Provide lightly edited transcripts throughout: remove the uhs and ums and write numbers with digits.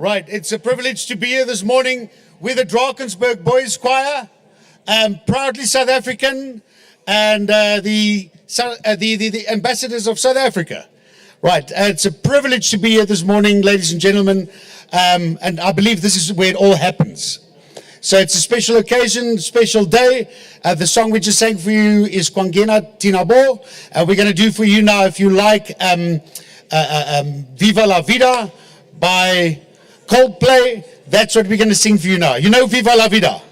Right, it's a privilege to be here this morning with the Drakensberg Boys Choir, proudly South African, and the ambassadors of South Africa. Right, it's a privilege to be here this morning, ladies and gentlemen, and I believe this is where it all happens. So it's a special occasion, special day. The song we just sang for you is Kwangena Tinabo. We're going to do for you now, if you like, Viva la Vida by Coldplay. That's what we're going to sing for you now. You know Viva la Vida?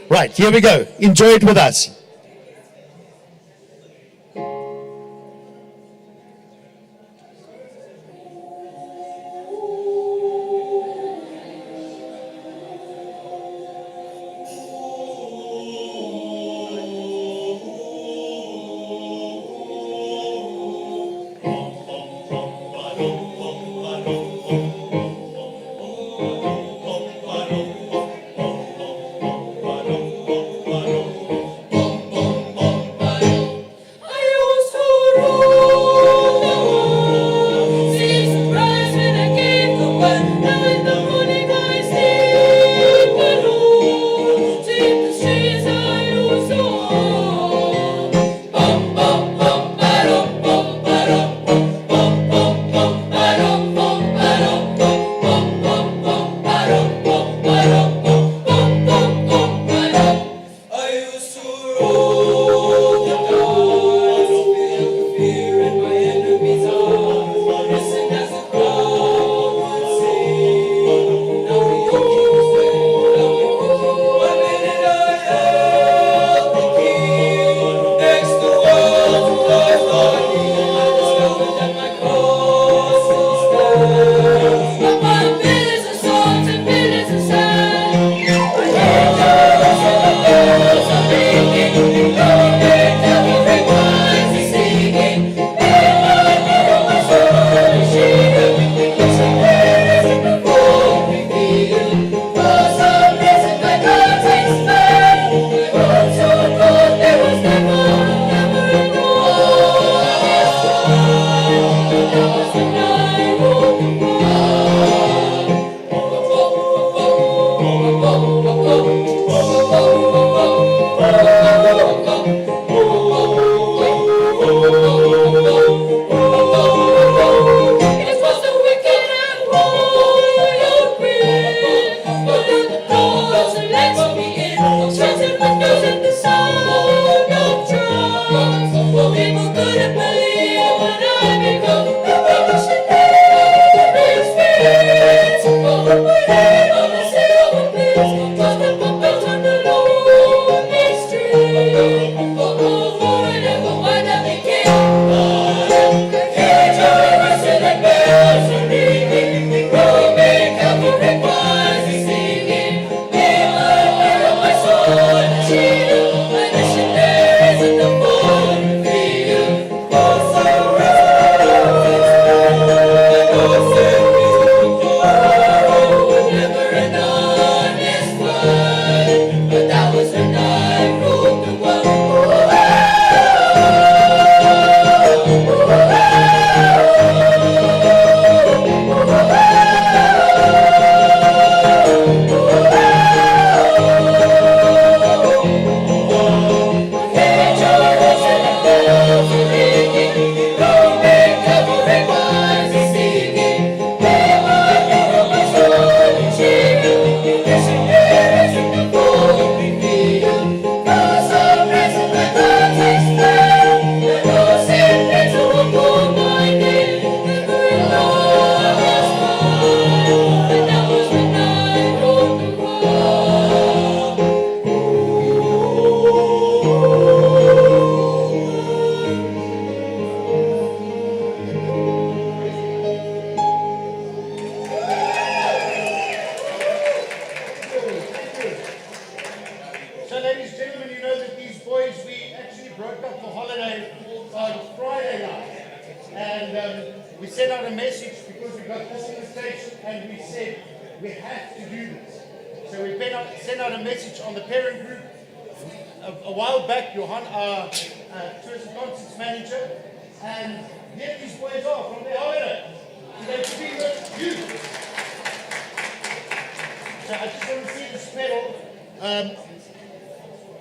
Right, here we go. Enjoy it with us.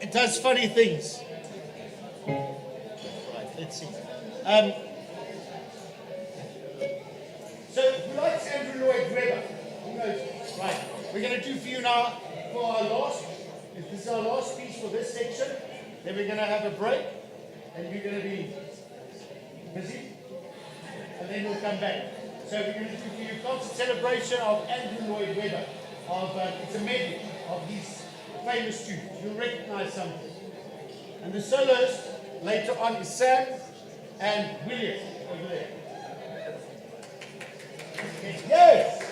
It does funny things. Right, let's see. So, who likes Andrew Lloyd Webber? Who knows? Right, we're going to do for you now, for our last, if this is our last piece for this section, then we're going to have a break, and you're going to be busy, and then we'll come back. So we're going to do for you concert celebration of Andrew Lloyd Webber. It's a medley of his famous tune. You'll recognize something. And the soloist later on is Sam and William over there. Okay, yes!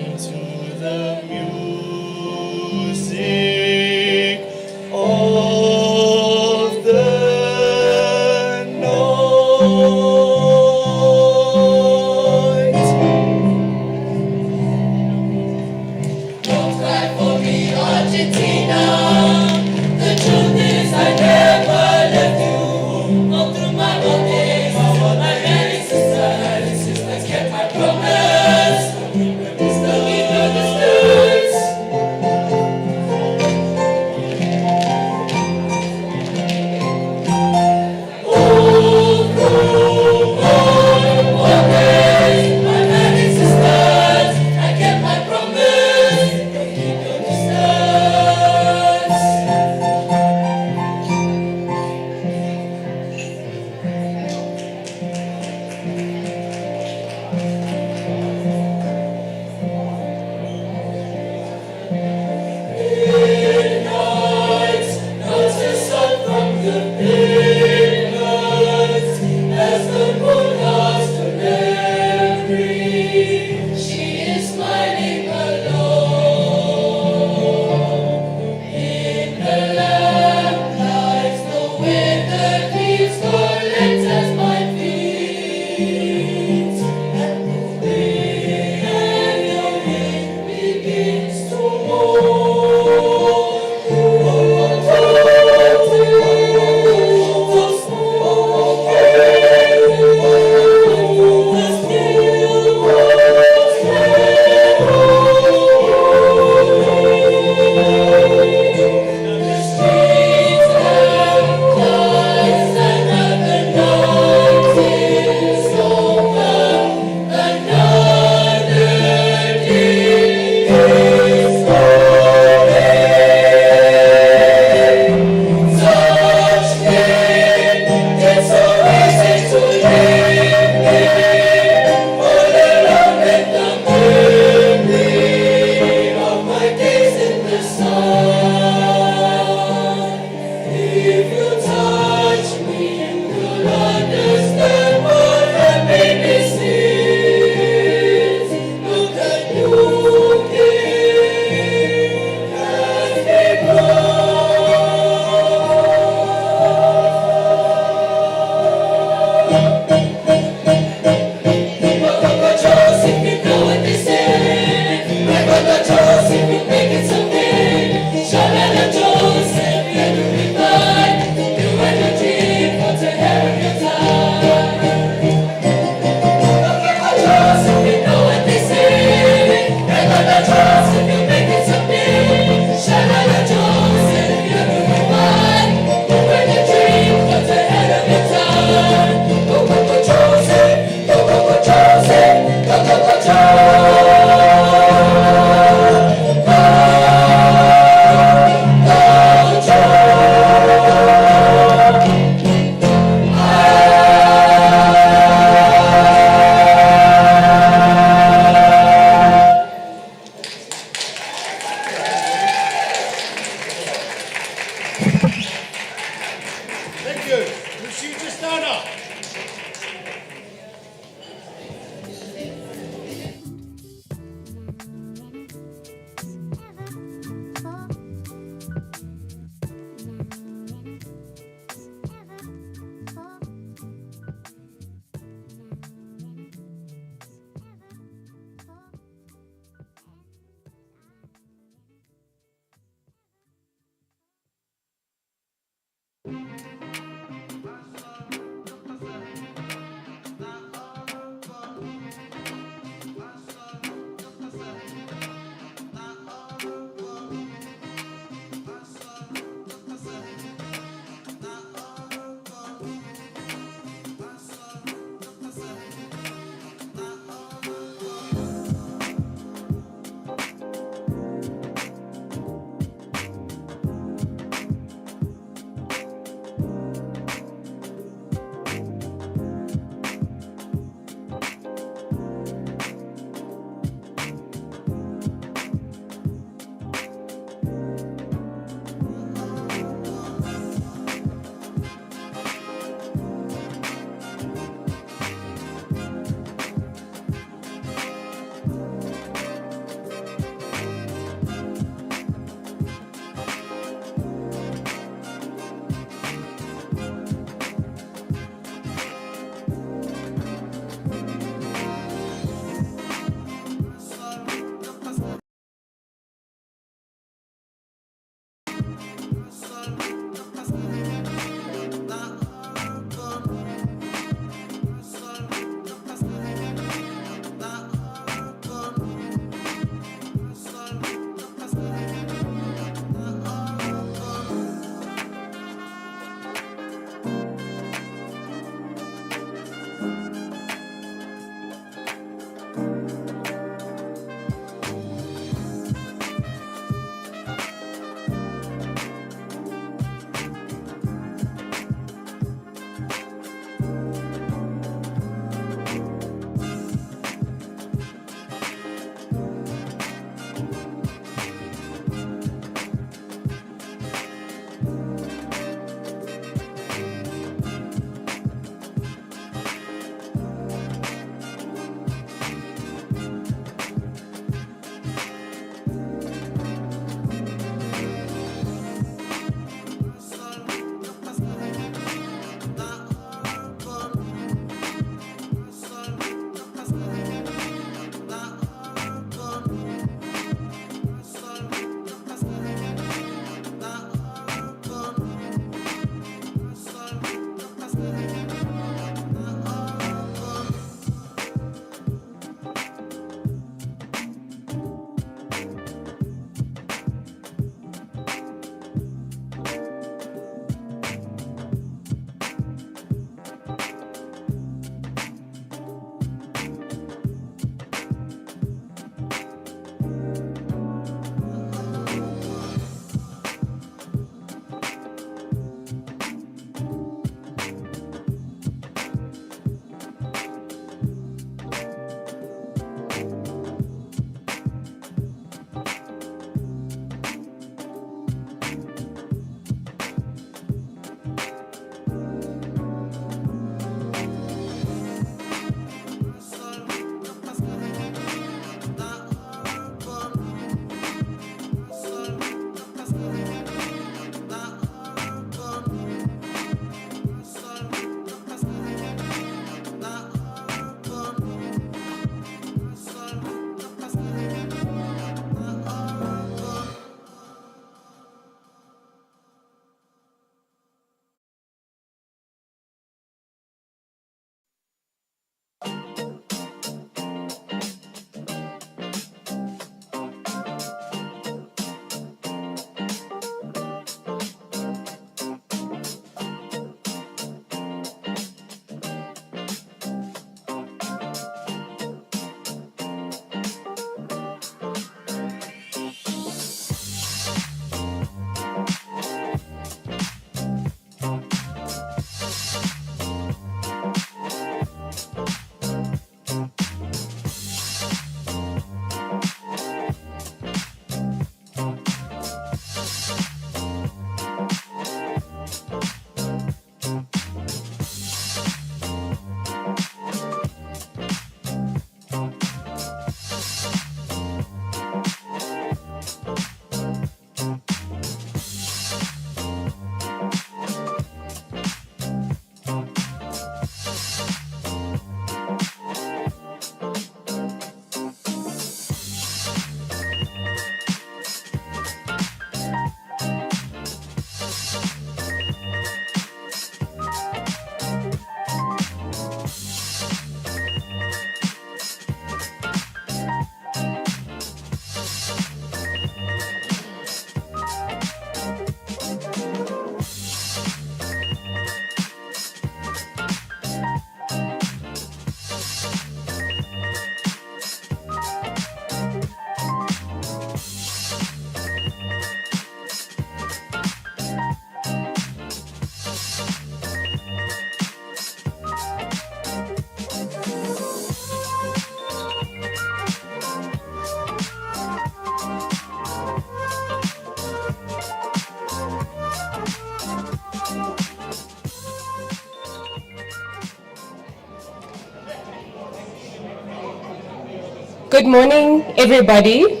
Good morning, everybody.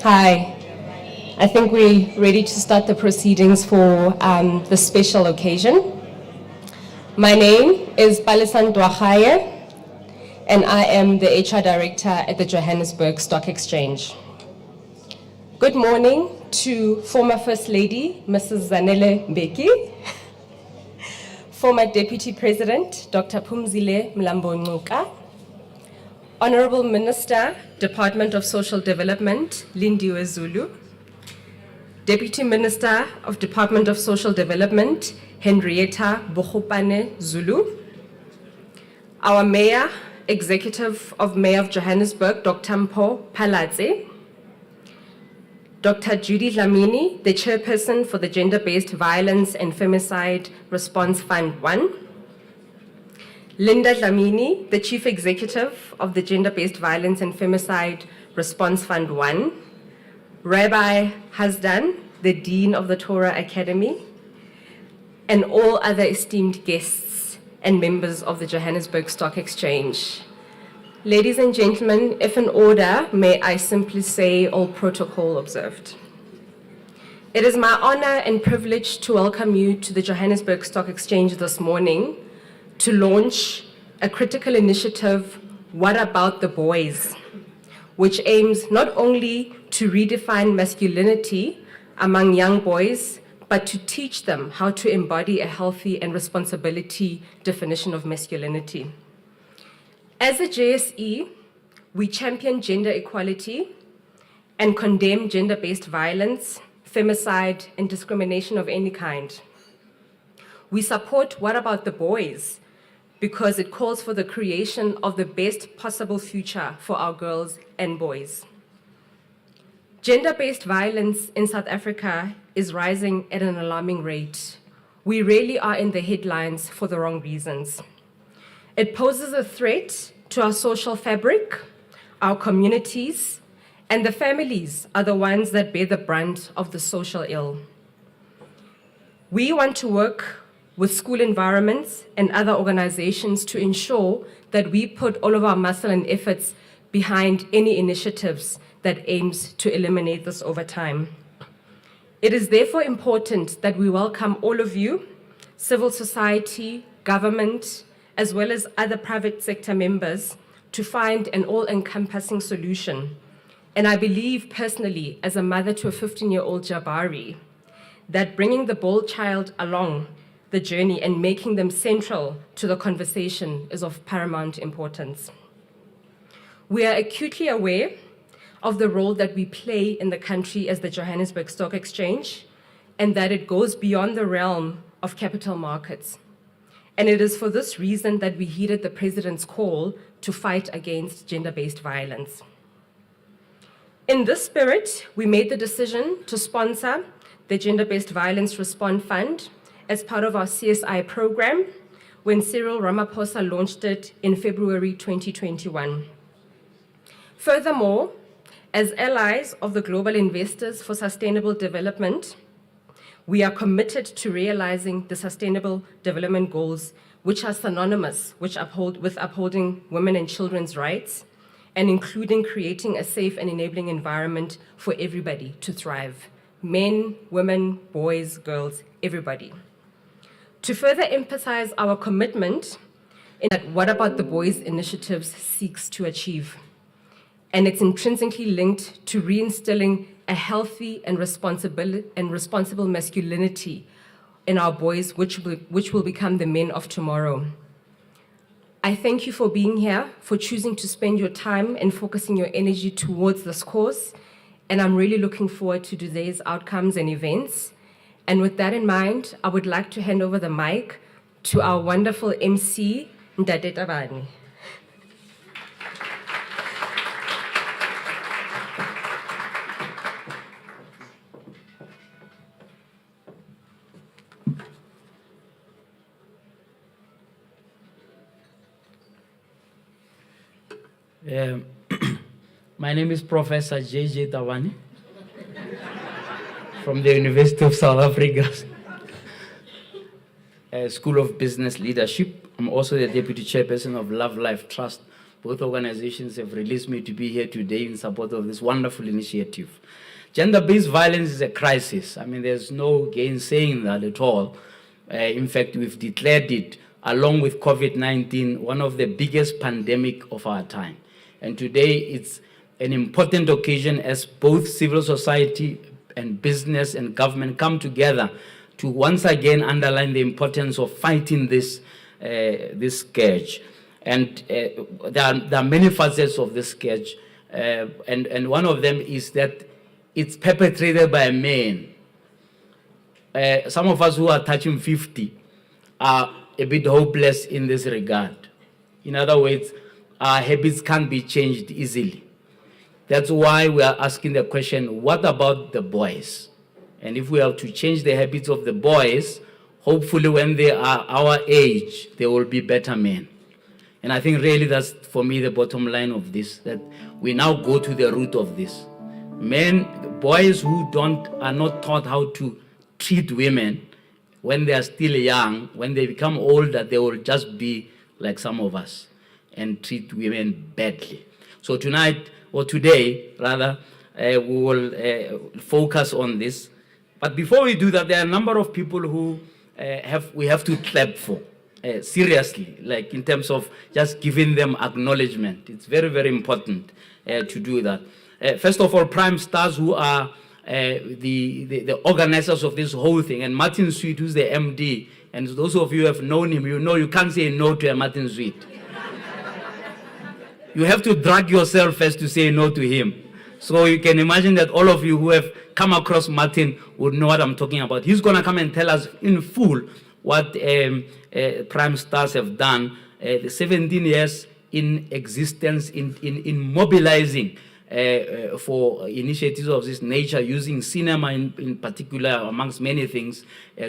Hi. I think we're ready to start the proceedings for this special occasion. My name is Palisan Dwakhaye, and I am the HR Director at the Johannesburg Stock Exchange. Good morning to former First Lady, Mrs. Zanele Mbeki, former Deputy President, Dr. Phumzile Mlambo-Ngcuka, Honorable Minister, Department of Social Development, Lindiwe Zulu, Deputy Minister of Department of Social Development, Henrietta Bokhopane Zulu, our Mayor, Executive of Mayor of Johannesburg, Dr. Mpho Phalatse, Dr. Judy Dlamini, the Chairperson for the Gender-Based Violence and Femicide Response Fund 1, Linda Dlamini, the Chief Executive of the Gender-Based Violence and Femicide Response Fund 1, Rabbi Hasdan, the Dean of the Torah Academy, and all other esteemed guests and members of the Johannesburg Stock Exchange. Ladies and gentlemen, if in order, may I simply say all protocol observed. It is my honor and privilege to welcome you to the Johannesburg Stock Exchange this morning to launch a critical initiative, What About the Boys?, which aims not only to redefine masculinity among young boys, but to teach them how to embody a healthy and responsibility definition of masculinity. As a JSE, we champion gender equality and condemn gender-based violence, femicide, and discrimination of any kind. We support What About the Boys? Because it calls for the creation of the best possible future for our girls and boys. Gender-based violence in South Africa is rising at an alarming rate. We really are in the headlines for the wrong reasons. It poses a threat to our social fabric, our communities, and the families are the ones that bear the brunt of the social ill. We want to work with school environments and other organizations to ensure that we put all of our muscle and efforts behind any initiatives that aims to eliminate this over time. It is therefore important that we welcome all of you, civil society, government, as well as other private sector members, to find an all-encompassing solution. And I believe personally, as a mother to a 15-year-old Jabari, that bringing the bold child along the journey and making them central to the conversation is of paramount importance. We are acutely aware of the role that we play in the country as the Johannesburg Stock Exchange, and that it goes beyond the realm of capital markets. And it is for this reason that we heeded the President's call to fight against gender-based violence. In this spirit, we made the decision to sponsor the Gender-Based Violence Response Fund as part of our CSI program when Cyril Ramaphosa launched it in February 2021. Furthermore, as allies of the Global Investors for Sustainable Development, we are committed to realizing the Sustainable Development Goals, which are synonymous with upholding women and children's rights, and including creating a safe and enabling environment for everybody to thrive. Men, women, boys, girls, everybody. To further emphasize our commitment in that What About the Boys initiatives seeks to achieve. And it's intrinsically linked to reinstilling a healthy and responsible masculinity in our boys, which will become the men of tomorrow. I thank you for being here, for choosing to spend your time and focusing your energy towards this course. And I'm really looking forward to today's outcomes and events. And with that in mind, I would like to hand over the mic to our wonderful MC, Ndade Tabani. My name is Professor J.J. Tawani from the University of South Africa, School of Business Leadership. I'm also the Deputy Chairperson of Love Life Trust both organizations have released me to be here today in support of this wonderful initiative. Gender-based violence is a crisis. I mean, there's no gainsaying that at all. In fact, we've declared it, along with COVID-19, one of the biggest pandemic of our time. And today, it's an important occasion as both civil society and business and government come together to once again underline the importance of fighting this scourge. And there are many facets of this scourge, and one of them is that it's perpetrated by a man. Some of us who are touching 50 are a bit hopeless in this regard. In other words, our habits can't be changed easily. That's why we are asking the question, what about the boys? And if we have to change the habits of the boys, hopefully when they are our age, they will be better men. And I think really that's, for me, the bottom line of this, that we now go to the root of this. Boys who are not taught how to treat women when they are still young, when they become older, they will just be like some of us and treat women badly. So tonight, or today, rather, we will focus on this. But before we do that, there are a number of people who we have to clap for, seriously, like in terms of just giving them acknowledgement. It's very, very important to do that. First of all, Primestars, who are the organizers of this whole thing, and Martin Sweet, who's the MD, and those of you who have known him, you know you can't say no to a Martin Sweet. You have to drag yourself first to say no to him. So you can imagine that all of you who have come across Martin would know what I'm talking about. He's going to come and tell us in full what Primestars have done, the 17 years in existence, in mobilizing for initiatives of this nature, using cinema in particular, amongst many things,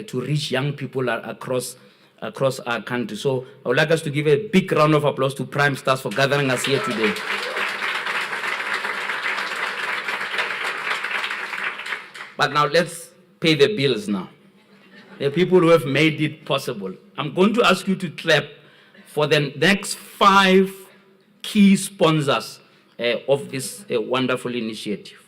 to reach young people across our country. So I would like us to give a big round of applause to Primestars for gathering us here today. But now let's pay the bills now. The people who have made it possible. I'm going to ask you to clap for the next 5 key sponsors of this wonderful initiative.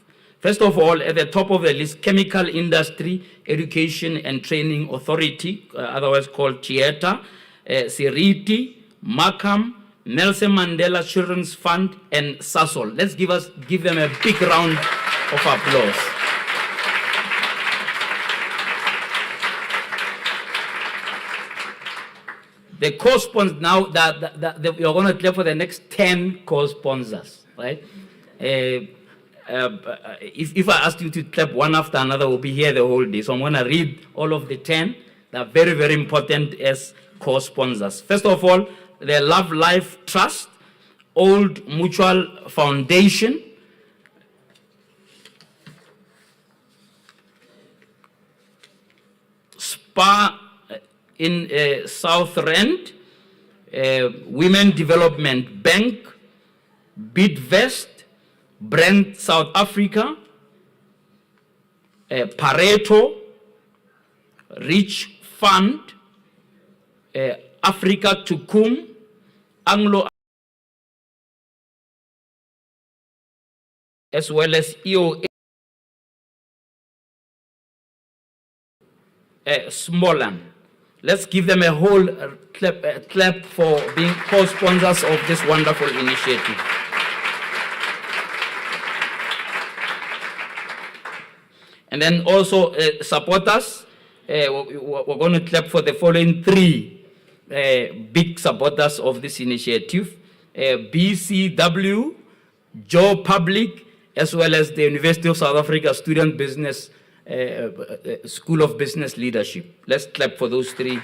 First of all, at the top of the list, Chemical Industry Education and Training Authority, otherwise called Chieta, Seriti, Markham, Nelson Mandela Children's Fund, and Sasol. Let's give them a big round of applause. The co-sponsors, now that you're going to clap for the next 10 co-sponsors, right? If I asked you to clap one after another, we'll be here the whole day. So I'm going to read all of the 10 that are very, very important as co-sponsors. First of all, the Love Life Trust, Old Mutual Foundation, Spa in South Rand, Women Development Bank, Bidvest, Brent South Africa, Pareto, Rich Fund, Africa Tukum, Anglo, as well as EOA, Smolan. Let's give them a whole clap for being co-sponsors of this wonderful initiative. And then also supporters, we're going to clap for the following 3 big supporters of this initiative. BCW, Joe Public, as well as the University of South Africa Student Business School of Business Leadership. Let's clap for those 3.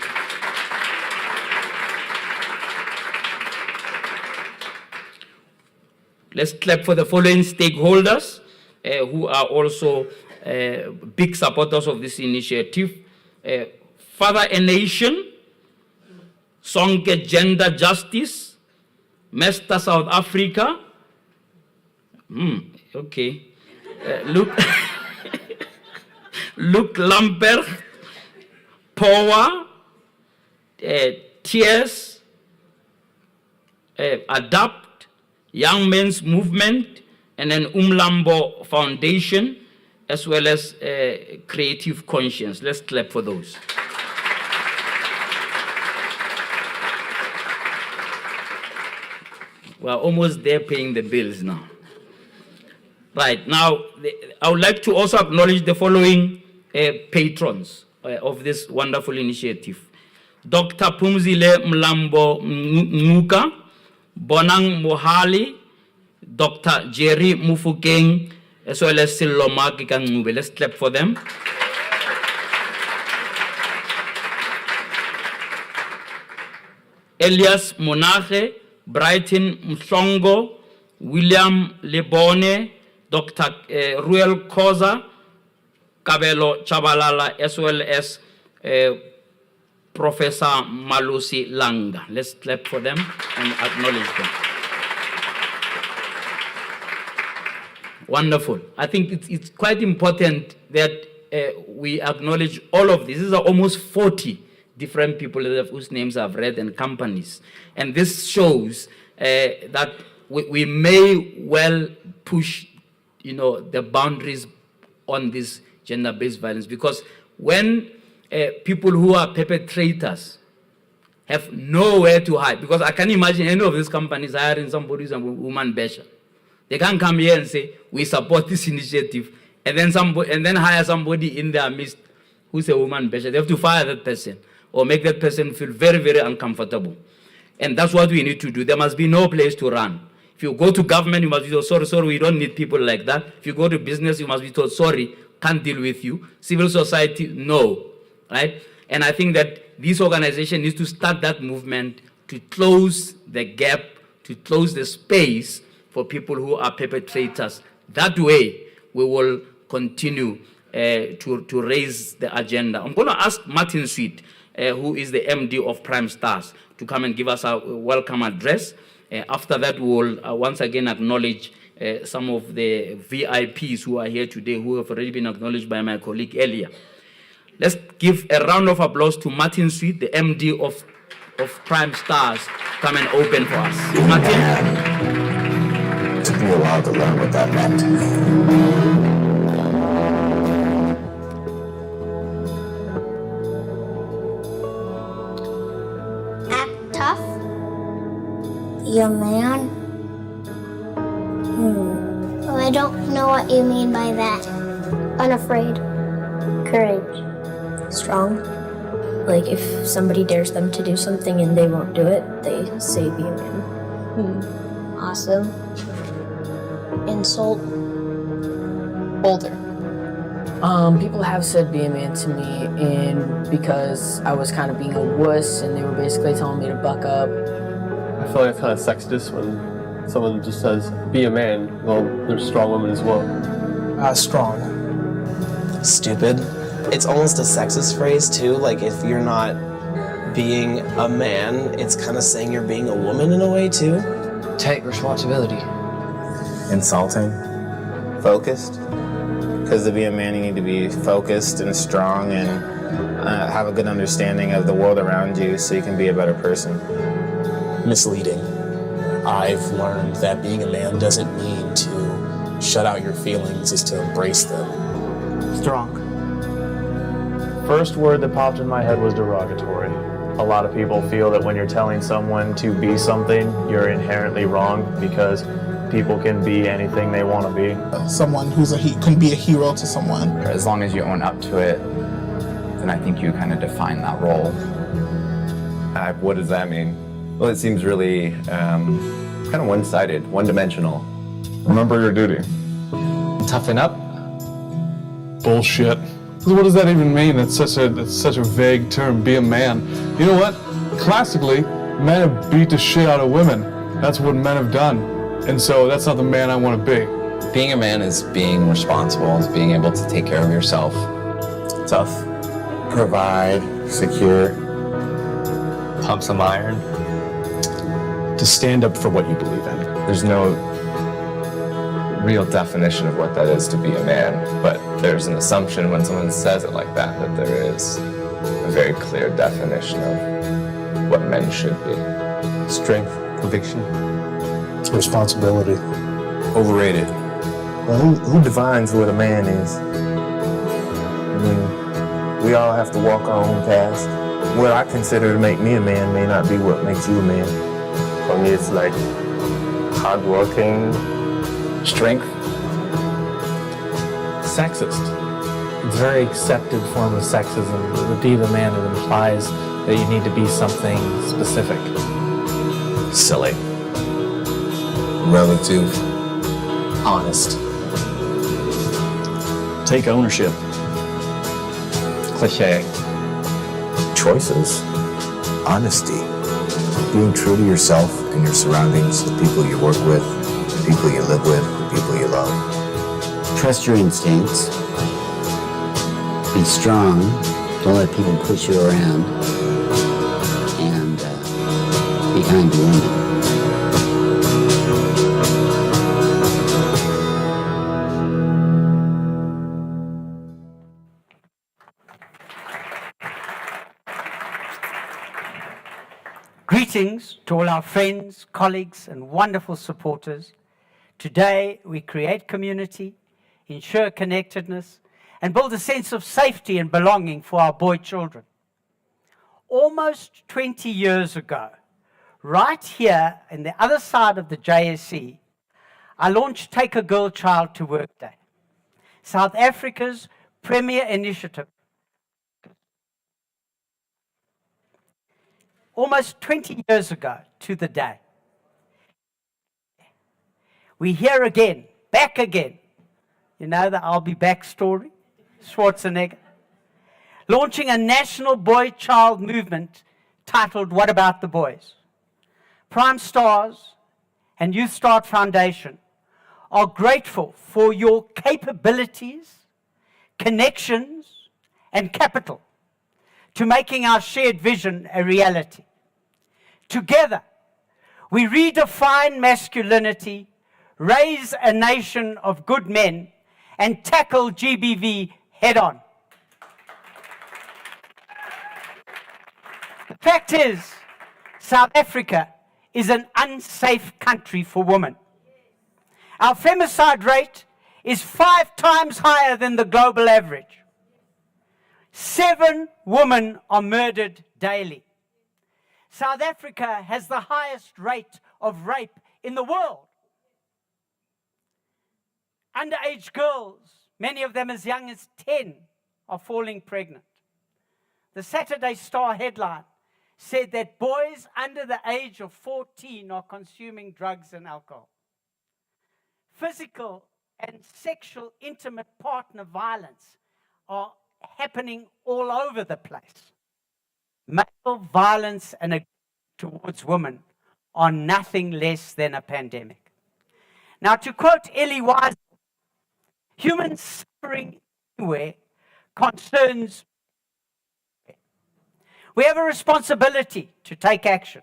Let's clap for the following stakeholders who are also big supporters of this initiative. Father a Nation, Sonke Gender Justice, Mester South Africa, okay, Luke Lambert, Power, Tears, Adapt, Young Men's Movement, and then Umlambo Foundation, as well as Creative Conscience. Let's clap for those. We're almost there paying the bills now. Right, now I would like to also acknowledge the following patrons of this wonderful initiative. Dr. Pumzile Mlambo Nguka, Bonang Mohali, Dr. Jerry Mufukeng, as well as Siloma Kikangube. Let's clap for them. Elias Monache, Brighton Msongo, William Lebone, Dr. Ruel Koza, Kabelo Chabalala, as well as Professor Malusi Langa. Let's clap for them and acknowledge them. Wonderful. I think it's quite important that we acknowledge all of this. These are almost 40 different people whose names I've read and companies. And this shows that we may well push, the boundaries on this gender-based violence, because when people who are perpetrators have nowhere to hide, because I can imagine any of these companies hiring somebody who's a woman basher. They can't come here and say, we support this initiative, and then hire somebody in their midst who's a woman basher. They have to fire that person or make that person feel very, very uncomfortable. And that's what we need to do. There must be no place to run. If you go to government, you must be told, sorry, we don't need people like that. If you go to business, you must be told, sorry, can't deal with you. Civil society, no, right? And I think that this organization needs to start that movement to close the gap, to close the space for people who are perpetrators. That way, we will continue to raise the agenda. I'm going to ask Martin Sweet, who is the MD of Primestars, to come and give us a welcome address. After that, we will once again acknowledge some of the VIPs who are here today, who have already been acknowledged by my colleague earlier. Let's give a round of applause to Martin Sweet, the MD of Primestars, to come and open for us. Martin? To be allowed to learn what that meant. Act tough. Be a man. Well, I don't know what you mean by that. Unafraid. Courage. Strong. Like if somebody dares them to do something and they won't do it, they say be a man. Awesome. Insult. Older. People have said be a man to me because I was kind of being a wuss and they were basically telling me to buck up. I feel like it's kind of sexist when someone just says be a man. Well, there's strong women as well. Strong. Stupid. It's almost a sexist phrase too, like if you're not being a man, it's kind of saying you're being a woman in a way too. Take responsibility. Insulting. Focused. Because to be a man, you need to be focused and strong and have a good understanding of the world around you so you can be a better person. Misleading. I've learned that being a man doesn't mean to shut out your feelings, it's to embrace them. Strong. First word that popped in my head was derogatory. A lot of people feel that when you're telling someone to be something, you're inherently wrong because people can be anything they want to be. Someone who's can be a hero to someone. As long as you own up to it, then I think you kind of define that role. What does that mean? Well, it seems really kind of one-sided, one-dimensional. Remember your duty. Toughen up. Bullshit. What does that even mean? It's such a vague term, be a man. You know what? Classically, men have beat the shit out of women. That's what men have done. And so that's not the man I want to be. Being a man is being responsible, is being able to take care of yourself. Tough. Provide. Secure. Pump some iron. To stand up for what you believe in. There's no real definition of what that is to be a man, but there's an assumption when someone says it like that there is a very clear definition of what men should be. Strength, conviction, Responsibility. Overrated. Well, who defines what a man is? I mean, we all have to walk our own paths. What I consider to make me a man may not be what makes you a man. For me, it's like hardworking, Strength. Sexist. It's a very accepted form of sexism. To be the man, it implies that you need to be something specific. Silly. Relative. Honest. Take ownership. Cliche. Choices. Honesty. Being true to yourself and your surroundings, the people you work with, the people you live with, the people you love. Trust your instincts. Be strong. Don't let people push you around. And be kind to women. Greetings to all our friends, colleagues, and wonderful supporters. Today, we create community, ensure connectedness, and build a sense of safety and belonging for our boy children. Almost 20 years ago, right here on the other side of the JSE, I launched Take a Girl Child to Work Day, South Africa's premier initiative. Almost 20 years ago to the day. We're here again, back again. You know the I'll be back story? Schwarzenegger. Launching a national boy-child movement titled What About the Boys? Primestars and YouthStart Foundation are grateful for your capabilities, connections, and capital to making our shared vision a reality. Together, we redefine masculinity, raise a nation of good men, and tackle GBV head-on. The fact is, South Africa is an unsafe country for women. Our femicide rate is 5 times higher than the global average. 7 women are murdered daily. South Africa has the highest rate of rape in the world. Underage girls, many of them as young as 10, are falling pregnant. The Saturday Star headline said that boys under the age of 14 are consuming drugs and alcohol. Physical and sexual intimate partner violence are happening all over the place. Male violence and aggression towards women are nothing less than a pandemic. Now, to quote Ellie Wise, human suffering anywhere concerns. We have a responsibility to take action,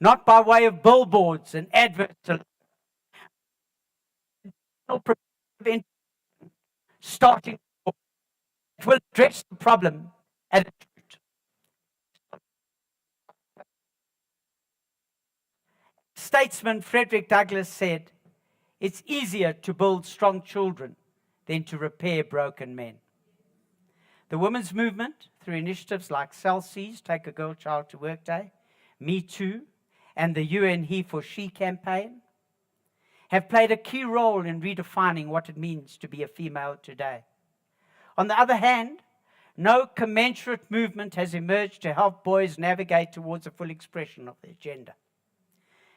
not by way of billboards and adverts. Starting it will address the problem at its root. Statesman Frederick Douglass said, "It's easier to build strong children than to repair broken men." The women's movement, through initiatives like Chelsea's Take a Girl Child to Work Day, Me Too, and the UN He for She campaign, have played a key role in redefining what it means to be a female today. On the other hand, no commensurate movement has emerged to help boys navigate towards a full expression of their gender.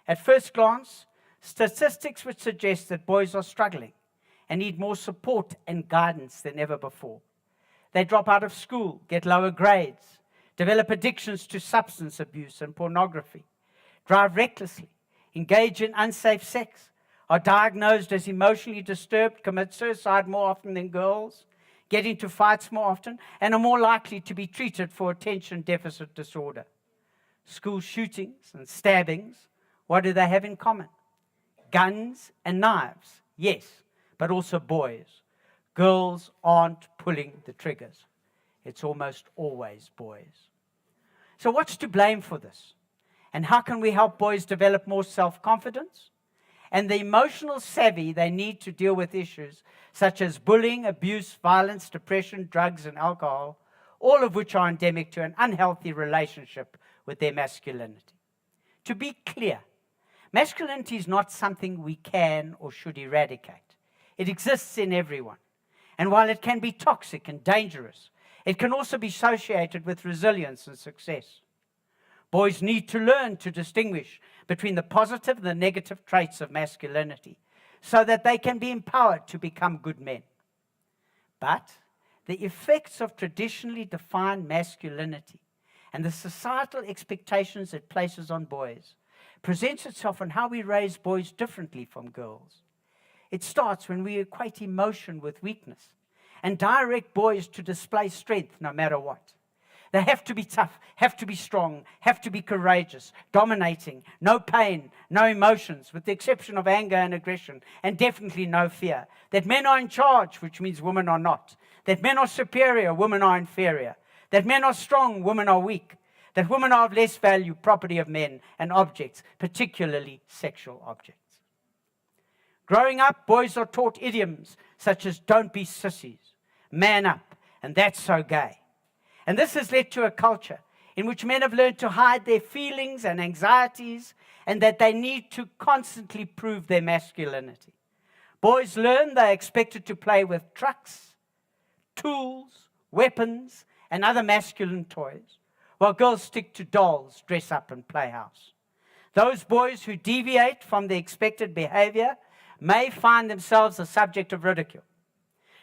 At first glance, statistics would suggest that boys are struggling and need more support and guidance than ever before. They drop out of school, get lower grades, develop addictions to substance abuse and pornography, drive recklessly, engage in unsafe sex, are diagnosed as emotionally disturbed, commit suicide more often than girls, get into fights more often, and are more likely to be treated for attention deficit disorder. School shootings and stabbings, what do they have in common? Guns and knives, yes, but also boys. Girls aren't pulling the triggers. It's almost always boys. So what's to blame for this? And how can we help boys develop more self-confidence, and the emotional savvy they need to deal with issues such as bullying, abuse, violence, depression, drugs, and alcohol, all of which are endemic to an unhealthy relationship with their masculinity. To be clear, masculinity is not something we can or should eradicate. It exists in everyone. And while it can be toxic and dangerous, it can also be associated with resilience and success. Boys need to learn to distinguish between the positive and the negative traits of masculinity so that they can be empowered to become good men. But the effects of traditionally defined masculinity and the societal expectations it places on boys presents itself in how we raise boys differently from girls. It starts when we equate emotion with weakness and direct boys to display strength no matter what. They have to be tough, have to be strong, have to be courageous, dominating, no pain, no emotions, with the exception of anger and aggression, and definitely no fear. That men are in charge, which means women are not. That men are superior, women are inferior. That men are strong, women are weak. That women are of less value, property of men and objects, particularly sexual objects. Growing up, boys are taught idioms such as don't be sissies, man up, and that's so gay. And this has led to a culture in which men have learned to hide their feelings and anxieties and that they need to constantly prove their masculinity. Boys learn they are expected to play with trucks, tools, weapons, and other masculine toys, while girls stick to dolls, dress up, and play house. Those boys who deviate from the expected behavior may find themselves the subject of ridicule.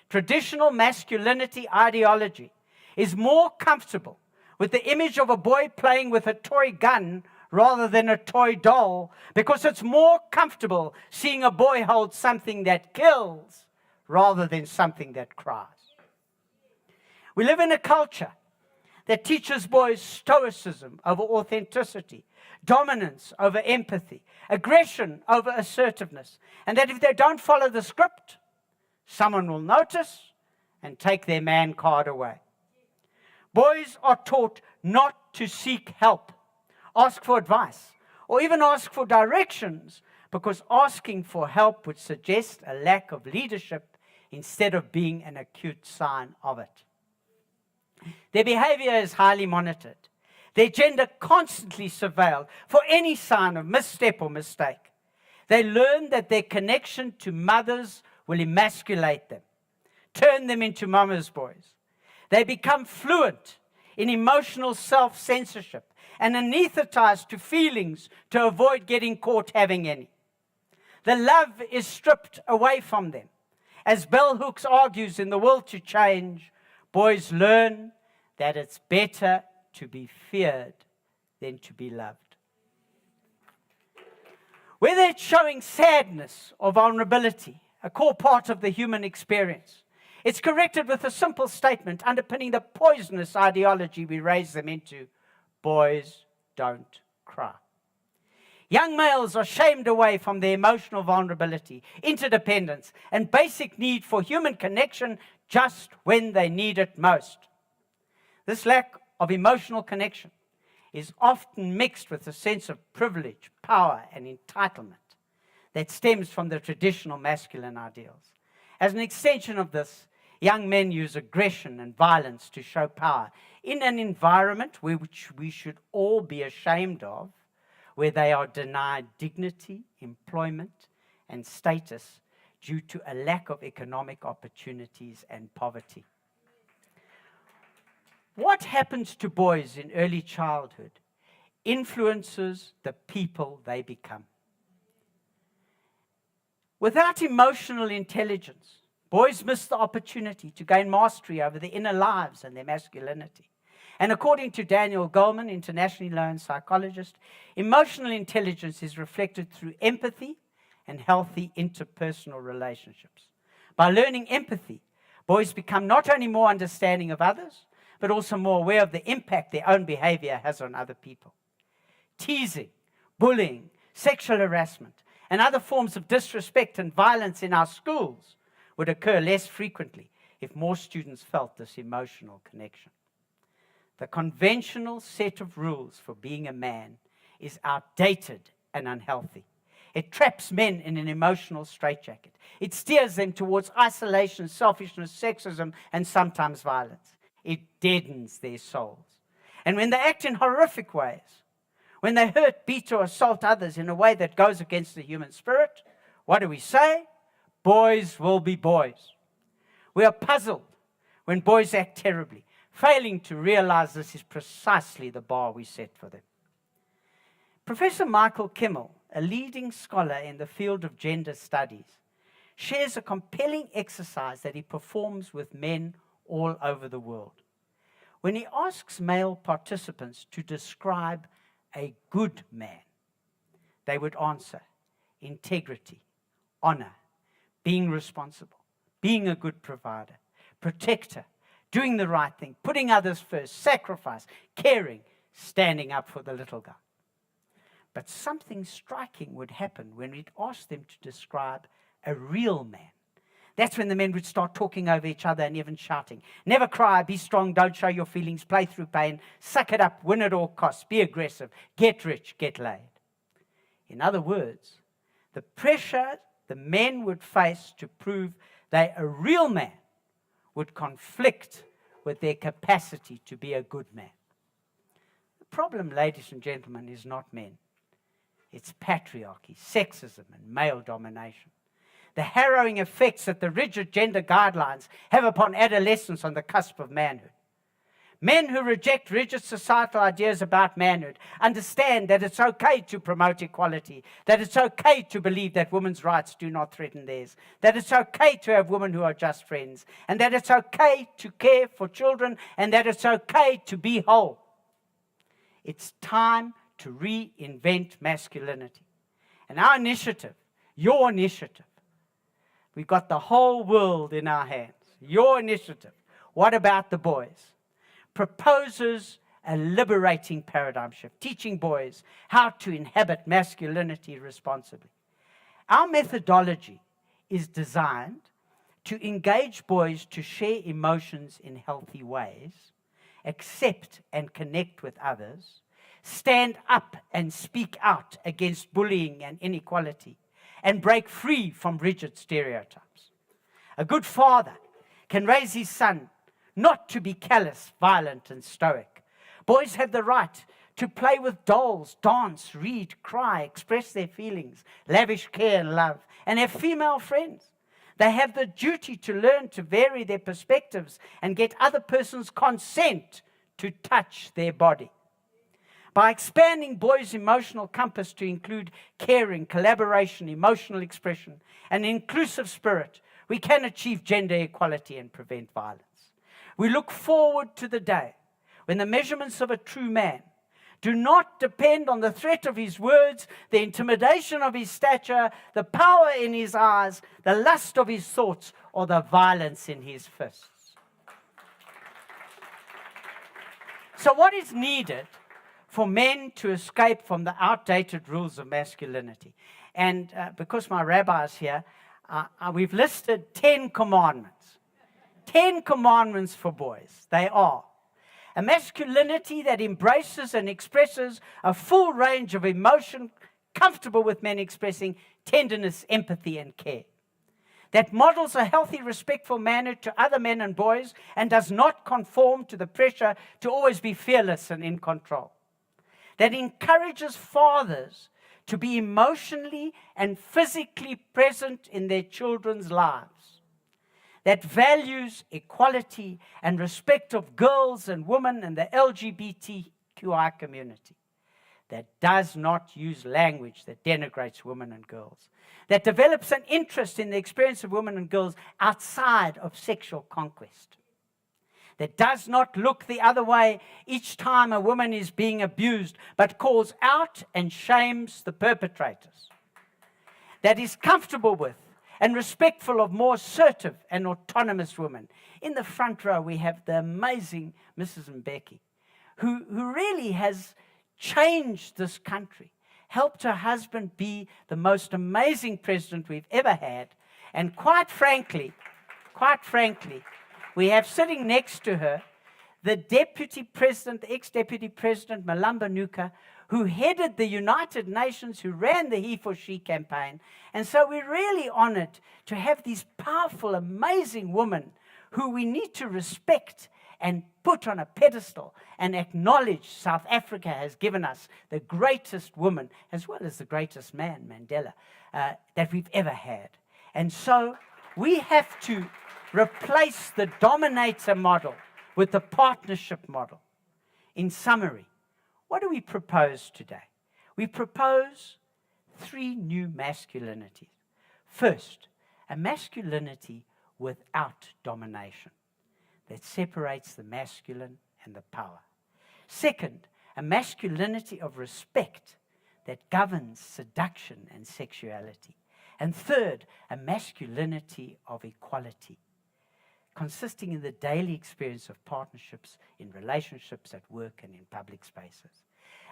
Traditional masculinity ideology is more comfortable with the image of a boy playing with a toy gun rather than a toy doll, because it's more comfortable seeing a boy hold something that kills rather than something that cries. We live in a culture that teaches boys stoicism over authenticity, dominance over empathy, aggression over assertiveness, and that if they don't follow the script, someone will notice and take their man card away. Boys are taught not to seek help, ask for advice, or even ask for directions, because asking for help would suggest a lack of leadership instead of being an acute sign of it. Their behavior is highly monitored. Their gender constantly surveilled for any sign of misstep or mistake. They learn that their connection to mothers will emasculate them, turn them into mama's boys. They become fluent in emotional self-censorship and anesthetized to feelings to avoid getting caught having any. The love is stripped away from them. As Bell Hooks argues in The Will to Change, boys learn that it's better to be feared than to be loved. Whether it's showing sadness or vulnerability, a core part of the human experience, it's corrected with a simple statement underpinning the poisonous ideology we raise them into: boys don't cry. Young males are shamed away from their emotional vulnerability, interdependence, and basic need for human connection just when they need it most. This lack of emotional connection is often mixed with a sense of privilege, power, and entitlement that stems from the traditional masculine ideals. As an extension of this, young men use aggression and violence to show power in an environment which we should all be ashamed of, where they are denied dignity, employment, and status due to a lack of economic opportunities and poverty. What happens to boys in early childhood influences the people they become. Without emotional intelligence, boys miss the opportunity to gain mastery over their inner lives and their masculinity. And according to Daniel Goleman, internationally known psychologist, emotional intelligence is reflected through empathy and healthy interpersonal relationships. By learning empathy, boys become not only more understanding of others, but also more aware of the impact their own behavior has on other people. Teasing, bullying, sexual harassment, and other forms of disrespect and violence in our schools would occur less frequently if more students felt this emotional connection. The conventional set of rules for being a man is outdated and unhealthy. It traps men in an emotional straitjacket. It steers them towards isolation, selfishness, sexism, and sometimes violence. It deadens their souls. And when they act in horrific ways, when they hurt, beat, or assault others in a way that goes against the human spirit, what do we say? Boys will be boys. We are puzzled when boys act terribly, failing to realize this is precisely the bar we set for them. Professor Michael Kimmel, a leading scholar in the field of gender studies, shares a compelling exercise that he performs with men all over the world. When he asks male participants to describe a good man, they would answer integrity, honor, being responsible, being a good provider, protector, doing the right thing, putting others first, sacrifice, caring, standing up for the little guy. But something striking would happen when we'd ask them to describe a real man. That's when the men would start talking over each other and even shouting. Never cry, be strong, don't show your feelings, play through pain, suck it up, win at all costs, be aggressive, get rich, get laid. In other words, the pressure the men would face to prove they're a real man would conflict with their capacity to be a good man. The problem, ladies and gentlemen, is not men. It's patriarchy, sexism, and male domination. The harrowing effects that the rigid gender guidelines have upon adolescents on the cusp of manhood. Men who reject rigid societal ideas about manhood understand that it's okay to promote equality, that it's okay to believe that women's rights do not threaten theirs, that it's okay to have women who are just friends, and that it's okay to care for children, and that it's okay to be whole. It's time to reinvent masculinity. And our initiative, your initiative, we've got the whole world in our hands. Your initiative, What About the Boys, proposes a liberating paradigm shift, teaching boys how to inhabit masculinity responsibly. Our methodology is designed to engage boys to share emotions in healthy ways, accept and connect with others, stand up and speak out against bullying and inequality, and break free from rigid stereotypes. A good father can raise his son not to be callous, violent, and stoic. Boys have the right to play with dolls, dance, read, cry, express their feelings, lavish care and love, and have female friends. They have the duty to learn to vary their perspectives and get other person's consent to touch their body. By expanding boys' emotional compass to include caring, collaboration, emotional expression, and an inclusive spirit, we can achieve gender equality and prevent violence. We look forward to the day when the measurements of a true man do not depend on the threat of his words, the intimidation of his stature, the power in his eyes, the lust of his thoughts, or the violence in his fists. So what is needed for men to escape from the outdated rules of masculinity? And because my rabbi is here, we've listed 10 commandments. 10 commandments for boys. They are a masculinity that embraces and expresses a full range of emotion, comfortable with men expressing tenderness, empathy, and care. That models a healthy, respectful manner to other men and boys and does not conform to the pressure to always be fearless and in control. That encourages fathers to be emotionally and physically present in their children's lives. That values equality and respect of girls and women and the LGBTQI community. That does not use language that denigrates women and girls. That develops an interest in the experience of women and girls outside of sexual conquest. That does not look the other way each time a woman is being abused, but calls out and shames the perpetrators. That is comfortable with and respectful of more assertive and autonomous women. In the front row, we have the amazing Mrs. Mbeki, who really has changed this country, helped her husband be the most amazing president we've ever had, and quite frankly, we have sitting next to her the deputy president, the ex-deputy president, Malamba Nuka, who headed the United Nations, who ran the He for She campaign. And so we're really honored to have these powerful, amazing women who we need to respect and put on a pedestal and acknowledge. South Africa has given us the greatest woman, as well as the greatest man, Mandela, that we've ever had. And so we have to replace the dominator model with the partnership model. In summary, what do we propose today? We propose 3 new masculinities. First, a masculinity without domination that separates the masculine and the power. Second, a masculinity of respect that governs seduction and sexuality. And third, a masculinity of equality, consisting in the daily experience of partnerships, in relationships, at work, and in public spaces.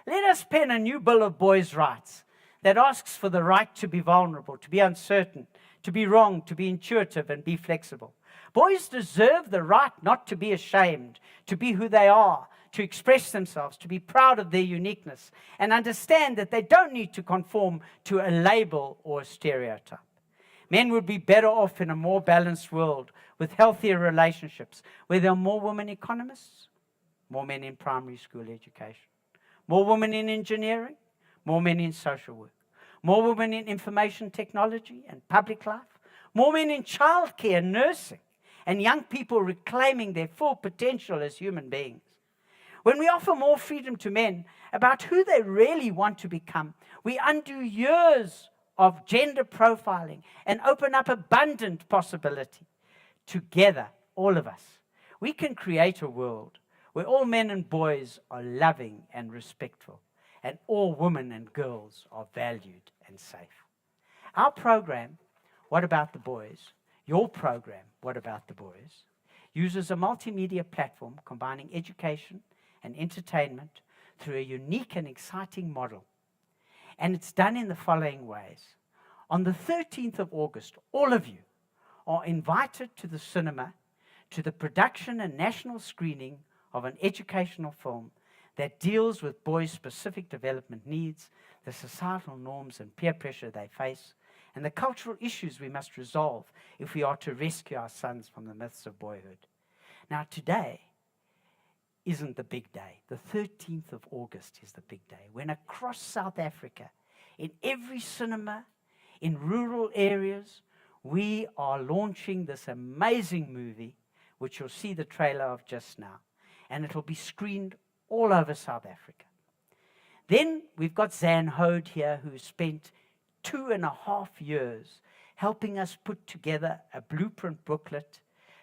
Let us pen a new Bill of Boys' Rights that asks for the right to be vulnerable, to be uncertain, to be wrong, to be intuitive, and be flexible. Boys deserve the right not to be ashamed, to be who they are, to express themselves, to be proud of their uniqueness, and understand that they don't need to conform to a label or a stereotype. Men would be better off in a more balanced world with healthier relationships, where there are more women economists, more men in primary school education, more women in engineering, more men in social work, more women in information technology and public life, more men in childcare and nursing, and young people reclaiming their full potential as human beings. When we offer more freedom to men about who they really want to become, we undo years of gender profiling and open up abundant possibility. Together, all of us, we can create a world where all men and boys are loving and respectful, and all women and girls are valued and safe. Our program, What About the Boys, your program, What About the Boys, uses a multimedia platform combining education and entertainment through a unique and exciting model. And it's done in the following ways. On the 13th of August, all of you are invited to the cinema to the production and national screening of an educational film that deals with boys' specific development needs, the societal norms and peer pressure they face, and the cultural issues we must resolve if we are to rescue our sons from the myths of boyhood. Now, today isn't the big day. The 13th of August is the big day, when across South Africa, in every cinema, in rural areas, we are launching this amazing movie, which you'll see the trailer of just now, and it'll be screened all over South Africa. Then we've got Zan Hode here, who spent 2.5 years helping us put together a blueprint booklet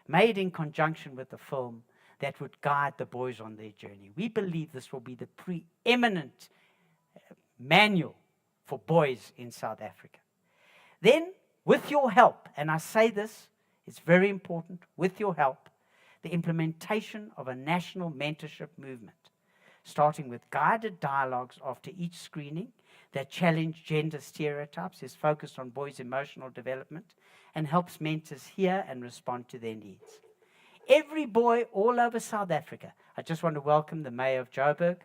made in conjunction with the film that would guide the boys on their journey. We believe this will be the preeminent manual for boys in South Africa. Then, with your help, and I say this, it's very important, with your help, the implementation of a national mentorship movement, starting with guided dialogues after each screening that challenge gender stereotypes, is focused on boys' emotional development, and helps mentors hear and respond to their needs. Every boy all over South Africa. I just want to welcome the Mayor of Joburg.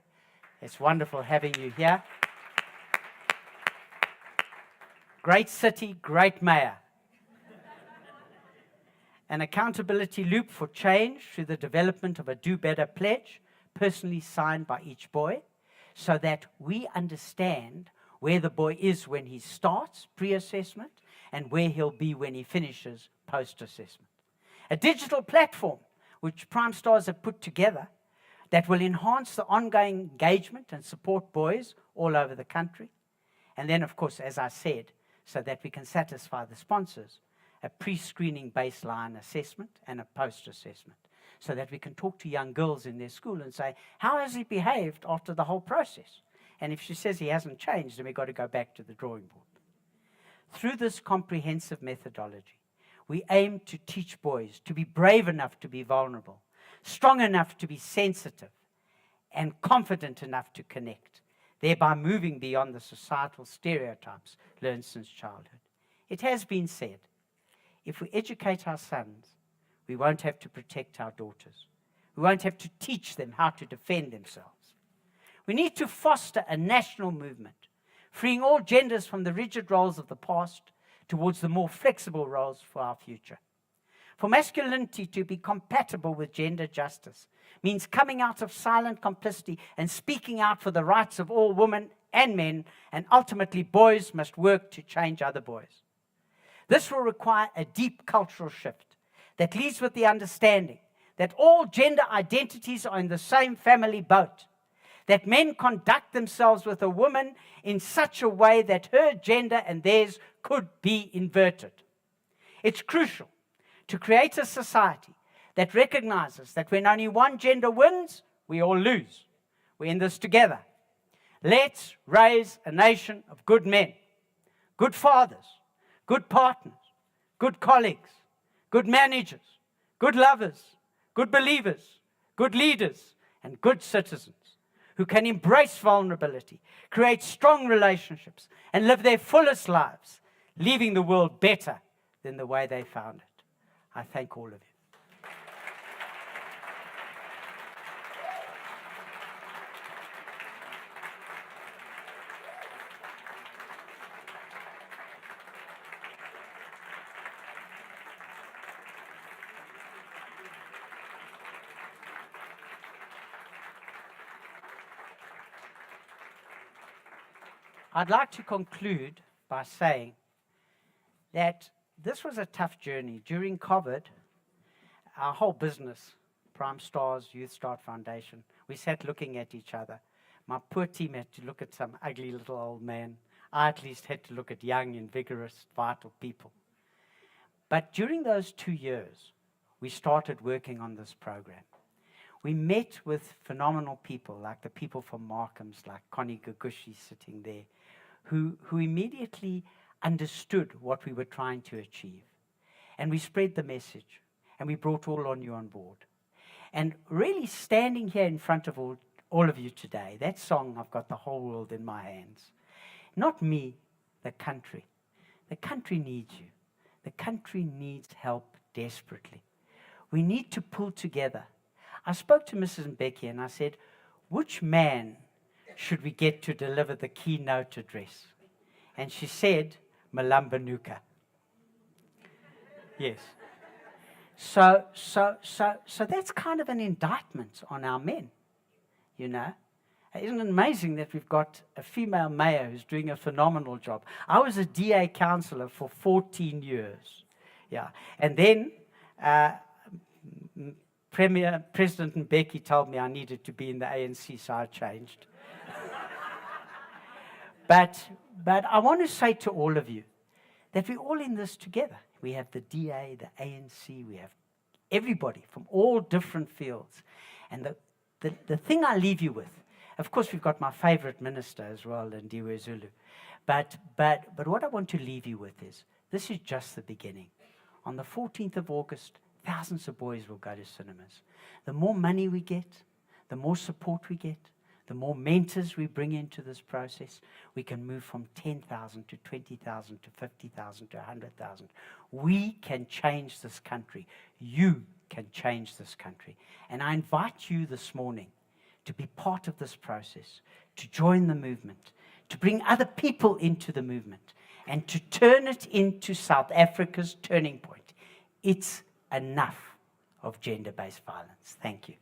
It's wonderful having you here. Great city, great mayor. An accountability loop for change through the development of a Do Better pledge, personally signed by each boy, so that we understand where the boy is when he starts pre-assessment and where he'll be when he finishes post-assessment. A digital platform which Primestars have put together that will enhance the ongoing engagement and support boys all over the country. And then, of course, as I said, so that we can satisfy the sponsors, a pre-screening baseline assessment and a post-assessment, so that we can talk to young girls in their school and say, how has he behaved after the whole process? And if she says he hasn't changed, then we've got to go back to the drawing board. Through this comprehensive methodology, we aim to teach boys to be brave enough to be vulnerable, strong enough to be sensitive, and confident enough to connect, thereby moving beyond the societal stereotypes learned since childhood. It has been said, if we educate our sons, we won't have to protect our daughters. We won't have to teach them how to defend themselves. We need to foster a national movement, freeing all genders from the rigid roles of the past towards the more flexible roles for our future. For masculinity to be compatible with gender justice means coming out of silent complicity and speaking out for the rights of all women and men, and ultimately boys must work to change other boys. This will require a deep cultural shift that leads with the understanding that all gender identities are in the same family boat, that men conduct themselves with a woman in such a way that her gender and theirs could be inverted. It's crucial to create a society that recognizes that when only one gender wins, we all lose. We're in this together. Let's raise a nation of good men, good fathers, good partners, good colleagues, good managers, good lovers, good believers, good leaders, and good citizens who can embrace vulnerability, create strong relationships, and live their fullest lives, leaving the world better than the way they found it. I thank all of you. I'd like to conclude by saying that this was a tough journey. During COVID, our whole business, Primestars, YouthStart Foundation, we sat looking at each other. My poor team had to look at some ugly little old man. I at least had to look at young and vigorous, vital people. But during those 2 years, we started working on this program. We met with phenomenal people, like the people from Markham's, like Connie Gugushi sitting there, who immediately understood what we were trying to achieve. And we spread the message, and we brought all on you on board. And really standing here in front of all of you today, that song, I've got the whole world in my hands. Not me, the country. The country needs you. The country needs help desperately. We need to pull together. I spoke to Mrs. Mbeki and I said, which man should we get to deliver the keynote address? And she said, Malambanuka. Yes. So that's kind of an indictment on our men, you know. Isn't it amazing that we've got a female mayor who's doing a phenomenal job? I was a DA councillor for 14 years. Yeah. And then President Mbeki told me I needed to be in the ANC, so I changed. But I want to say to all of you that we're all in this together. We have the DA, the ANC, we have everybody from all different fields. And the thing I leave you with, of course, we've got my favorite minister as well, Ndiwe Zulu. But what I want to leave you with is, this is just the beginning. On the 14th of August, thousands of boys will go to cinemas. The more money we get, the more support we get, the more mentors we bring into this process, we can move from 10,000 to 20,000 to 50,000 to 100,000. We can change this country. You can change this country. And I invite you this morning to be part of this process, to join the movement, to bring other people into the movement, and to turn it into South Africa's turning point. It's enough of gender-based violence. Thank you.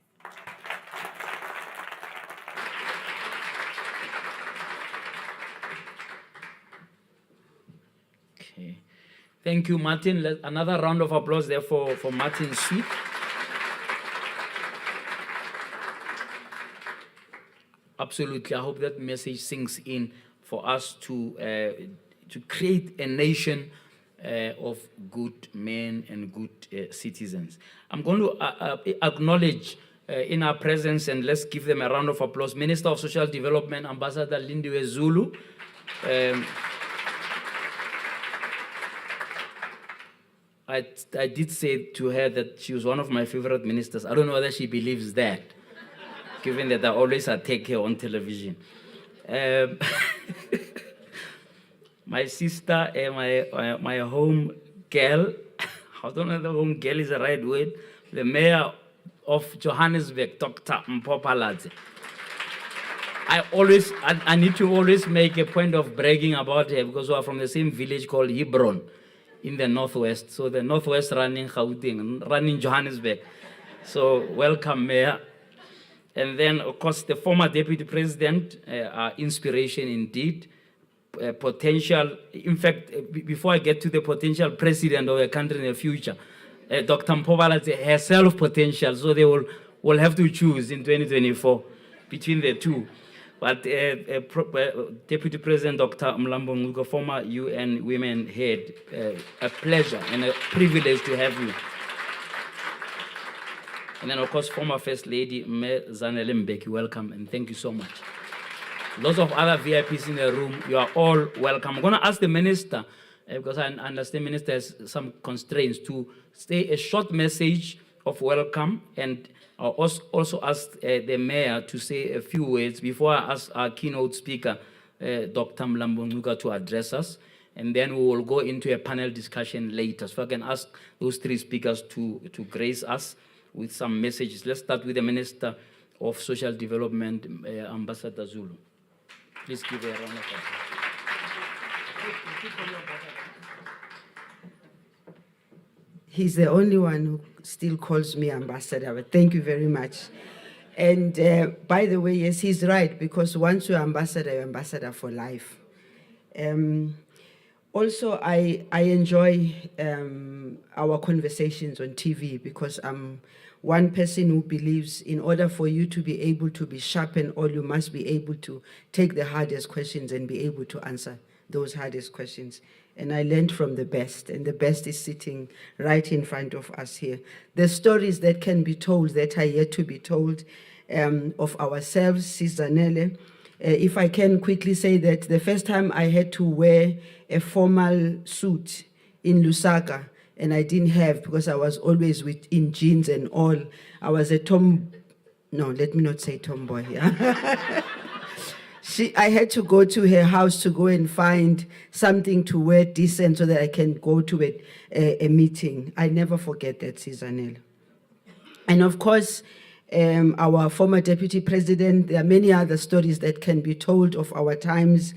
Okay. Thank you, Martin. Another round of applause there for Martin's speech. Absolutely. I hope that message sinks in for us to create a nation of good men and good citizens. I'm going to acknowledge in our presence, and let's give them a round of applause, Minister of Social Development, Ambassador Lindiwe Zulu. I did say to her that she was one of my favorite ministers. I don't know whether she believes that, given that I always attack her on television. My sister, my home girl, I don't know if the home girl is the right word, the mayor of Johannesburg, Dr. Mpopaladze. I need to always make a point of bragging about her because we are from the same village called Hebron in the northwest. So the northwest running Gauteng, running Johannesburg. So welcome, Mayor. And then, of course, the former deputy president, our inspiration indeed, potential. In fact, before I get to the potential president of a country in the future, Dr. Mpobala herself potential. So they will have to choose in 2024 between the two. But Deputy President Dr. Mlambo Ngugo, former UN Women Head, a pleasure and a privilege to have you. And then, of course, former First Lady, Me Zanele Mbeki, welcome and thank you so much. Lots of other VIPs in the room, you are all welcome. I'm going to ask the Minister, because I understand Minister has some constraints, to say a short message of welcome, and I'll also ask the Mayor to say a few words before I ask our keynote speaker, Dr. Mlambo Ngugo, to address us. And then we will go into a panel discussion later. So I can ask those three speakers to grace us with some messages. Let's start with the Minister of Social Development, Ambassador Zulu. Please give a round of applause. He's the only one who still calls me ambassador, but thank you very much. And by the way, yes, he's right, because once you're ambassador for life. Also, I enjoy our conversations on TV, because I'm one person who believes in order for you to be able to be sharp and all, you must be able to take the hardest questions and be able to answer those hardest questions. And I learned from the best, and the best is sitting right in front of us here. The stories that can be told, that are yet to be told, of ourselves, Sizanele. If I can quickly say that the first time I had to wear a formal suit in Lusaka, and I didn't have, because I was always in jeans and all. I was a let me not say tomboy. Yeah. I had to go to her house to go and find something to wear decent so that I can go to a meeting. I never forget that, Sizanele. And of course, our former deputy president, there are many other stories that can be told of our times,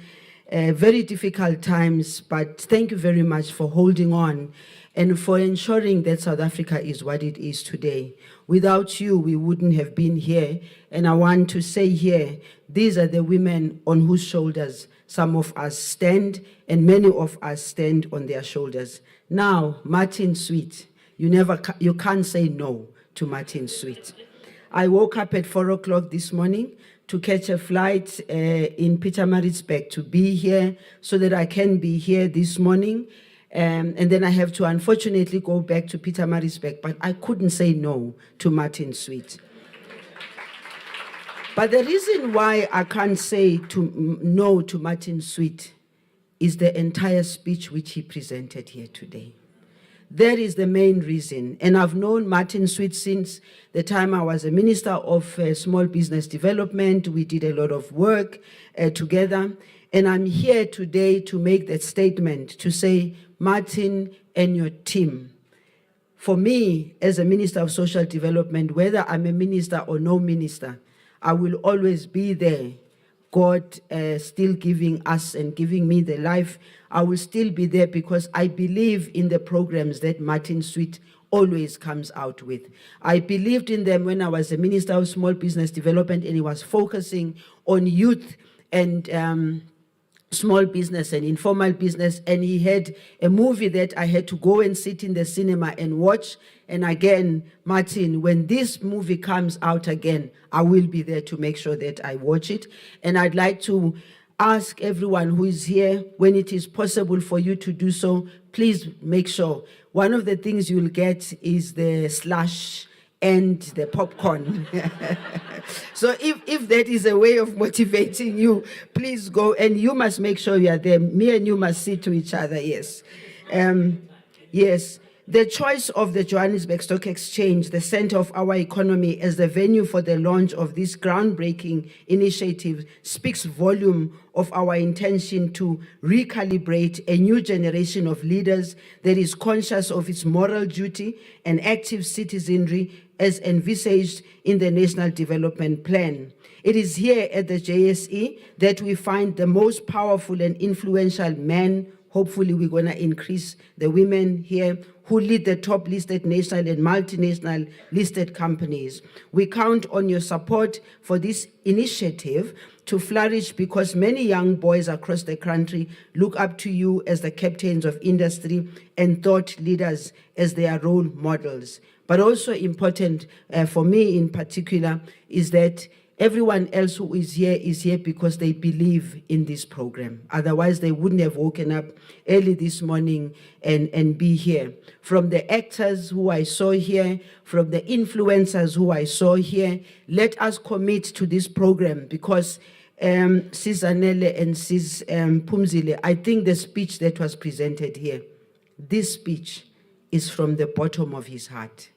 very difficult times, but thank you very much for holding on and for ensuring that South Africa is what it is today. Without you, we wouldn't have been here. And I want to say here, these are the women on whose shoulders some of us stand, and many of us stand on their shoulders. Now, Martin Sweet, you can't say no to Martin Sweet. I woke up at 4 o'clock this morning to catch a flight in Pietermaritzburg to be here so that I can be here this morning. And then I have to unfortunately go back to Pietermaritzburg, but I couldn't say no to Martin Sweet. But the reason why I can't say no to Martin Sweet is the entire speech which he presented here today. That is the main reason. And I've known Martin Sweet since the time I was a Minister of Small Business Development. We did a lot of work together. And I'm here today to make that statement, to say, Martin and your team, for me, as a Minister of Social Development, whether I'm a minister or no minister, I will always be there. God still giving us and giving me the life, I will still be there, because I believe in the programs that Martin Sweet always comes out with. I believed in them when I was a Minister of Small Business Development, and he was focusing on youth and small business and informal business, and he had a movie that I had to go and sit in the cinema and watch. And again, Martin, when this movie comes out again, I will be there to make sure that I watch it. And I'd like to ask everyone who is here, when it is possible for you to do so, please make sure. One of the things you'll get is the slush and the popcorn. So if that is a way of motivating you, please go, and you must make sure you are there. Me and you must sit to each other, yes. Yes. The choice of the Johannesburg Stock Exchange, the center of our economy, as the venue for the launch of this groundbreaking initiative speaks volume of our intention to recalibrate a new generation of leaders that is conscious of its moral duty and active citizenry as envisaged in the National Development Plan. It is here at the JSE that we find the most powerful and influential men. Hopefully we're going to increase the women here who lead the top listed national and multinational listed companies. We count on your support for this initiative to flourish because many young boys across the country look up to you as the captains of industry and thought leaders as their role models. But also important for me in particular is that everyone else who is here because they believe in this program. Otherwise, they wouldn't have woken up early this morning and be here. From the actors who I saw here, from the influencers who I saw here, let us commit to this program because Sis Anele and Sis Pumzile, I think the speech that was presented here, this speech is from the bottom of his heart.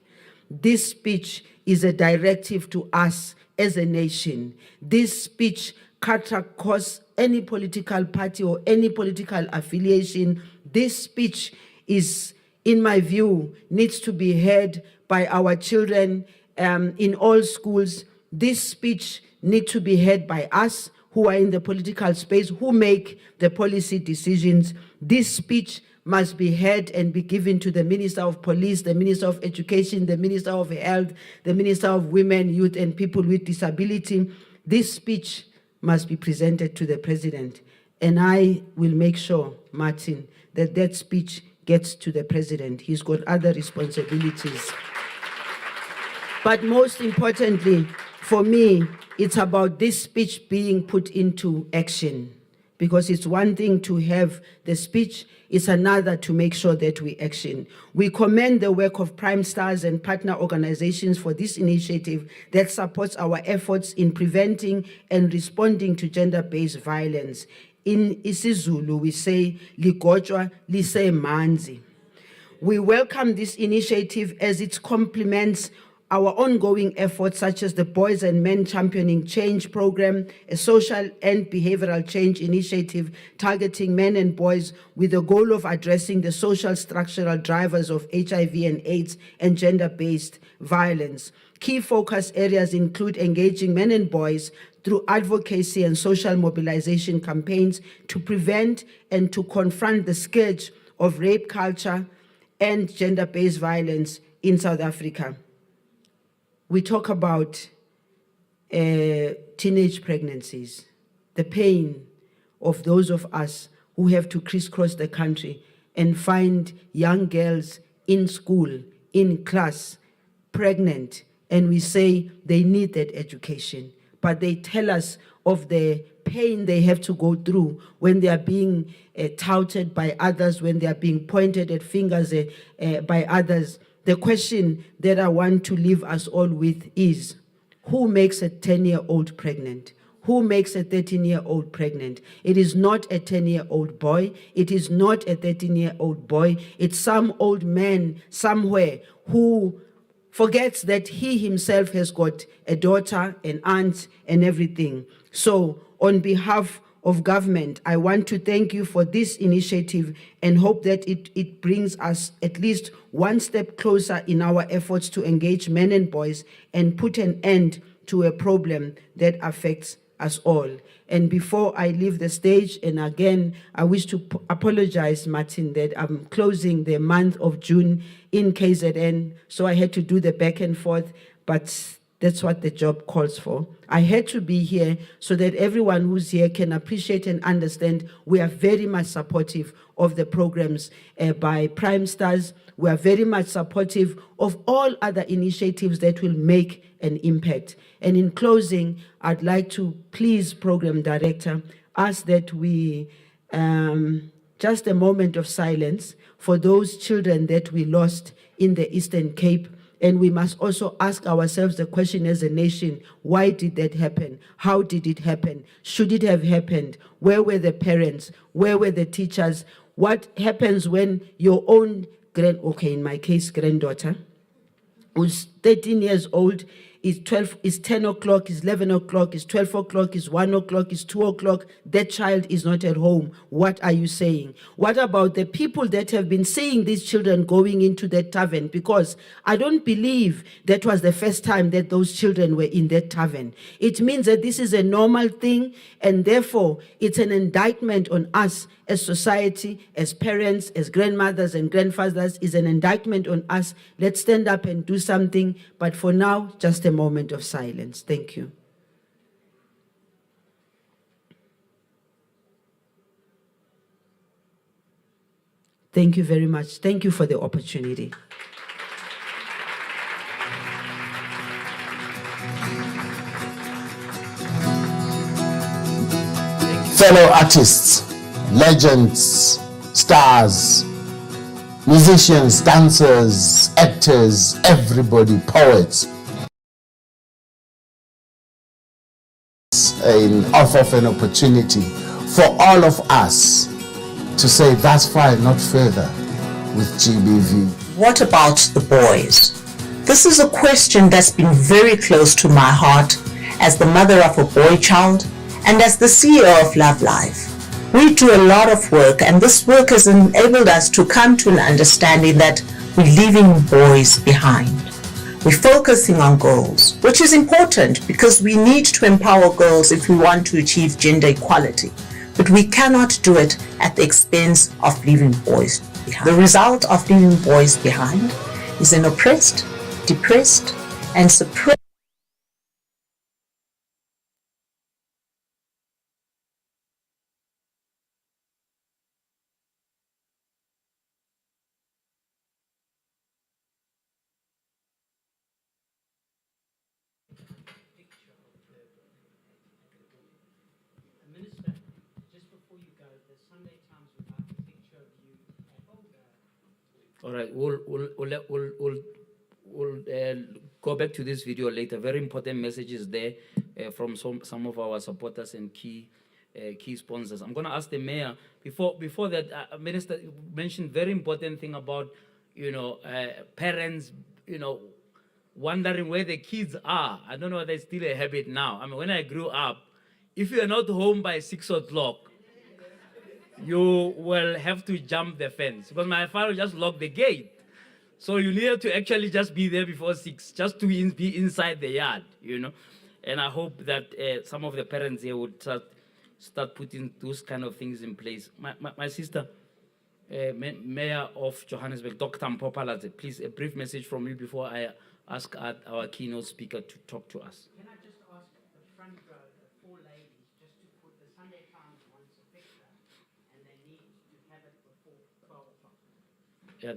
This speech is a directive to us as a nation. This speech cuts across any political party or any political affiliation. This speech is, in my view, needs to be heard by our children in all schools. This speech needs to be heard by us who are in the political space, who make the policy decisions. This speech must be heard and be given to the Minister of Police, the Minister of Education, the Minister of Health, the Minister of Women, Youth and People with Disability. This speech must be presented to the President. And I will make sure, Martin, that that speech gets to the President. He's got other responsibilities. But most importantly, for me, it's about this speech being put into action. Because it's one thing to have the speech, it's another to make sure that we action. We commend the work of Primestars and partner organizations for this initiative that supports our efforts in preventing and responding to gender-based violence. In isiZulu, we say, ligotshwa lise manzi. We welcome this initiative as it complements our ongoing efforts such as the Boys and Men Championing Change Program, a social and behavioral change initiative targeting men and boys with the goal of addressing the social structural drivers of HIV and AIDS and gender-based violence. Key focus areas include engaging men and boys through advocacy and social mobilization campaigns to prevent and to confront the scourge of rape culture and gender-based violence in South Africa. We talk about teenage pregnancies, the pain of those of us who have to crisscross the country and find young girls in school, in class, pregnant, and we say they need that education. But they tell us of the pain they have to go through when they are being touted by others, when they are being pointed at fingers by others. The question that I want to leave us all with is, who makes a 10-year-old pregnant? Who makes a 13-year-old pregnant? It is not a 10-year-old boy. It is not a 13-year-old boy. It's some old man somewhere who forgets that he himself has got a daughter, an aunt, and everything. So on behalf of government, I want to thank you for this initiative and hope that it brings us at least one step closer in our efforts to engage men and boys and put an end to a problem that affects us all. And before I leave the stage, and again, I wish to apologize, Martin, that I'm closing the month of June in KZN, so I had to do the back and forth, but that's what the job calls for. I had to be here so that everyone who's here can appreciate and understand we are very much supportive of the programs by Primestars. We are very much supportive of all other initiatives that will make an impact. And in closing, I'd like to please, Program Director, ask that we just a moment of silence for those children that we lost in the Eastern Cape. And we must also ask ourselves the question as a nation, why did that happen? How did it happen? Should it have happened? Where were the parents? Where were the teachers? What happens when your own in my case, granddaughter, who's 13 years old, is 10 o'clock, is 11 o'clock, is 12 o'clock, is 1 o'clock, is 2 o'clock, that child is not at home. What are you saying? What about the people that have been seeing these children going into that tavern? Because I don't believe that was the first time that those children were in that tavern. It means that this is a normal thing, and therefore it's an indictment on us as society, as parents, as grandmothers and grandfathers, is an indictment on us. Let's stand up and do something. But for now, just a moment of silence. Thank you. Thank you very much. Thank you for the opportunity. Fellow artists, legends, stars, musicians, dancers, actors, everybody, poets, off of an opportunity for all of us to say that's fine, not further with GBV. What about the boys? This is a question that's been very close to my heart as the mother of a boy child and as the CEO of Love Life. We do a lot of work, and this work has enabled us to come to an understanding that we're leaving boys behind. We're focusing on girls, which is important because we need to empower girls if we want to achieve gender equality. But we cannot do it at the expense of leaving boys behind. The result of leaving boys behind is an oppressed, depressed, and suppressed All right, we'll go back to this video later. Very important messages there from some of our supporters and key sponsors. I'm going to ask the mayor. Before that, Minister mentioned very important thing about, parents, wondering where the kids are. I don't know whether it's still a habit now. I mean, when I grew up, if you are not home by 6 o'clock, you will have to jump the fence because my father just locked the gate. So you needed to actually just be there before 6, just to be inside the yard, And I hope that some of the parents here would start putting those kind of things in place. My sister, Mayor of Johannesburg, Dr. Mpopalaze, please, a brief message from you before I ask our keynote speaker to talk to us. Can I just ask the front row, the 4 ladies, just to put the Sunday Times once a picture, and they need to have it before 12 o'clock. Yeah,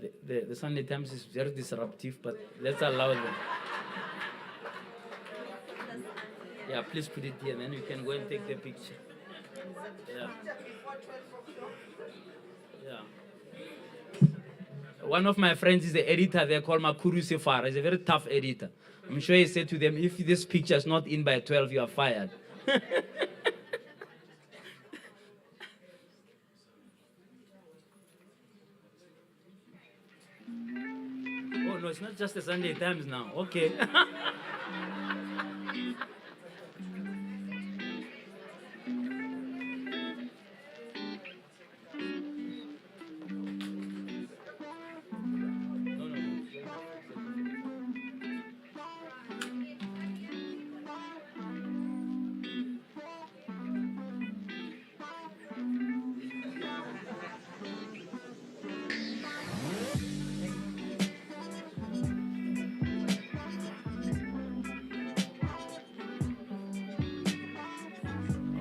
the Sunday Times is very disruptive, but let's allow them. Yeah, please put it here, then you can go and take the picture. Yeah. One of my friends is the editor there called Makuru Sefara. He's a very tough editor. I'm sure he said to them, if this picture is not in by 12, you are fired. Oh, no, it's not just the Sunday Times now. Okay.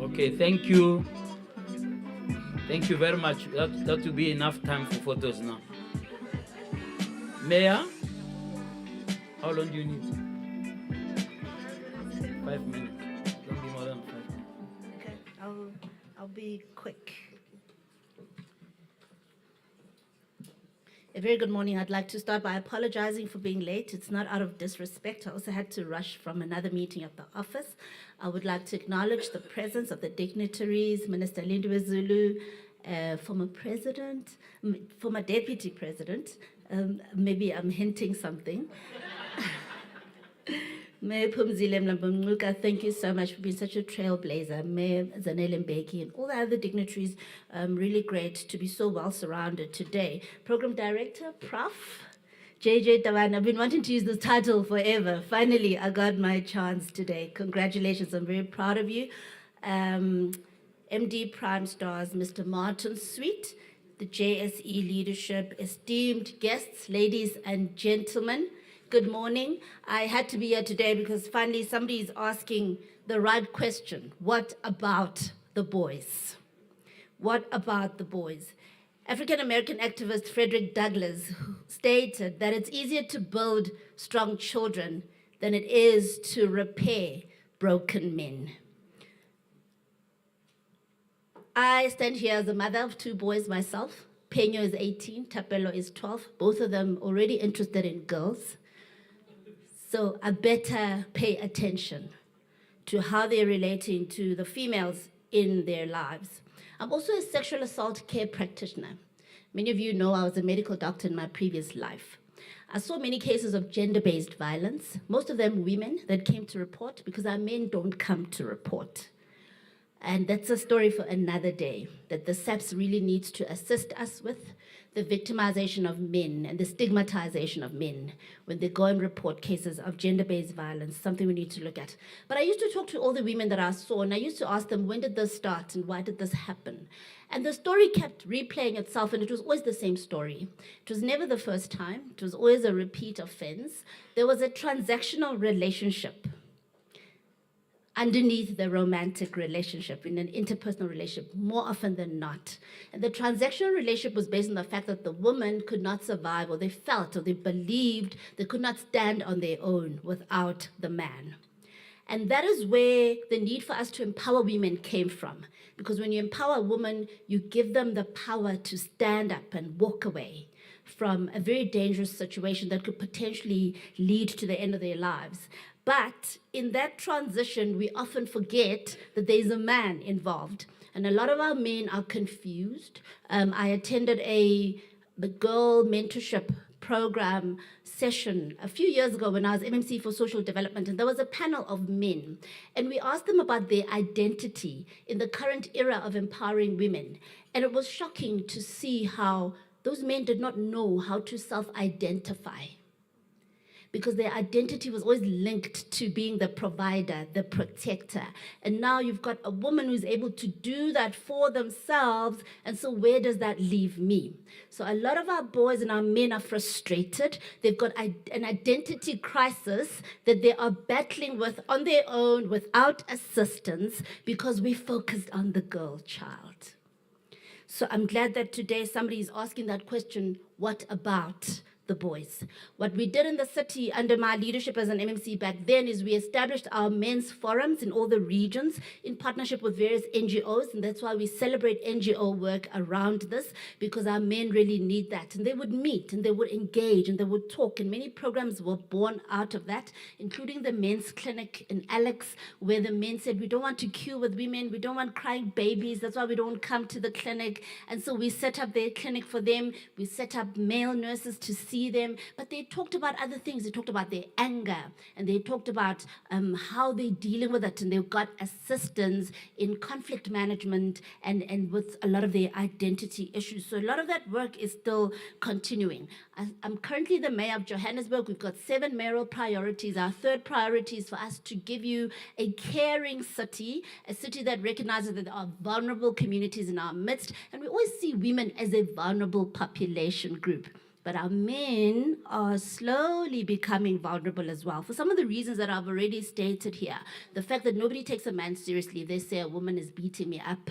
Okay, thank you. Thank you very much. That will be enough time for photos now. Mayor, how long do you need? 5 minutes. Don't be more than 5 minutes. Okay, I'll be quick. A very good morning. I'd like to start by apologizing for being late. It's not out of disrespect. I also had to rush from another meeting at the office. I would like to acknowledge the presence of the dignitaries, Minister Lindiwe Zulu, former deputy president, Maybe I'm hinting something. Mayor Phumzile Mlambo-Ngcuka, thank you so much for being such a trailblazer. Mayor Zanele Mbeki and all the other dignitaries, really great to be so well surrounded today. Program Director, Prof. JJ Tawan, I've been wanting to use this title forever. Finally, I got my chance today. Congratulations, I'm very proud of you. MD Primestars, Mr. Martin Sweet, the JSE leadership, esteemed guests, ladies and gentlemen, good morning. I had to be here today because finally somebody is asking the right question. What about the boys? What about the boys? African-American activist Frederick Douglass stated that it's easier to build strong children than it is to repair broken men. I stand here as a mother of 2 boys myself. Peño is 18, Tapelo is 12, both of them already interested in girls. So I better pay attention to how they're relating to the females in their lives. I'm also a sexual assault care practitioner. Many of you know I was a medical doctor in my previous life. I saw many cases of gender-based violence, most of them women that came to report because our men don't come to report. And that's a story for another day, that the SAPS really needs to assist us with the victimization of men and the stigmatization of men when they go and report cases of gender-based violence, something we need to look at. But I used to talk to all the women that I saw, and I used to ask them, when did this start and why did this happen? And the story kept replaying itself, and it was always the same story. It was never the first time. It was always a repeat offense. There was a transactional relationship underneath the romantic relationship, in an interpersonal relationship, more often than not. And the transactional relationship was based on the fact that the woman could not survive, or they felt, or they believed they could not stand on their own without the man. And that is where the need for us to empower women came from. Because when you empower a woman, you give them the power to stand up and walk away from a very dangerous situation that could potentially lead to the end of their lives. But in that transition, we often forget that there's a man involved. And a lot of our men are confused. I attended a girl mentorship program session a few years ago when I was MMC for Social Development, and there was a panel of men. And we asked them about their identity in the current era of empowering women. And it was shocking to see how those men did not know how to self-identify, because their identity was always linked to being the provider, the protector. And now you've got a woman who's able to do that for themselves, and so where does that leave me? So a lot of our boys and our men are frustrated. They've got an identity crisis that they are battling with on their own without assistance, because we focused on the girl child. So I'm glad that today somebody is asking that question, what about the boys? What we did in the city under my leadership as an MMC back then is we established our men's forums in all the regions in partnership with various NGOs, and that's why we celebrate NGO work around this, because our men really need that. And they would meet and they would engage and they would talk, and many programs were born out of that, including the men's clinic in Alex, where the men said, we don't want to queue with women, we don't want crying babies, that's why we don't come to the clinic. And so we set up their clinic for them. We set up male nurses to see them, but they talked about other things. They talked about their anger, and they talked about how they're dealing with it, and they've got assistance in conflict management and with a lot of their identity issues. So a lot of that work is still continuing. I'm currently the mayor of Johannesburg. We've got 7 mayoral priorities. Our third priority is for us to give you a caring city, a city that recognizes that there are vulnerable communities in our midst, and we always see women as a vulnerable population group. But our men are slowly becoming vulnerable as well, for some of the reasons that I've already stated here. The fact that nobody takes a man seriously. They say a woman is beating me up,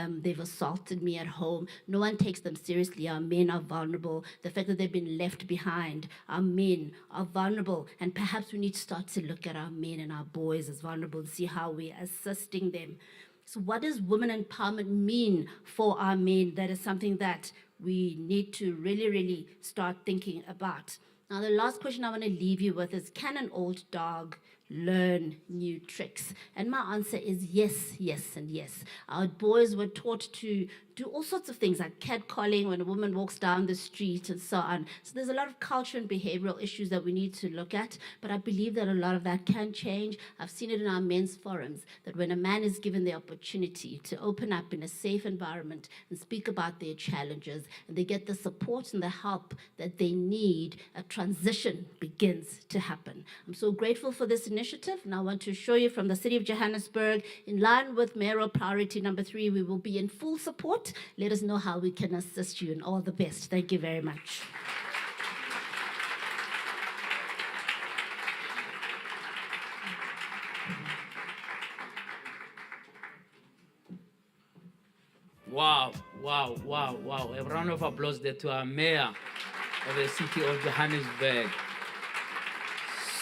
they've assaulted me at home. No one takes them seriously. Our men are vulnerable. The fact that they've been left behind. Our men are vulnerable. And perhaps we need to start to look at our men and our boys as vulnerable and see how we're assisting them. So what does women empowerment mean for our men? That is something that we need to really, really start thinking about. Now, the last question I want to leave you with is, can an old dog learn new tricks? And my answer is yes, yes, and yes. Our boys were taught to do all sorts of things like catcalling when a woman walks down the street and so on. So there's a lot of culture and behavioral issues that we need to look at, but I believe that a lot of that can change. I've seen it in our men's forums, that when a man is given the opportunity to open up in a safe environment and speak about their challenges, and they get the support and the help that they need, a transition begins to happen. I'm so grateful for this initiative, and I want to assure you from the City of Johannesburg, in line with mayoral priority number 3, we will be in full support. Let us know how we can assist you, and all the best. Thank you very much. Wow, wow, wow, wow. A round of applause there to our mayor of the city of Johannesburg.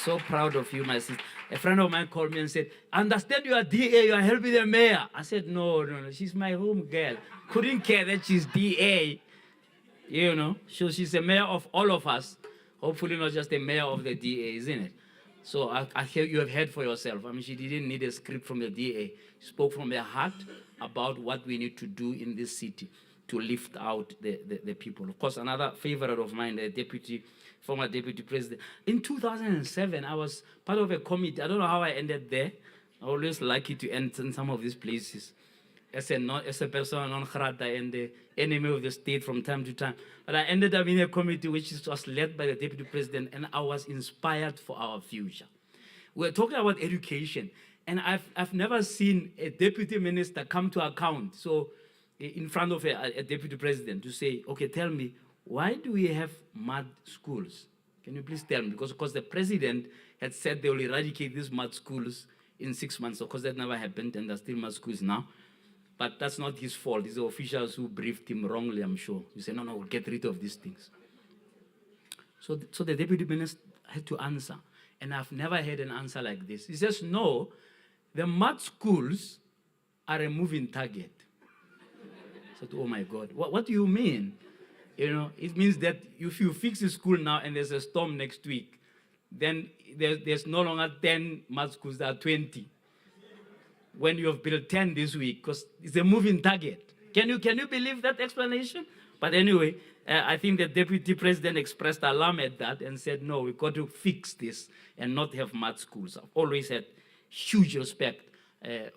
So proud of you, my sister. A friend of mine called me and said, I understand you are DA, you are helping the mayor. I said, no, she's my home girl. Couldn't care that she's DA. You know, so she's a mayor of all of us. Hopefully not just a mayor of the DA, isn't it? So I hear you have heard for yourself. I mean, she didn't need a script from the DA. She spoke from her heart about what we need to do in this city to lift out the people. Of course, another favorite of mine, the former deputy president. In 2007, I was part of a committee. I don't know how I ended there. I always like it to end in some of these places as a persona non grata and the enemy of the state from time to time. But I ended up in a committee which was led by the deputy president, and I was inspired for our future. We're talking about education, and I've never seen a deputy minister come to account. So in front of a deputy president to say, okay, tell me, why do we have mud schools? Can you please tell me? Because the president had said they will eradicate these mud schools in 6 months. Of course, that never happened, and there's still mud schools now. But that's not his fault. It's the officials who briefed him wrongly, I'm sure. You say, no, we'll get rid of these things. So the deputy minister had to answer. And I've never heard an answer like this. He says, no, the mud schools are a moving target. I said, oh my God, what do you mean? You know, it means that if you fix the school now and there's a storm next week, then there's no longer 10 mud schools, there are 20. When you have built 10 this week, because it's a moving target. Can you believe that explanation? But anyway, I think the deputy president expressed alarm at that and said, no, we've got to fix this and not have mud schools. I've always had huge respect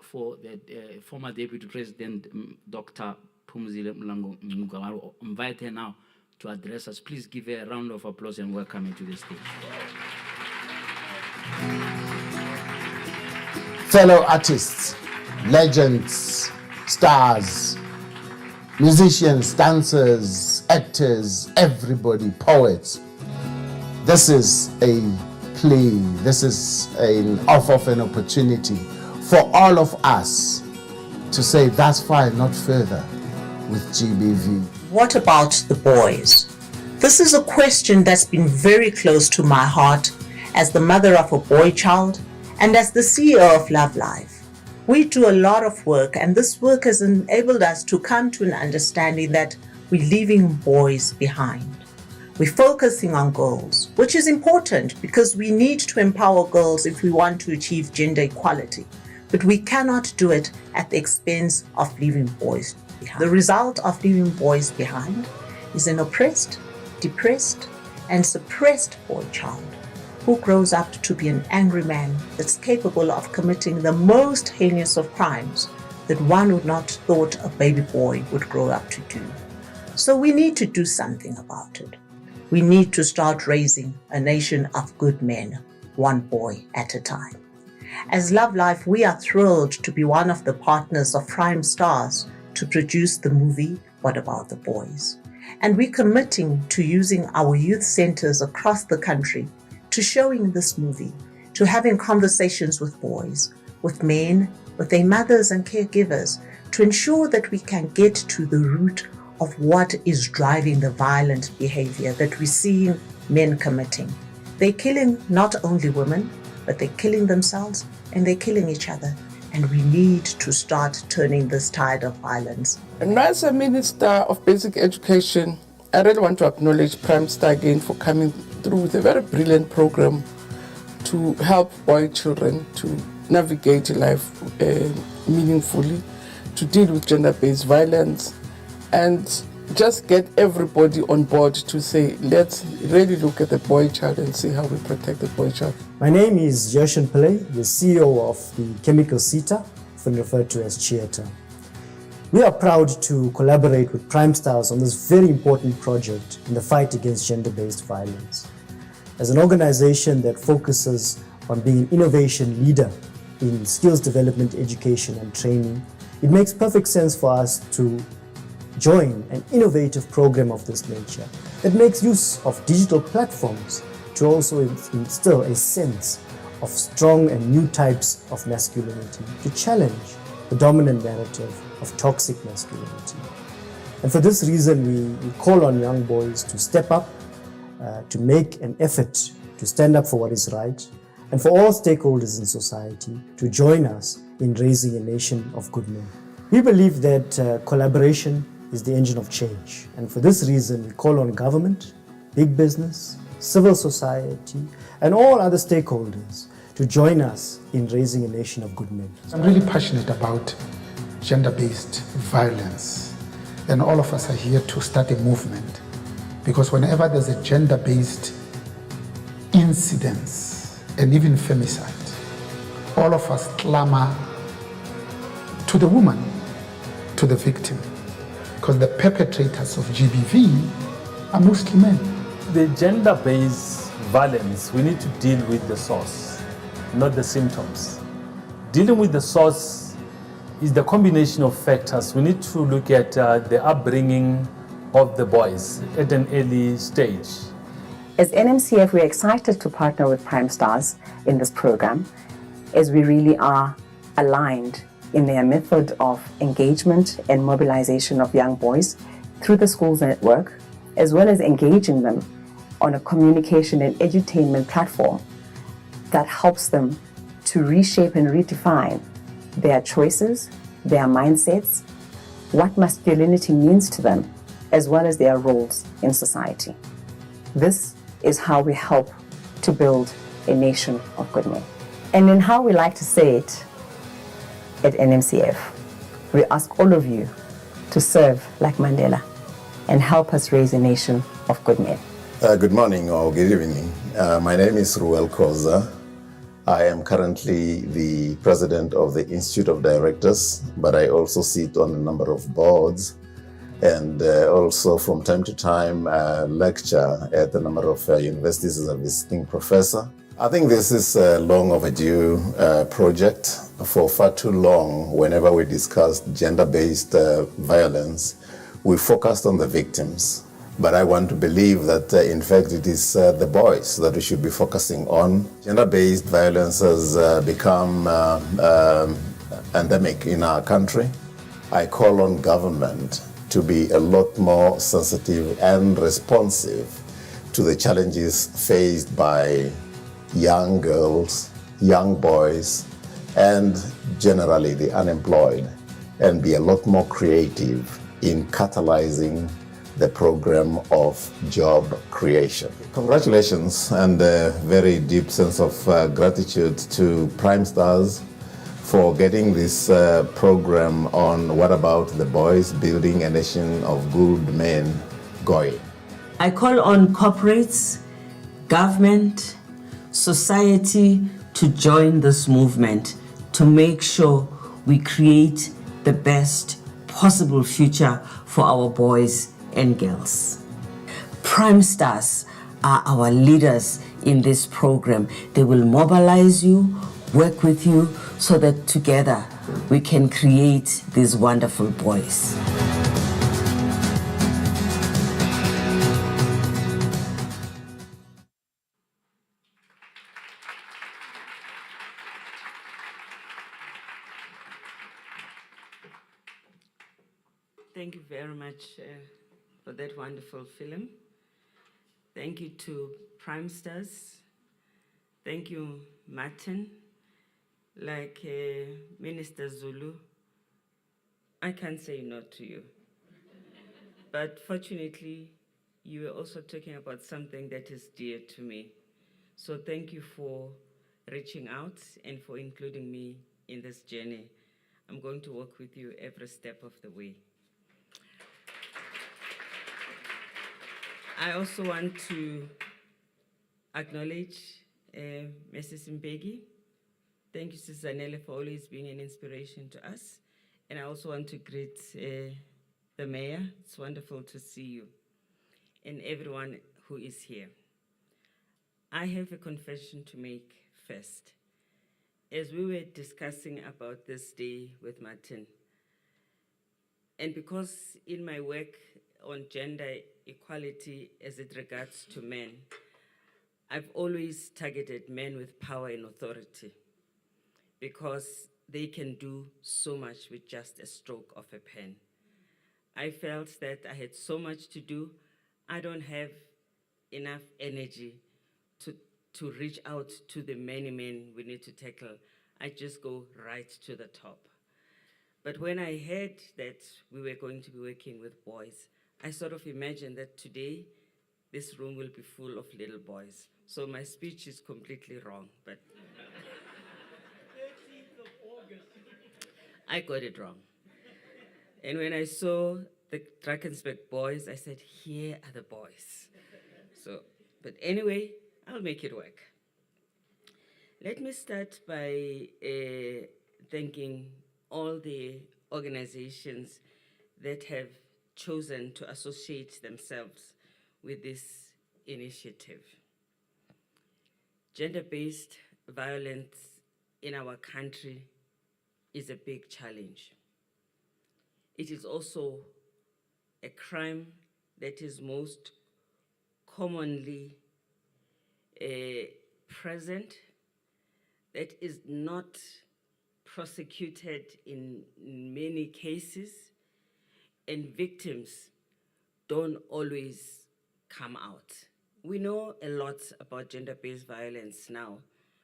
for the former deputy president, Dr. Phumzile Mlambo. I'll invite her now to address us. Please give her a round of applause and welcome her to the stage. Fellow artists, legends, stars, musicians, dancers, actors, everybody, poets. This is a plea, this is an offer of an opportunity for all of us to say that's fine, not further with GBV. What about the boys? This is a question that's been very close to my heart as the mother of a boy child and as the CEO of Love Life. We do a lot of work, and this work has enabled us to come to an understanding that we're leaving boys behind. We're focusing on girls, which is important because we need to empower girls if we want to achieve gender equality. But we cannot do it at the expense of leaving boys behind. The result of leaving boys behind is an oppressed, depressed, and suppressed boy child who grows up to be an angry man that's capable of committing the most heinous of crimes that one would not thought a baby boy would grow up to do. So we need to do something about it. We need to start raising a nation of good men, one boy at a time. As Love Life, we are thrilled to be one of the partners of Primestars to produce the movie What About the Boys? And we're committing to using our youth centers across the country to showing this movie, to having conversations with boys, with men, with their mothers and caregivers, to ensure that we can get to the root of what is driving the violent behavior that we're seeing men committing. They're killing not only women, but they're killing themselves and they're killing each other. And we need to start turning this tide of violence. And as a Minister of Basic Education, I really want to acknowledge Primestar again for coming through with a very brilliant program to help boy children to navigate life meaningfully, to deal with gender-based violence, and just get everybody on board to say, let's really look at the boy child and see how we protect the boy child. My name is Yoshin Pillay, the CEO of the chemical CETA, often referred to as Chieta. We are proud to collaborate with Primestars on this very important project in the fight against gender-based violence. As an organization that focuses on being an innovation leader in skills development, education and training, it makes perfect sense for us to join an innovative program of this nature that makes use of digital platforms to also instill a sense of strong and new types of masculinity, to challenge the dominant narrative of toxic masculinity. And for this reason, we call on young boys to step up, to make an effort to stand up for what is right, and for all stakeholders in society to join us in raising a nation of good men. We believe that collaboration is the engine of change, and for this reason we call on government, big business, civil society, and all other stakeholders to join us in raising a nation of good men. I'm really passionate about gender-based violence, and all of us are here to start a movement, because whenever there's a gender-based incidence and even femicide, all of us clamor to the woman, to the victim, because the perpetrators of GBV are mostly men. The gender-based violence, we need to deal with the source, not the symptoms. Dealing with the source is the combination of factors. We need to look at the upbringing of the boys at an early stage. As NMCF, we're excited to partner with Primestars in this program, as we really are aligned in their method of engagement and mobilization of young boys through the schools network, as well as engaging them on a communication and edutainment platform that helps them to reshape and redefine their choices, their mindsets, what masculinity means to them, as well as their roles in society. This is how we help to build a nation of good men. And in how we like to say it at NMCF, we ask all of you to serve like Mandela and help us raise a nation of good men. Good morning or good evening. My name is Ruel Koza. I am currently the president of the Institute of Directors, but I also sit on a number of boards, and also from time to time lecture at a number of universities as a visiting professor. I think this is a long overdue project. For far too long, whenever we discussed gender-based violence, we focused on the victims. But I want to believe that, in fact, it is the boys that we should be focusing on. Gender-based violence has become endemic in our country. I call on government to be a lot more sensitive and responsive to the challenges faced by young girls, young boys, and generally the unemployed, and be a lot more creative in catalyzing the program of job creation. Congratulations and a very deep sense of gratitude to Primestars for getting this program on What About the Boys, Building a Nation of Good Men going. I call on corporates, government, society to join this movement to make sure we create the best possible future for our boys and girls. Primestars are our leaders in this program. They will mobilize you, work with you, so that together we can create these wonderful boys. Thank you very much for that wonderful film. Thank you to Primestars. Thank you, Martin. Like Minister Zulu, I can't say no to you. But fortunately, you were also talking about something that is dear to me. So thank you for reaching out and for including me in this journey. I'm going to work with you every step of the way. I also want to acknowledge Mrs. Mbegi. Thank you, Susanelle, for always being an inspiration to us. And I also want to greet the mayor. It's wonderful to see you and everyone who is here. I have a confession to make first. As we were discussing about this day with Martin, and because in my work on gender equality as it regards to men, I've always targeted men with power and authority because they can do so much with just a stroke of a pen. I felt that I had so much to do. I don't have enough energy to reach out to the many men we need to tackle. I just go right to the top. But when I heard that we were going to be working with boys, I sort of imagined that today this room will be full of little boys. So my speech is completely wrong, but 13th of August. I got it wrong. And when I saw the Drakensberg boys, I said, here are the boys. But anyway, I'll make it work. Let me start by thanking all the organizations that have chosen to associate themselves with this initiative. Gender-based violence in our country is a big challenge. It is also a crime that is most commonly present, that is not prosecuted in many cases, and victims don't always come out. We know a lot about gender-based violence now,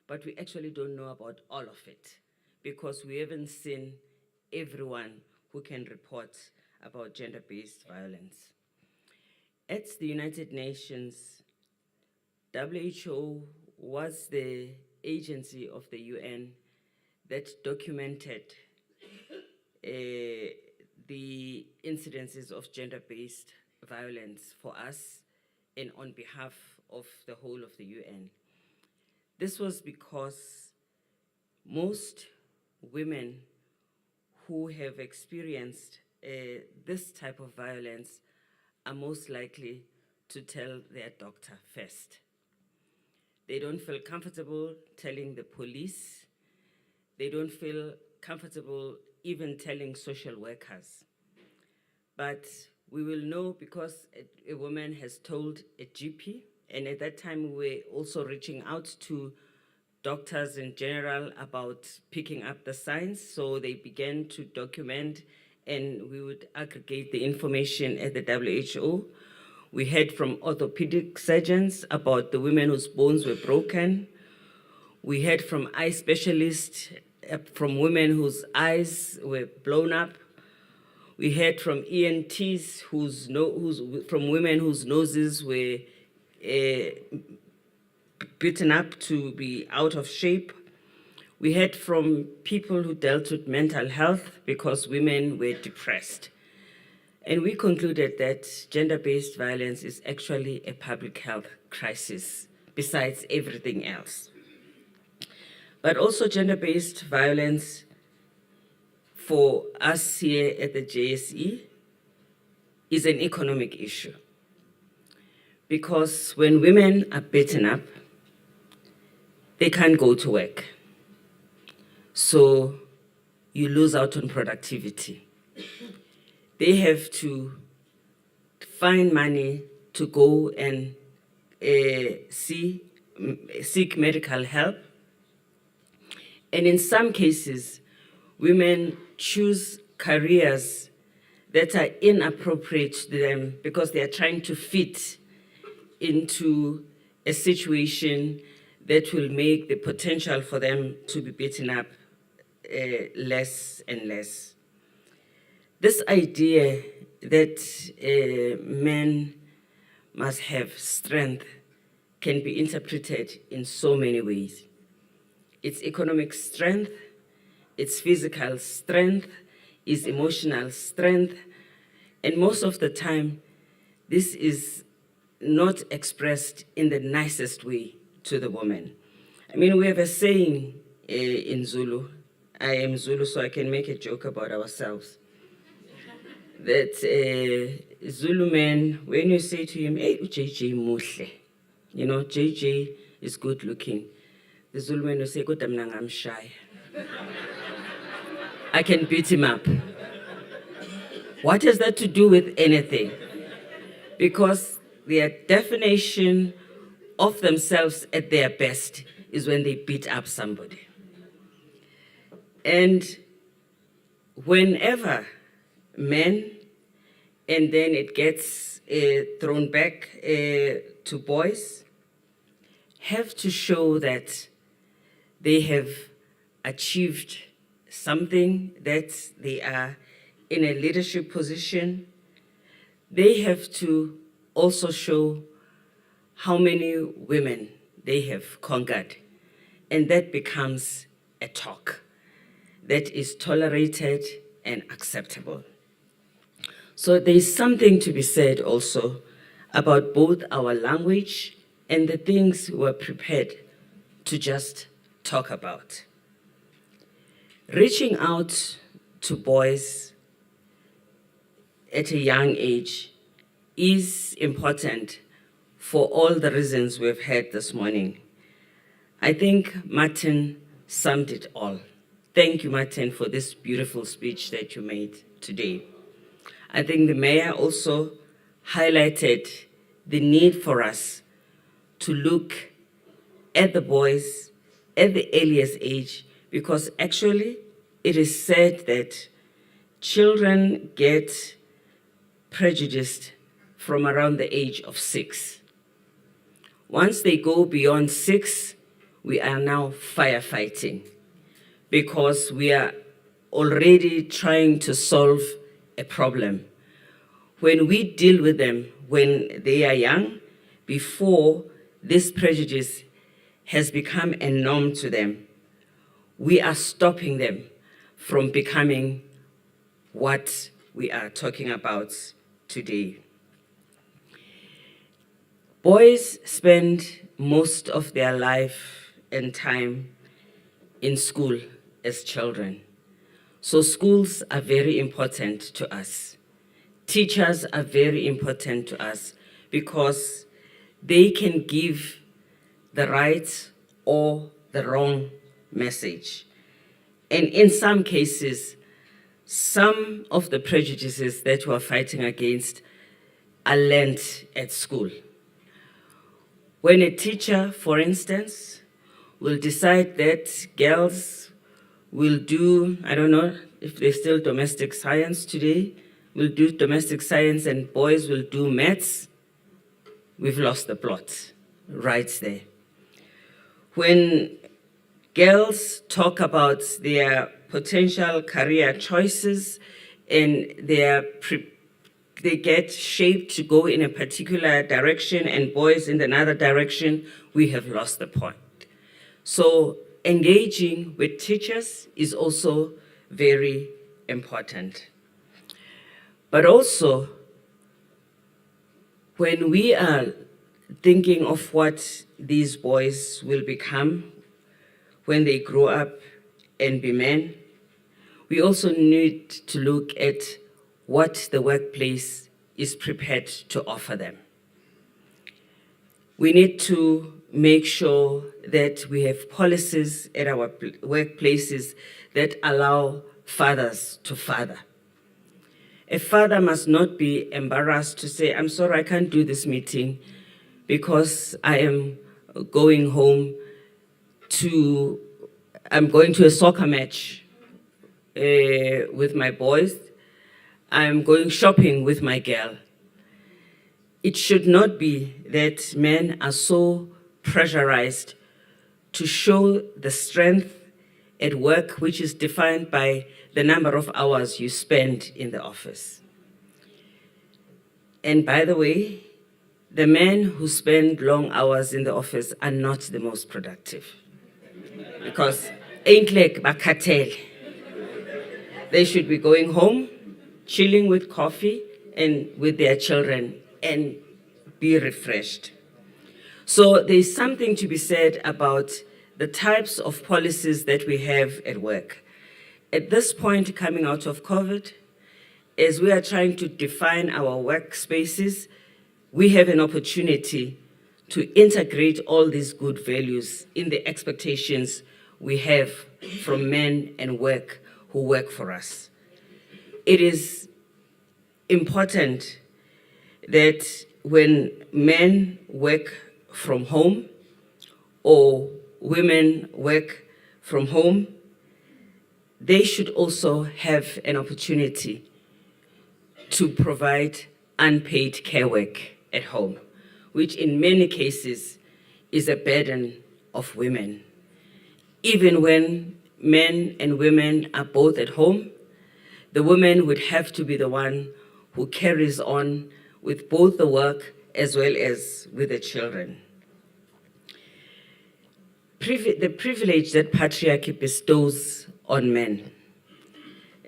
but we actually don't know about all of it because we haven't seen everyone who can report about gender-based violence. At the United Nations, WHO was the agency of the UN that documented the incidences of gender-based violence for us and on behalf of the whole of the UN. This was because most women who have experienced this type of violence are most likely to tell their doctor first. They don't feel comfortable telling the police. They don't feel comfortable even telling social workers. But we will know because a woman has told a GP, and at that time we were also reaching out to doctors in general about picking up the signs, so they began to document and we would aggregate the information at the WHO. We heard from orthopedic surgeons about the women whose bones were broken. We heard from eye specialists, from women whose eyes were blown up. We heard from ENTs from women whose noses were beaten up to be out of shape. We heard from people who dealt with mental health because women were depressed. And we concluded that gender-based violence is actually a public health crisis, besides everything else. But also gender-based violence for us here at the JSE is an economic issue. Because when women are beaten up, they can't go to work. So you lose out on productivity. They have to find money to go and seek medical help. And in some cases, women choose careers that are inappropriate to them because they are trying to fit into a situation that will make the potential for them to be beaten up less and less. This idea that men must have strength can be interpreted in so many ways. its economic strength, its physical strength, its emotional strength, and most of the time, this is not expressed in the nicest way to the woman. I mean, we have a saying in Zulu. I am Zulu, so I can make a joke about ourselves. That Zulu man, when you say to him, hey, JJ Mushle, you know, JJ is good looking. The Zulu man will say, I'm shy. I can beat him up. What has that to do with anything? Because their definition of themselves at their best is when they beat up somebody. And whenever men, and then it gets thrown back to boys, have to show that they have achieved something, that they are in a leadership position, they have to also show how many women they have conquered. And that becomes a talk that is tolerated and acceptable. So there's something to be said also about both our language and the things we're prepared to just talk about. Reaching out to boys at a young age is important for all the reasons we've heard this morning. I think Martin summed it all. Thank you, Martin, for this beautiful speech that you made today. I think the mayor also highlighted the need for us to look at the boys at the earliest age, because actually it is said that children get prejudiced from around the age of 6. Once they go beyond 6, we are now firefighting, because we are already trying to solve a problem. When we deal with them when they are young, before this prejudice has become a norm to them, we are stopping them from becoming what we are talking about today. Boys spend most of their life and time in school as children. So schools are very important to us. Teachers are very important to us because they can give the right or the wrong message. And in some cases, some of the prejudices that we're fighting against are learned at school. When a teacher, for instance, will decide that girls will do, I don't know if there's still domestic science today, will do domestic science and boys will do maths, we've lost the plot right there. When girls talk about their potential career choices and they get shaped to go in a particular direction and boys in another direction, we have lost the point. So engaging with teachers is also very important. But also, when we are thinking of what these boys will become when they grow up and be men, we also need to look at what the workplace is prepared to offer them. We need to make sure that we have policies at our workplaces that allow fathers to father. A father must not be embarrassed to say, I'm sorry, I can't do this meeting because I'm going to a soccer match with my boys. I'm going shopping with my girl. It should not be that men are so pressurized to show the strength at work, which is defined by the number of hours you spend in the office. And by the way, the men who spend long hours in the office are not the most productive. because ain't bakhathele. They should be going home, chilling with coffee and with their children and be refreshed. So there's something to be said about the types of policies that we have at work. At this point, coming out of COVID, as we are trying to define our workspaces, we have an opportunity to integrate all these good values in the expectations we have from men and work who work for us. It is important that when men work from home or women work from home, they should also have an opportunity to provide unpaid care work at home, which in many cases is a burden of women. Even when men and women are both at home, the woman would have to be the one who carries on with both the work as well as with the children. The privilege that patriarchy bestows on men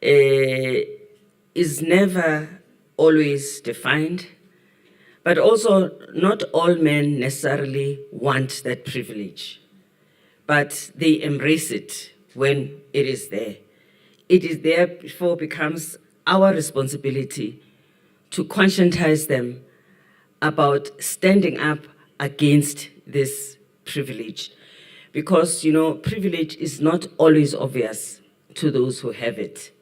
is never always defined, but also not all men necessarily want that privilege, but they embrace it when it is there. It is therefore becomes our responsibility to conscientize them about standing up against this privilege. Because, you know, privilege is not always obvious to those who have it.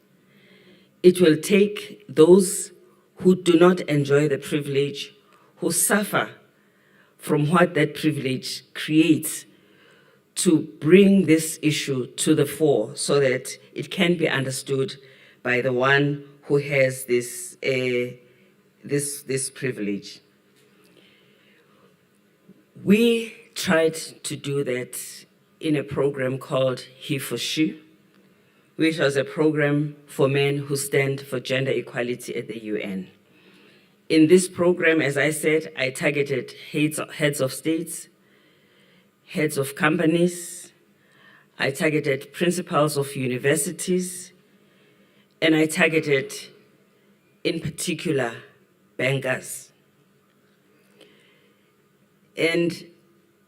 It will take those who do not enjoy the privilege, who suffer from what that privilege creates, to bring this issue to the fore so that it can be understood by the one who has this privilege. We tried to do that in a program called He for She, which was a program for men who stand for gender equality at the UN. In this program, as I said, I targeted heads of states, heads of companies, I targeted principals of universities, and I targeted, in particular, bankers. And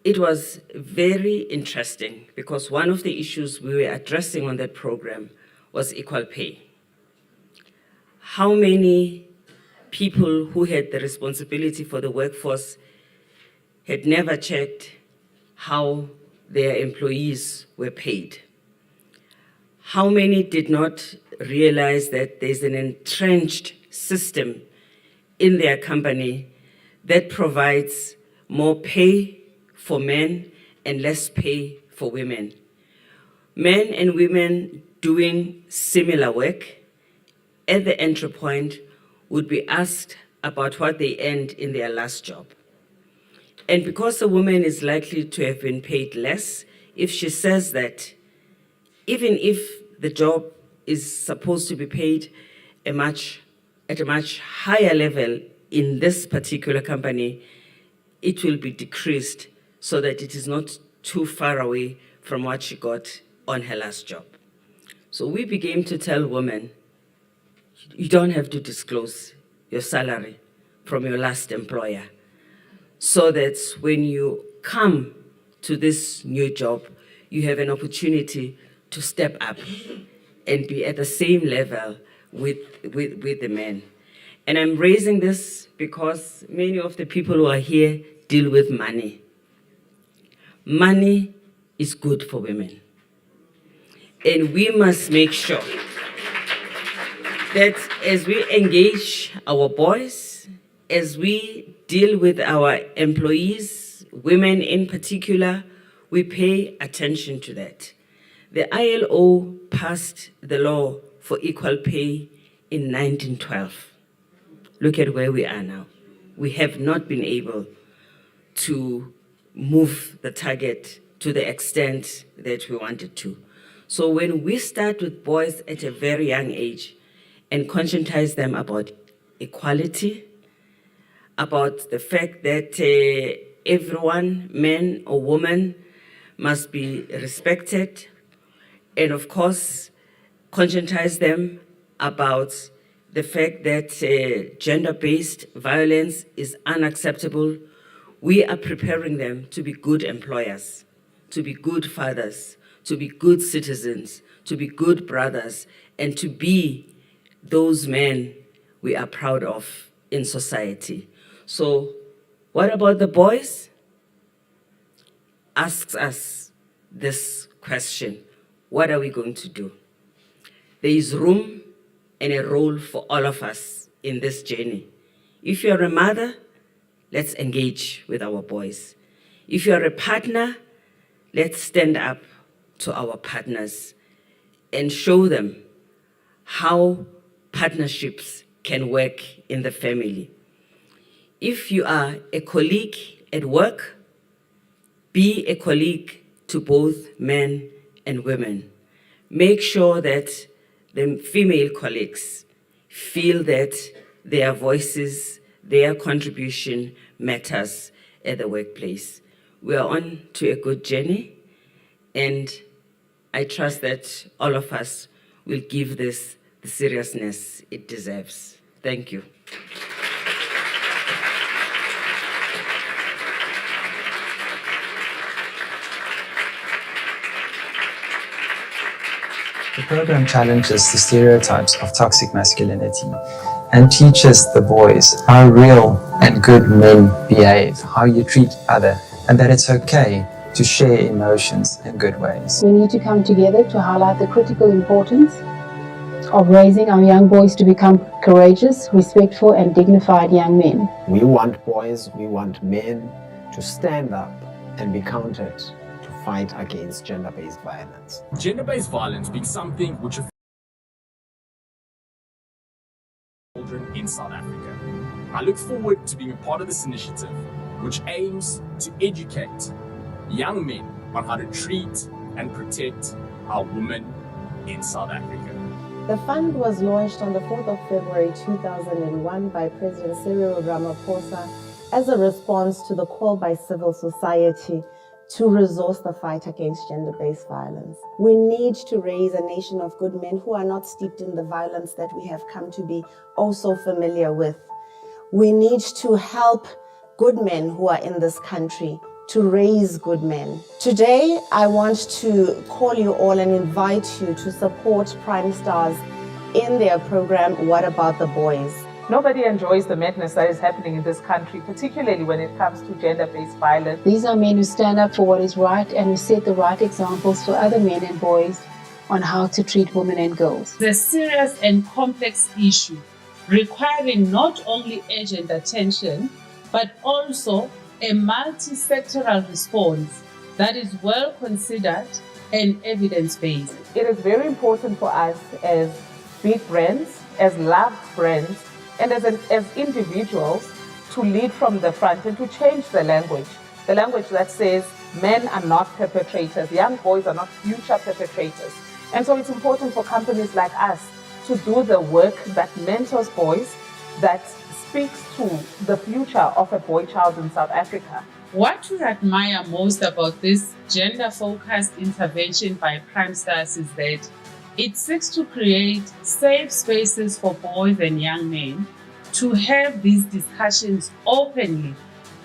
it was very interesting because one of the issues we were addressing on that program was equal pay. How many people who had the responsibility for the workforce had never checked how their employees were paid? How many did not realize that there's an entrenched system in their company that provides more pay for men and less pay for women? Men and women doing similar work at the entry point would be asked about what they earned in their last job. And because a woman is likely to have been paid less, if she says that, even if the job is supposed to be paid at a much higher level in this particular company, it will be decreased so that it is not too far away from what she got on her last job. So we began to tell women, you don't have to disclose your salary from your last employer, so that when you come to this new job, you have an opportunity to step up and be at the same level with the men. And I'm raising this because many of the people who are here deal with money. Money is good for women. And we must make sure that as we engage our boys, as we deal with our employees, women in particular, we pay attention to that. The ILO passed the law for equal pay in 1912. Look at where we are now. We have not been able to move the target to the extent that we wanted to. So when we start with boys at a very young age and conscientize them about equality, about the fact that everyone, man or woman, must be respected, and of course, conscientize them about the fact that gender-based violence is unacceptable. We are preparing them to be good employers, to be good fathers, to be good citizens, to be good brothers, and to be those men we are proud of in society. So what about the boys? Asks us this question: what are we going to do? There is room and a role for all of us in this journey. If you're a mother, let's engage with our boys. If you're a partner, let's stand up to our partners and show them how partnerships can work in the family. If you are a colleague at work, be a colleague to both men and women. Make sure that the female colleagues feel that their voices, their contribution matters at the workplace. We are on to a good journey, and I trust that all of us will give this the seriousness it deserves. Thank you. The program challenges the stereotypes of toxic masculinity and teaches the boys how real and good men behave, how you treat other, and that it's okay to share emotions in good ways. We need to come together to highlight the critical importance of raising our young boys to become courageous, respectful, and dignified young men. We want boys, we want men to stand up and be counted to fight against gender-based violence. Gender-based violence being something which affects children in South Africa. I look forward to being a part of this initiative, which aims to educate young men on how to treat and protect our women in South Africa. The fund was launched on the 4th of February 2001 by President Cyril Ramaphosa as a response to the call by civil society to resource the fight against gender-based violence. We need to raise a nation of good men who are not steeped in the violence that we have come to be oh so familiar with. We need to help good men who are in this country to raise good men. Today, I want to call you all and invite you to support Primestars in their program, What About the Boys? Nobody enjoys the madness that is happening in this country, particularly when it comes to gender-based violence. These are men who stand up for what is right and who set the right examples for other men and boys on how to treat women and girls. It's a serious and complex issue requiring not only urgent attention, but also a multi-sectoral response that is well considered and evidence-based. It is very important for us as big brands, as loved brands, and as individuals to lead from the front and to change the language that says men are not perpetrators, young boys are not future perpetrators. And so it's important for companies like us to do the work that mentors boys, that speaks to the future of a boy child in South Africa. What we admire most about this gender-focused intervention by Primestars is that it seeks to create safe spaces for boys and young men to have these discussions openly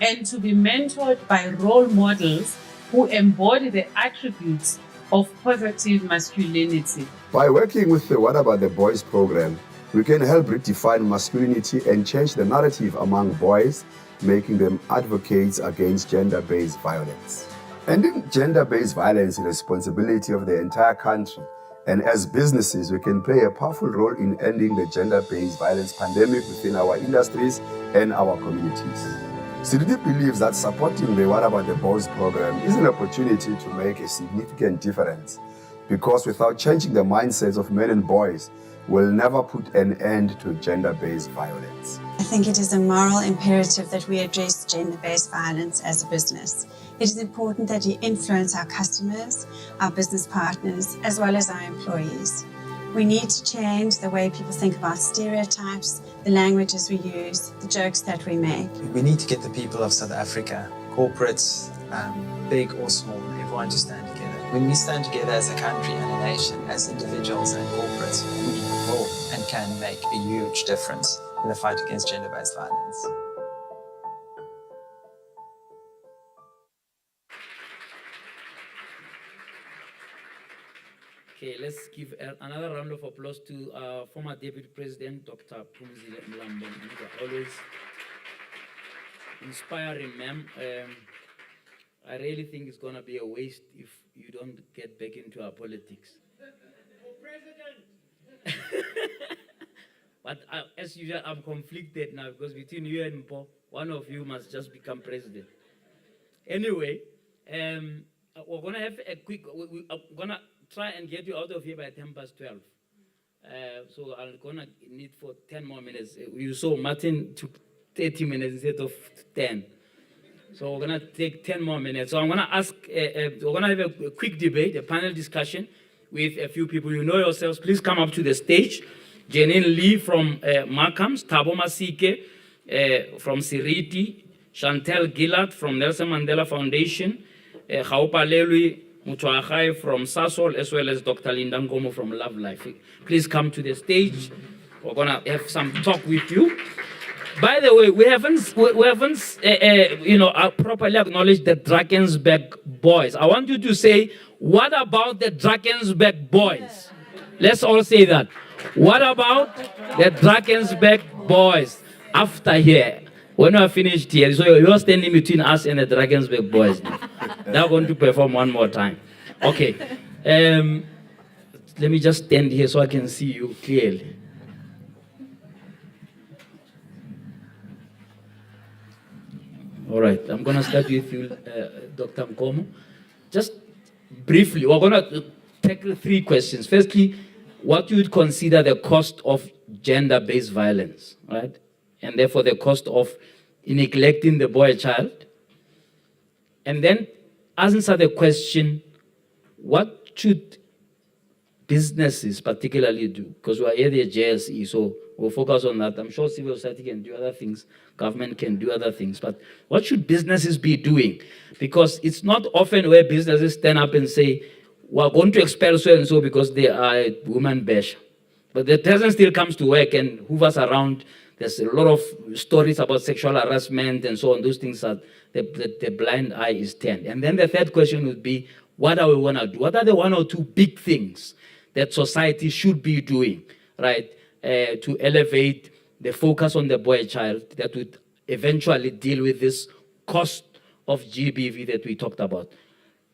and to be mentored by role models who embody the attributes of positive masculinity. By working with the What About the Boys program, we can help redefine masculinity and change the narrative among boys, making them advocates against gender-based violence. Ending gender-based violence is the responsibility of the entire country. And as businesses, we can play a powerful role in ending the gender-based violence pandemic within our industries and our communities. Seriti believes that supporting the What About the Boys program is an opportunity to make a significant difference, because without changing the mindsets of men and boys, we'll never put an end to gender-based violence. I think it is a moral imperative that we address gender-based violence as a business. It is important that we influence our customers, our business partners, as well as our employees. We need to change the way people think about stereotypes, the languages we use, the jokes that we make. We need to get the people of South Africa, corporates, big or small, everyone to stand together. When we stand together as a country and a nation, as individuals and corporates, we will and can make a huge difference in the fight against gender-based violence. Okay, let's give another round of applause to former Deputy President, Dr. Phumzile Mlambo. Always inspiring, ma'am. I really think it's going to be a waste if you don't get back into our politics. For president! But as usual, I'm conflicted now because between you and Paul, one of you must just become president. Anyway, we're going to have a quick, I'm going to try and get you out of here by 12:10. So I'm going to need for 10 more minutes. You saw Martin took 30 minutes instead of 10. So we're going to take 10 more minutes. So I'm going to ask, we're going to have a quick debate, a panel discussion with a few people. You know yourselves. Please come up to the stage. Janine Lee from Markham, Thabo Masike from Seriti, Chantel Gillard from Nelson Mandela Foundation, Khaupa Lelui Mutuakhai from Sasol, as well as Dr. Linda Ngomo from Love Life. Please come to the stage. We're going to have some talk with you. By the way, we haven't properly acknowledged the Drakensberg boys. I want you to say, what about the Drakensberg boys? Let's all say that. What about the Drakensberg boys? After here, when we are finished here, so you're standing between us and the Drakensberg boys. They're going to perform one more time. Okay. Let me just stand here so I can see you clearly. All right, I'm going to start with you, Dr. Ngomo. Just briefly, we're going to tackle 3 questions. Firstly, what you would consider the cost of gender-based violence, right? And therefore the cost of neglecting the boy child. And then answer the question, what should businesses particularly do? Because we are here at JSE, so we'll focus on that. I'm sure civil society can do other things, government can do other things, but what should businesses be doing? Because it's not often where businesses stand up and say, we're going to expel so-and-so because they are a woman bash. But the person still comes to work and hoovers around. There's a lot of stories about sexual harassment and so on. Those things are, the blind eye is turned. And then the third question would be, what are we going to do? What are the 1 or 2 big things that society should be doing, right, to elevate the focus on the boy child that would eventually deal with this cost of GBV that we talked about?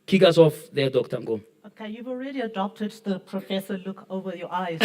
Kick us off there, Dr. Ngomo. Okay, you've already adopted the professor look over your eyes.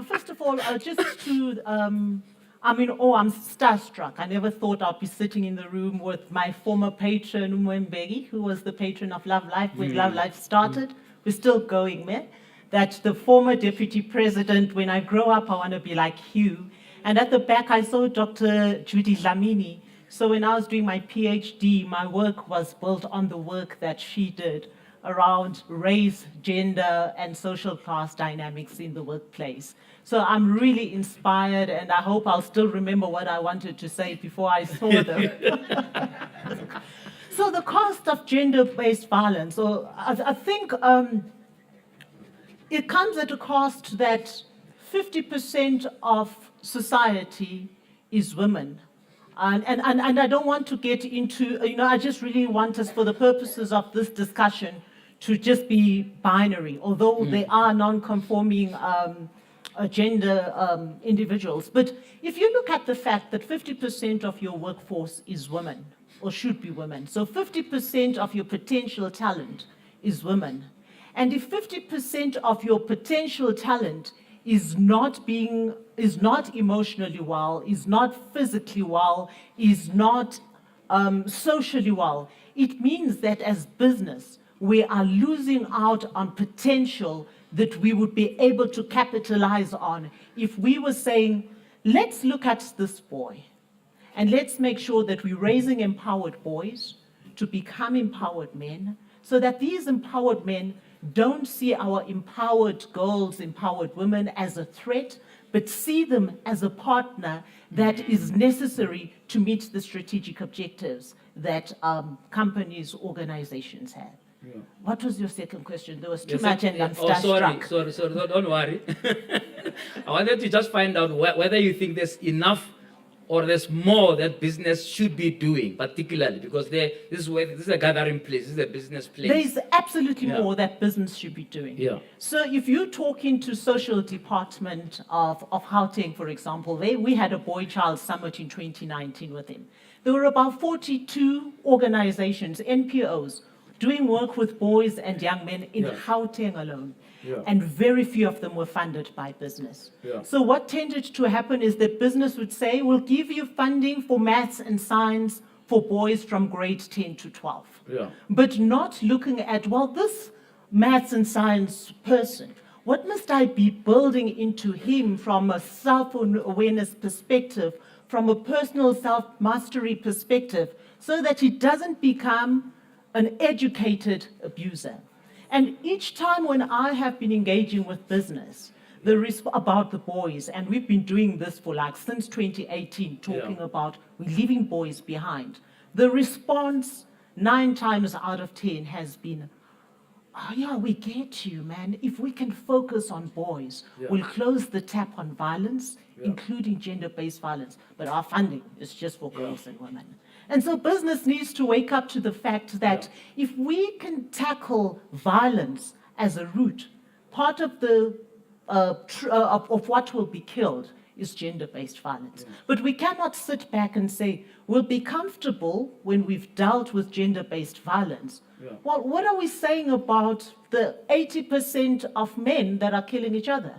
First of all, just to, I'm starstruck. I never thought I'd be sitting in the room with my former patron, Mwembegi, who was the patron of Love Life when Love Life started. We're still going there. That the former deputy president, when I grow up, I want to be like Hugh. And at the back, I saw Dr. Judy Dlamini. So when I was doing my PhD, my work was built on the work that she did around race, gender, and social class dynamics in the workplace. So I'm really inspired, and I hope I'll still remember what I wanted to say before I saw them. So the cost of gender-based violence, so I think it comes at a cost that 50% of society is women. And I don't want to get into, I just really want us, for the purposes of this discussion, to just be binary, although they are non-conforming gender individuals. But if you look at the fact that 50% of your workforce is women, or should be women, so 50% of your potential talent is women. And if 50% of your potential talent is not emotionally well, is not physically well, is not socially well, it means that as business, we are losing out on potential that we would be able to capitalize on if we were saying, let's look at this boy and let's make sure that we're raising empowered boys to become empowered men, so that these empowered men don't see our empowered girls, empowered women as a threat, but see them as a partner that is necessary to meet the strategic objectives that companies, organizations have. Yeah. What was your second question? There was too Yes, much and I'm starstruck. Sorry, don't worry. I wanted to just find out whether you think there's enough or there's more that business should be doing, particularly because this is a gathering place, this is a business place. There's absolutely more that business should be doing. Yeah. So if you're talking to social department of Gauteng, for example, we had a boy child summit in 2019 with them. There were about 42 organizations, NPOs, doing work with boys and young men in Gauteng alone. Yeah. And very few of them were funded by business. Yeah. So what tended to happen is that business would say, we'll give you funding for maths and science for boys from grade 10 to 12. Yeah. But not looking at, well, this maths and science person, what must I be building into him from a self-awareness perspective, from a personal self-mastery perspective, so that he doesn't become an educated abuser. And each time when I have been engaging with business, about the boys, and we've been doing this for since 2018, talking about we're leaving boys behind, the response 9 times out of 10 has been, oh yeah, we get you, man. If we can focus on boys, we'll close the tap on violence, including gender-based violence, but our funding is just for girls and women. And so business needs to wake up to the fact that if we can tackle violence as a root, part of the of what will be killed is gender-based violence. But we cannot sit back and say, we'll be comfortable when we've dealt with gender-based violence. Well, what are we saying about the 80% of men that are killing each other?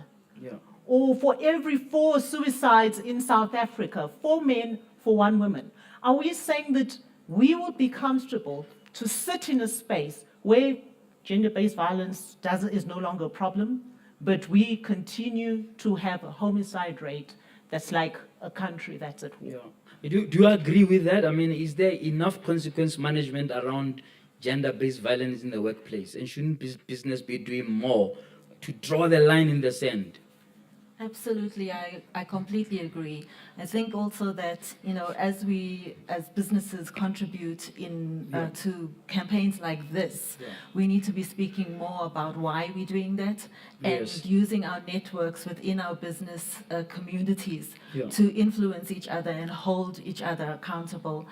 Or for every 4 suicides in South Africa, 4 men for 1 woman. Are we saying that we will be comfortable to sit in a space where gender-based violence is no longer a problem, but we continue to have a homicide rate that's like a country that's at war? Do you agree with that? I mean, is there enough consequence management around gender-based violence in the workplace? And shouldn't business be doing more to draw the line in the sand? Absolutely, I completely agree. I think also that, as we, as businesses contribute to campaigns like this, we need to be speaking more about why we're doing that and using our networks within our business communities to influence each other and hold each other accountable.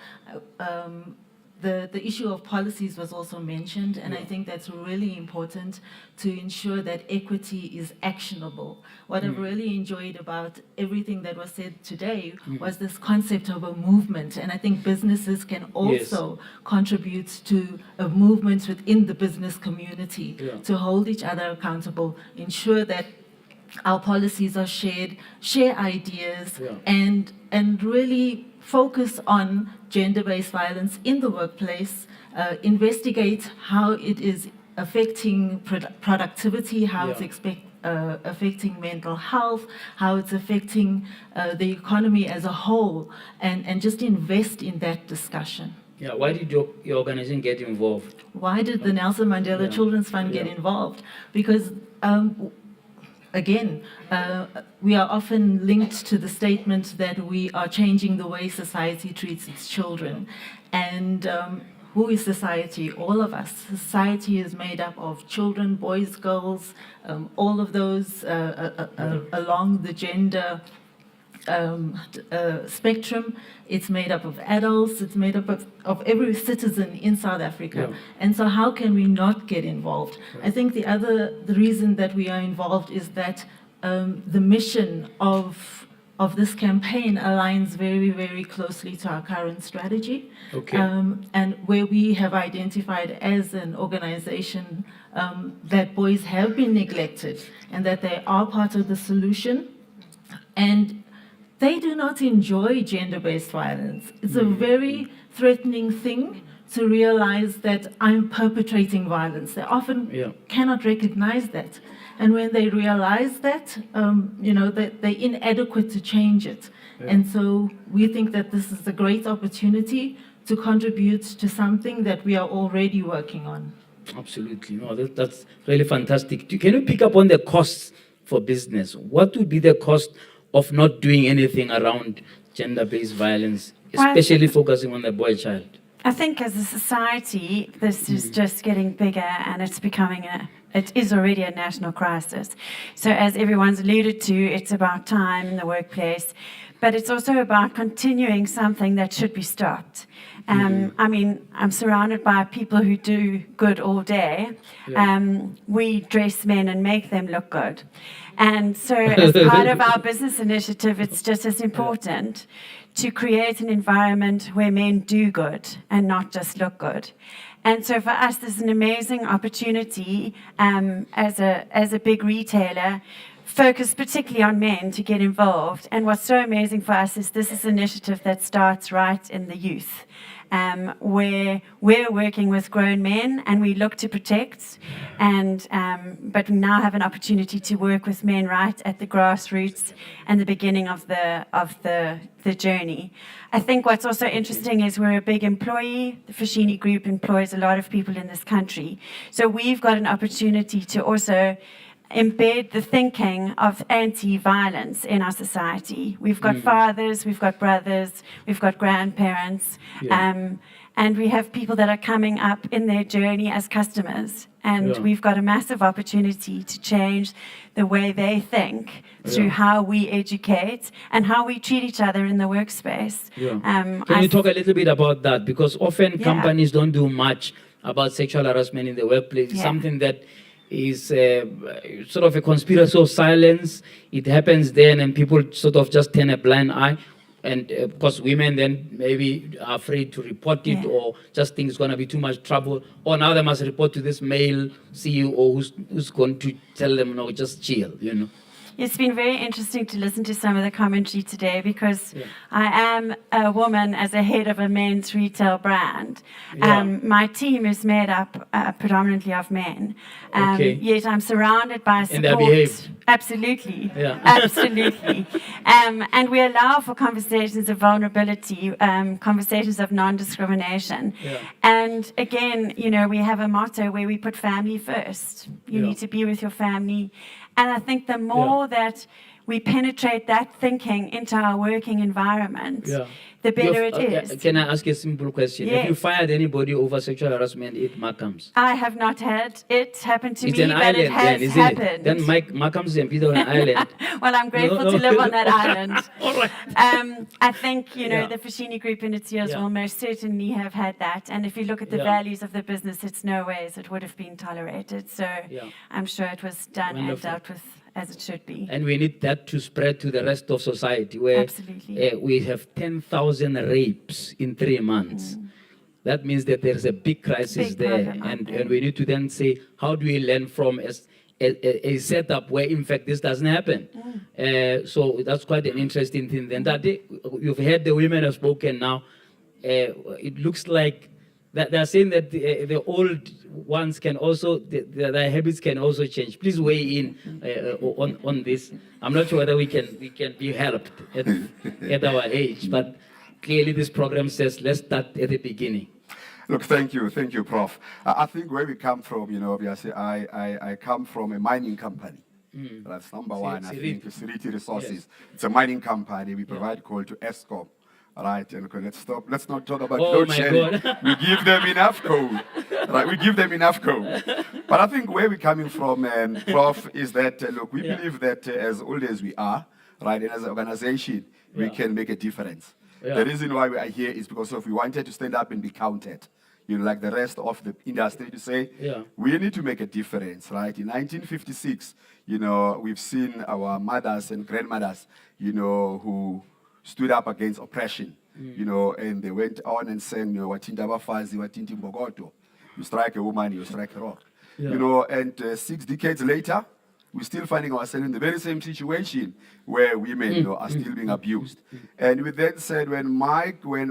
The issue of policies was also mentioned, and I think that's really important to ensure that equity is actionable. What I've really enjoyed about everything that was said today was this concept of a movement, and I think businesses can also contribute to a movement within the business community to hold each other accountable, ensure that our policies are shared, share ideas, and really focus on gender-based violence in the workplace, investigate how it is affecting productivity, how it's affecting mental health, how it's affecting the economy as a whole, and just invest in that discussion. Yeah, why did your organization get involved? Why did the Nelson Mandela Children's Fund get involved? Because again, we are often linked to the statement that we are changing the way society treats its children. And who is society? All of us. Society is made up of children, boys, girls, all of those along the gender spectrum. It's made up of adults, it's made up of every citizen in South Africa. And so how can we not get involved? I think the reason that we are involved is that the mission of this campaign aligns very, very closely to our current strategy. And where we have identified as an organization that boys have been neglected and that they are part of the solution. And they do not enjoy gender-based violence. It's a very threatening thing to realize that I'm perpetrating violence. They often cannot recognize that. And when they realize that, that they're inadequate to change it. And so we think that this is a great opportunity to contribute to something that we are already working on. Absolutely. No, that's really fantastic. Can you pick up on the costs for business. What would be the cost of not doing anything around gender-based violence, especially focusing on the boy child? I think as a society, this is just getting bigger and it's becoming it is already a national crisis. So as everyone's alluded to, it's about time in the workplace, but it's also about continuing something that should be stopped. I mean, I'm surrounded by people who do good all day. We dress men and make them look good. And so as part of our business initiative, it's just as important to create an environment where men do good and not just look good. And so for us, there's an amazing opportunity as a big retailer, focused particularly on men, to get involved. And what's so amazing for us is this is an initiative that starts right in the youth, where we're working with grown men and we look to protect, but we now have an opportunity to work with men right at the grassroots and the beginning of the journey. I think what's also interesting is we're a big employee. The Fashini Group employs a lot of people in this country. So we've got an opportunity to also embed the thinking of anti-violence in our society. We've got fathers, we've got brothers, we've got grandparents, and we have people that are coming up in their journey as customers. And we've got a massive opportunity to change the way they think through how we educate and how we treat each other in the workspace. Can you talk a little bit about that? Because often companies don't do much about sexual harassment in the workplace. It's something that is sort of a conspiracy of silence. It happens then and people sort of just turn a blind eye. And because women then maybe are afraid to report it or just think it's going to be too much trouble. Or now they must report to this male CEO who's going to tell them, no, just chill, you know. It's been very interesting to listen to some of the commentary today because I am a woman as a head of a men's retail brand. My team is made up predominantly of men. Yet I'm surrounded by support. And they behave. Absolutely. Absolutely. And we allow for conversations of vulnerability, conversations of non-discrimination. And again, you know, we have a motto where we put family first. You need to be with your family. And I think the more that we penetrate that thinking into our working environment, the better it is. Can I ask you a simple question? Have you fired anybody over sexual harassment at Markham's? I have not had it happen to it's me, an but island it has then, happened. Then Markham's and Peter on an island. Well, I'm grateful to live on that island. All right. I think, you know, the Fashini Group in its years will most certainly have had that. And if you look at the values of the business, it's no ways it would have been tolerated. So I'm sure it was done and dealt with as it should be. And we need that to spread to the rest of society, where we have 10,000 rapes in 3 months. That means that there's a big crisis there. And we need to then say, how do we learn from a setup where, in fact, this doesn't happen? So that's quite an interesting thing. Then that you've heard the women have spoken now. It looks like that they're saying that the old ones can also, their habits can also change. Please weigh in on this. I'm not sure whether we can be helped at our age, but clearly this program says let's start at the beginning. Look, thank you, Prof. I think where we come from, you know, obviously, I come from a mining company. That's number one. I think Seriti Resources. It's a mining company. We provide coal to Eskom. Right, and let's stop. Let's not talk about load shedding. We give them enough coal. Right, we give them enough coal. But I think where we're coming from, Prof, is that look, we believe that as old as we are, right, and as an organization, we can make a difference. The reason why we are here is because we wanted to stand up and be counted. You know, like the rest of the industry, to say we need to make a difference, right? In 1956, you know, we've seen our mothers and grandmothers, you know, who stood up against oppression, you know, and they went on and sang, you know, Watinta Bafazi, Watinti Mbogoto. You strike a woman, you strike a rock. You know, and 6 decades later, we're still finding ourselves in the very same situation where women, you know, are still being abused. And we then said, when Martin and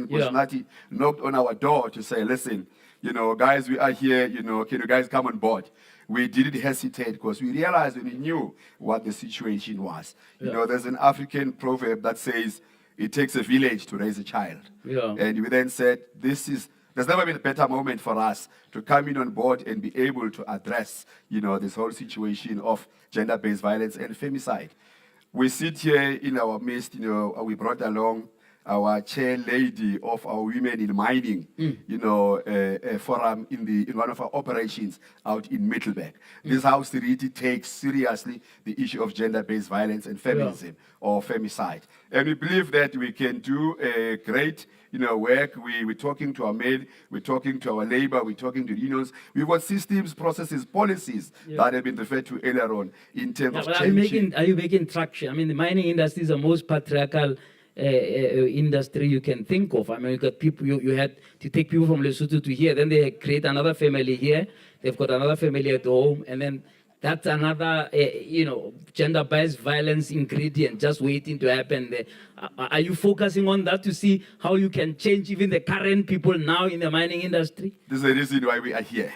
Kushnati knocked on our door to say, listen, you know, guys, we are here, you know, can you guys come on board? We didn't hesitate because we realized and we knew what the situation was. You know, there's an African proverb that says, it takes a village to raise a child. And we then said, this is there's never been a better moment for us to come in on board and be able to address, this whole situation of gender-based violence and femicide. We sit here in our midst, we brought along our chair lady of our women in mining, a forum in one of our operations out in Middelburg. This is how Seriti takes seriously the issue of gender-based violence and feminism or femicide. And we believe that we can do a great work. We're talking to our men, we're talking to our labor, we're talking to unions. We've got systems, processes, policies that have been referred to earlier on in terms of changing. Are you making traction? I mean, the mining industry is the most patriarchal industry you can think of. I mean, you got people, you had to take people from Lesotho to here, then they create another family here, they've got another family at home, and then that's another, gender-based violence ingredient just waiting to happen there. Are you focusing on that to see how you can change even the current people now in the mining industry? This is the reason why we are here.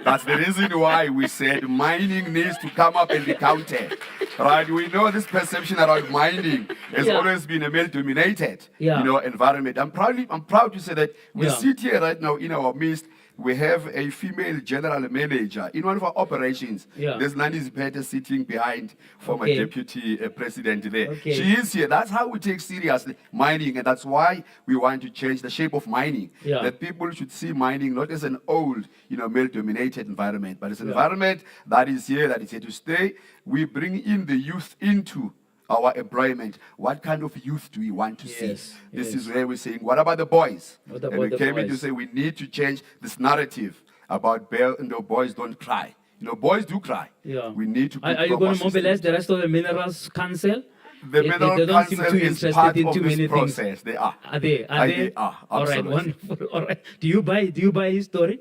That's the reason why we said mining needs to come up and be counted. Right? We know this perception around mining has always been a male-dominated, environment. I'm proud to say that we sit here right now in our midst. We have a female general manager in one of our operations. There's Nandi Zipete sitting behind former deputy president there. She is here. That's how we take seriously mining, and that's why we want to change the shape of mining. That people should see mining not as an old, male-dominated environment, but as an environment that is here to stay. We bring in the youth into our employment. What kind of youth do we want to see? This is where we're saying, what about the boys? And we came in to say we need to change this narrative about boys don't cry. Boys do cry. We need to. Are you going to mobilize the rest of the Minerals Council? The Mineral Council is part of this process. They are. Are they? They are. All right, wonderful. All right. Do you buy his story?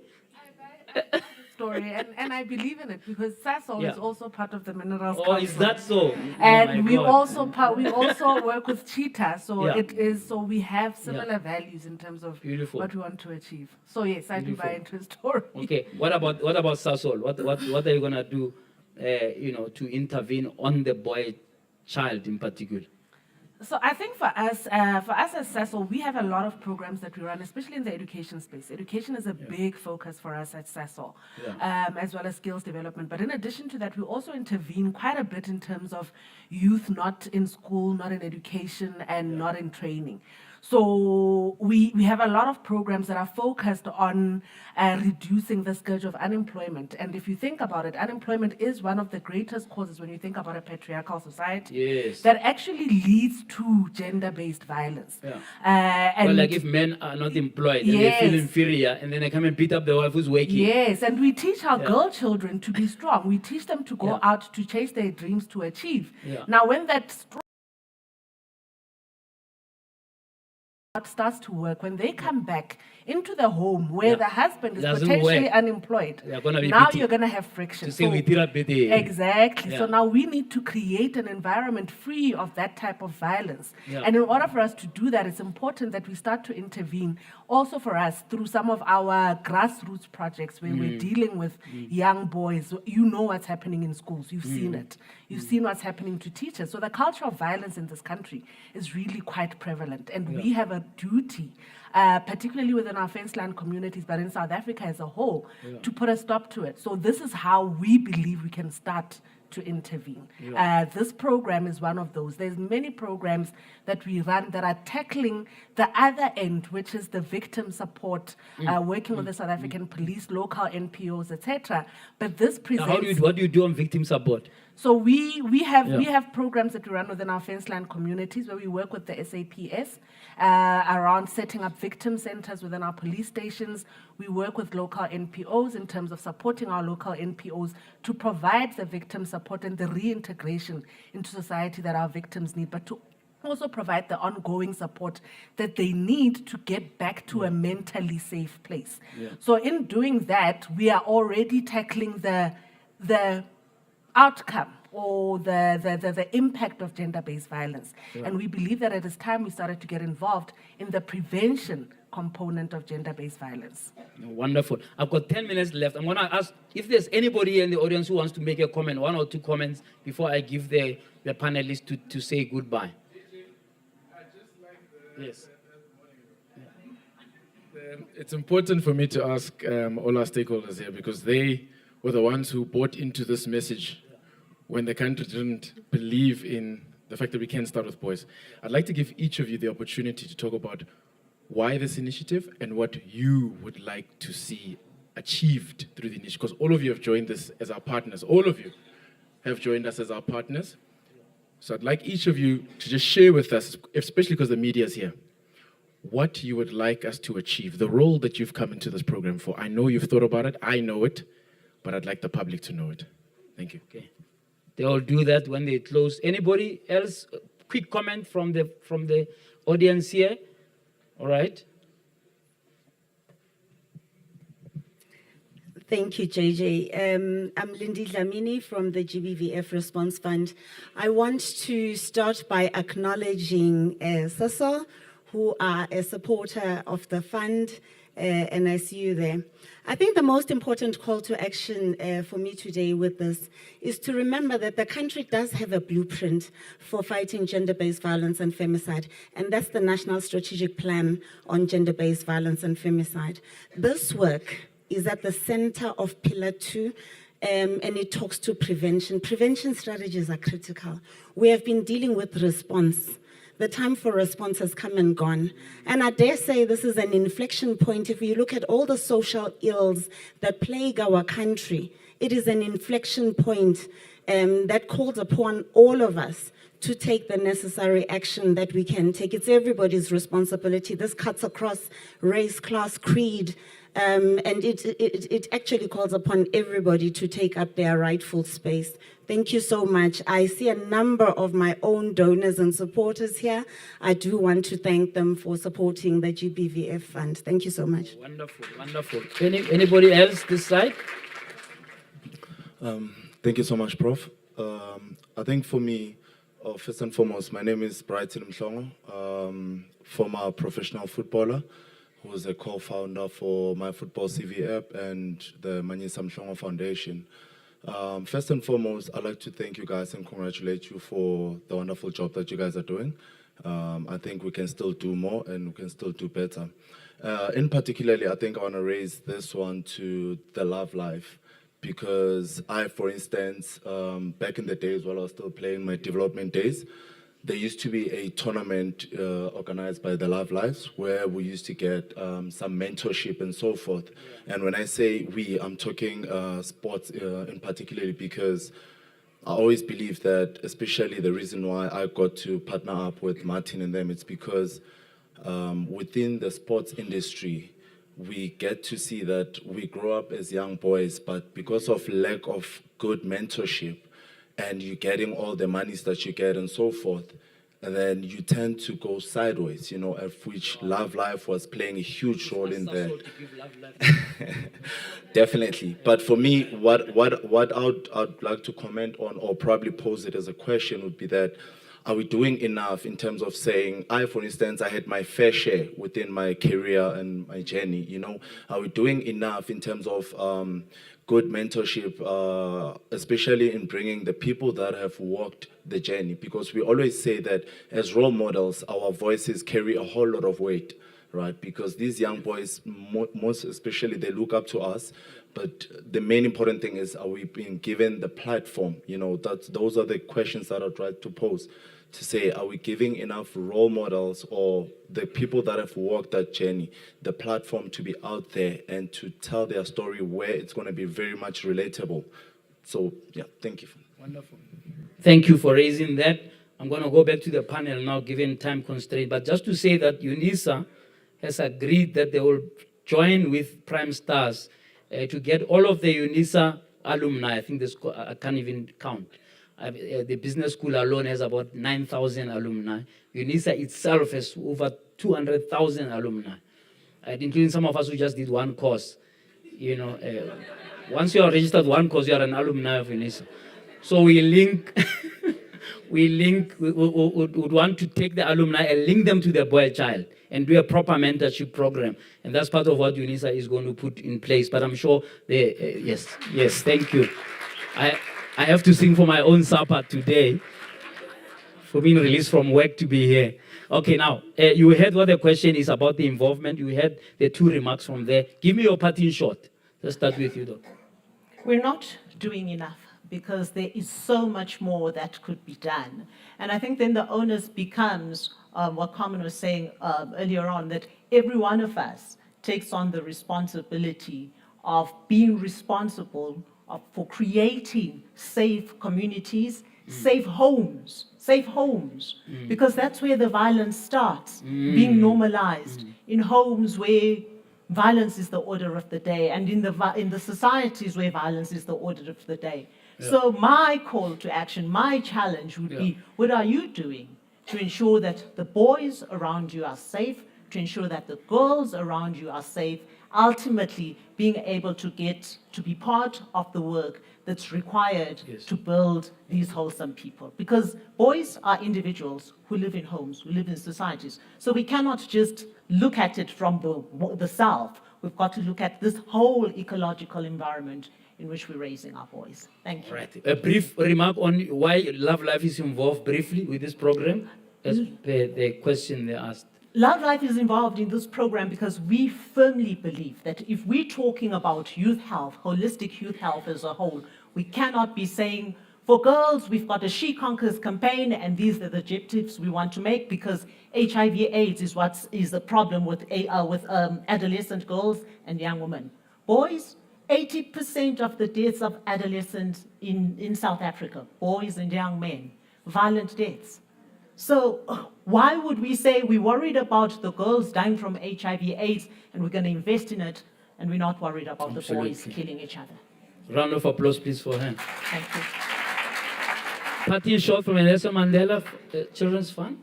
Story and I believe in it because Sasol is also part of the Minerals Council. Is that so? And we also work with Chieta, so we have similar values in terms of what we want to achieve. So yes, I do buy into his story. Okay, what about Sasol? What are you gonna do, to intervene on the boy child in particular? So I think for us as Sasol, we have a lot of programs that we run, especially in the education space. Education is a big focus for us at Sasol, as well as skills development. But in addition to that, we also intervene quite a bit in terms of youth not in school, not in education, and not in training. So we have a lot of programs that are focused on reducing the scourge of unemployment. And if you think about it, unemployment is one of the greatest causes when you think about a patriarchal society that actually leads to gender-based violence. And if men are not employed and they feel inferior and then they come and beat up the wife who's working. Yes, and we teach our girl children to be strong. We teach them to go out to chase their dreams to achieve. Now, when that starts to work, when they come back into the home where the husband is potentially unemployed, now you're going to have friction. Exactly. So now we need to create an environment free of that type of violence. And in order for us to do that, it's important that we start to intervene also for us through some of our grassroots projects where we're dealing with young boys. You know what's happening in schools. You've seen it. You've seen what's happening to teachers. So the culture of violence in this country is really quite prevalent. And we have a duty, particularly within our fence-land communities, but in South Africa as a whole, to put a stop to it. So this is how we believe we can start to intervene. This program is one of those. There's many programs that we run that are tackling the other end, which is the victim support, working with the South African police, local NPOs, etc. But this presents... What do you do on victim support? So we have programs that we run within our fence-land communities where we work with the SAPS around setting up victim centers within our police stations. We work with local NPOs in terms of supporting our local NPOs to provide the victim support and the reintegration into society that our victims need, but to also provide the ongoing support that they need to get back to a mentally safe place. So in doing that, we are already tackling the outcome or the impact of gender-based violence. And we believe that it is time we started to get involved in the prevention component of gender-based violence. Wonderful. I've got 10 minutes left. I'm going to ask if there's anybody in the audience who wants to make a comment, 1 or 2 comments, before I give the panelists to say goodbye. Yes. The It's important for me to ask all our stakeholders here because they were the ones who bought into this message when the country didn't believe in the fact that we can start with boys. I'd like to give each of you the opportunity to talk about why this initiative and what you would like to see achieved through the initiative, because all of you have joined this as our partners. All of you have joined us as our partners. So I'd like each of you to just share with us, especially because the media is here, what you would like us to achieve, the role that you've come into this program for. I know you've thought about it, I know it, but I'd like the public to know it. Thank you. Okay. They all do that when they close. Anybody else? Quick comment from the audience here. All right. Thank you, JJ. I'm Lindy Dlamini from the GBVF Response Fund. I want to start by acknowledging Sasol, who are a supporter of the fund, and I see you there. I think the most important call to action for me today with this is to remember that the country does have a blueprint for fighting gender-based violence and femicide, and that's the National Strategic Plan on Gender-Based Violence and Femicide. This work is at the center of Pillar 2, and it talks to prevention. Prevention strategies are critical. We have been dealing with response. The time for response has come and gone. And I dare say this is an inflection point. If we look at all the social ills that plague our country, it is an inflection point that calls upon all of us to take the necessary action that we can take. It's everybody's responsibility. This cuts across race, class, creed, and it actually calls upon everybody to take up their rightful space. Thank you so much. I see a number of my own donors and supporters here. I do want to thank them for supporting the GBVF fund. Thank you so much. Wonderful, wonderful. Anybody else this side? Thank you so much, Prof. I think for me, first and foremost, my name is Brighton Mhlongo, former professional footballer, who is a co-founder for My Football CV app and the Manyisa Mhlongo Foundation. First and foremost, I'd like to thank you guys and congratulate you for the wonderful job that you guys are doing. I think we can still do more and we can still do better. In particularly, I think I want to raise this one to the Love Life, because I, for instance, back in the days while I was still playing my development days, there used to be a tournament organized by the Love Lives where we used to get some mentorship and so forth. And when I say we, I'm talking sports in particular, because I always believe that, especially the reason why I got to partner up with Martin and them, it's because within the sports industry, we get to see that we grow up as young boys, but because of lack of good mentorship, and you're getting all the monies that you get and so forth, and then you tend to go sideways, you know, of which Love Life was playing a huge role in there. Definitely. But for me, what I'd like to comment on, or probably pose it as a question, would be that, are we doing enough in terms of saying, for instance, I had my fair share within my career and my journey, you know? Are we doing enough in terms of good mentorship, especially in bringing the people that have walked the journey? Because we always say that as role models, our voices carry a whole lot of weight, right? Because these young boys, most especially, they look up to us. But the main important thing is, are we being given the platform? You know, those are the questions that I'd like to pose, to say, are we giving enough role models or the people that have walked that journey the platform to be out there and to tell their story where it's going to be very much relatable? So, yeah, thank you. Wonderful. Thank you for raising that. I'm going to go back to the panel now, given time constraint. But just to say that UNISA has agreed that they will join with Primestars to get all of the UNISA alumni. I think I can't even count. The business school alone has about 9,000 alumni. UNISA itself has over 200,000 alumni, including some of us who just did one course. You know, once you are registered one course, you are an alumni of UNISA. So we link, we would want to take the alumni and link them to the boy child and do a proper mentorship program. And that's part of what UNISA is going to put in place. But I'm sure yes, thank you. I have to sing for my own supper today. for being released from work to be here. Okay, now, you heard what the question is about the involvement. You heard the 2 remarks from there. Give me your parting shot. Let's start with you, Doc. We're not doing enough because there is so much more that could be done. And I think then the onus becomes what Carmen was saying earlier on, that every one of us takes on the responsibility of being responsible for creating safe communities, safe homes, because that's where the violence starts, being normalized in homes where violence is the order of the day, and in the societies where violence is the order of the day. Yeah. So my call to action, my challenge would be, what are you doing to ensure that the boys around you are safe, to ensure that the girls around you are safe, ultimately being able to get to be part of the work that's required to build these wholesome people. Because boys are individuals who live in homes, who live in societies. So we cannot just look at it from the south. We've got to look at this whole ecological environment in which we're raising our boys. Thank you. Right. A brief remark on why Love Life is involved briefly with this program, as the question they asked. Love Life is involved in this program because we firmly believe that if we're talking about youth health, holistic youth health as a whole, we cannot be saying, for girls, we've got a She Conquers campaign, and these are the objectives we want to make, because HIV/AIDS is what is the problem with adolescent girls and young women. Boys, 80% of the deaths of adolescents in South Africa, boys and young men, violent deaths. So why would we say we're worried about the girls dying from HIV/AIDS and we're going to invest in it, and we're not worried about the boys killing each other? Round of applause, please, for her. Thank you. Parting shot from Nelson Mandela Children's Fund.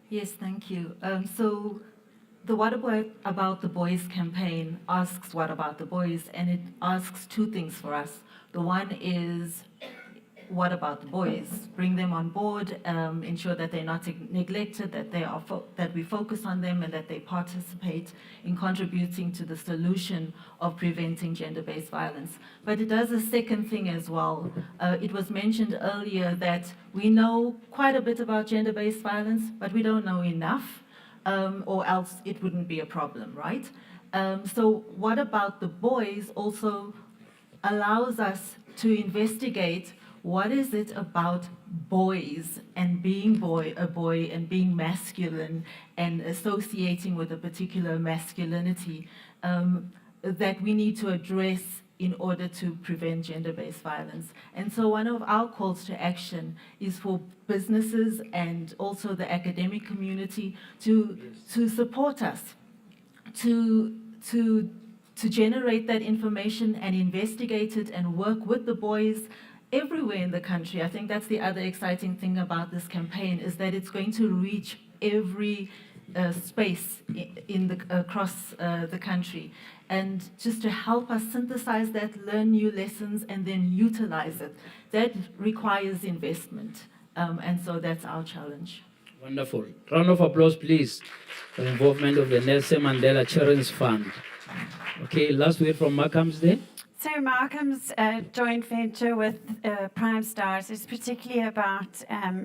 Yes, thank you. So the What About the Boys campaign asks what about the boys, and it asks 2 things for us. The one is, what about the boys? Bring them on board, ensure that they're not neglected, that that we focus on them, and that they participate in contributing to the solution of preventing gender-based violence. But it does a second thing as well. It was mentioned earlier that we know quite a bit about gender-based violence, but we don't know enough, or else it wouldn't be a problem, right? So what about the boys also allows us to investigate what is it about boys and being a boy and being masculine and associating with a particular masculinity that we need to address in order to prevent gender-based violence. And so one of our calls to action is for businesses and also the academic community to support us, to generate that information and investigate it and work with the boys everywhere in the country. I think that's the other exciting thing about this campaign, is that it's going to reach every space across the country, and just to help us synthesize that, learn new lessons, and then utilize it. That requires investment, and so that's our challenge. Wonderful. Round of applause, please, for the involvement of the Nelson Mandela Children's Fund. Okay, last word from Markham's there. So Markham's joint venture with Primestars is particularly about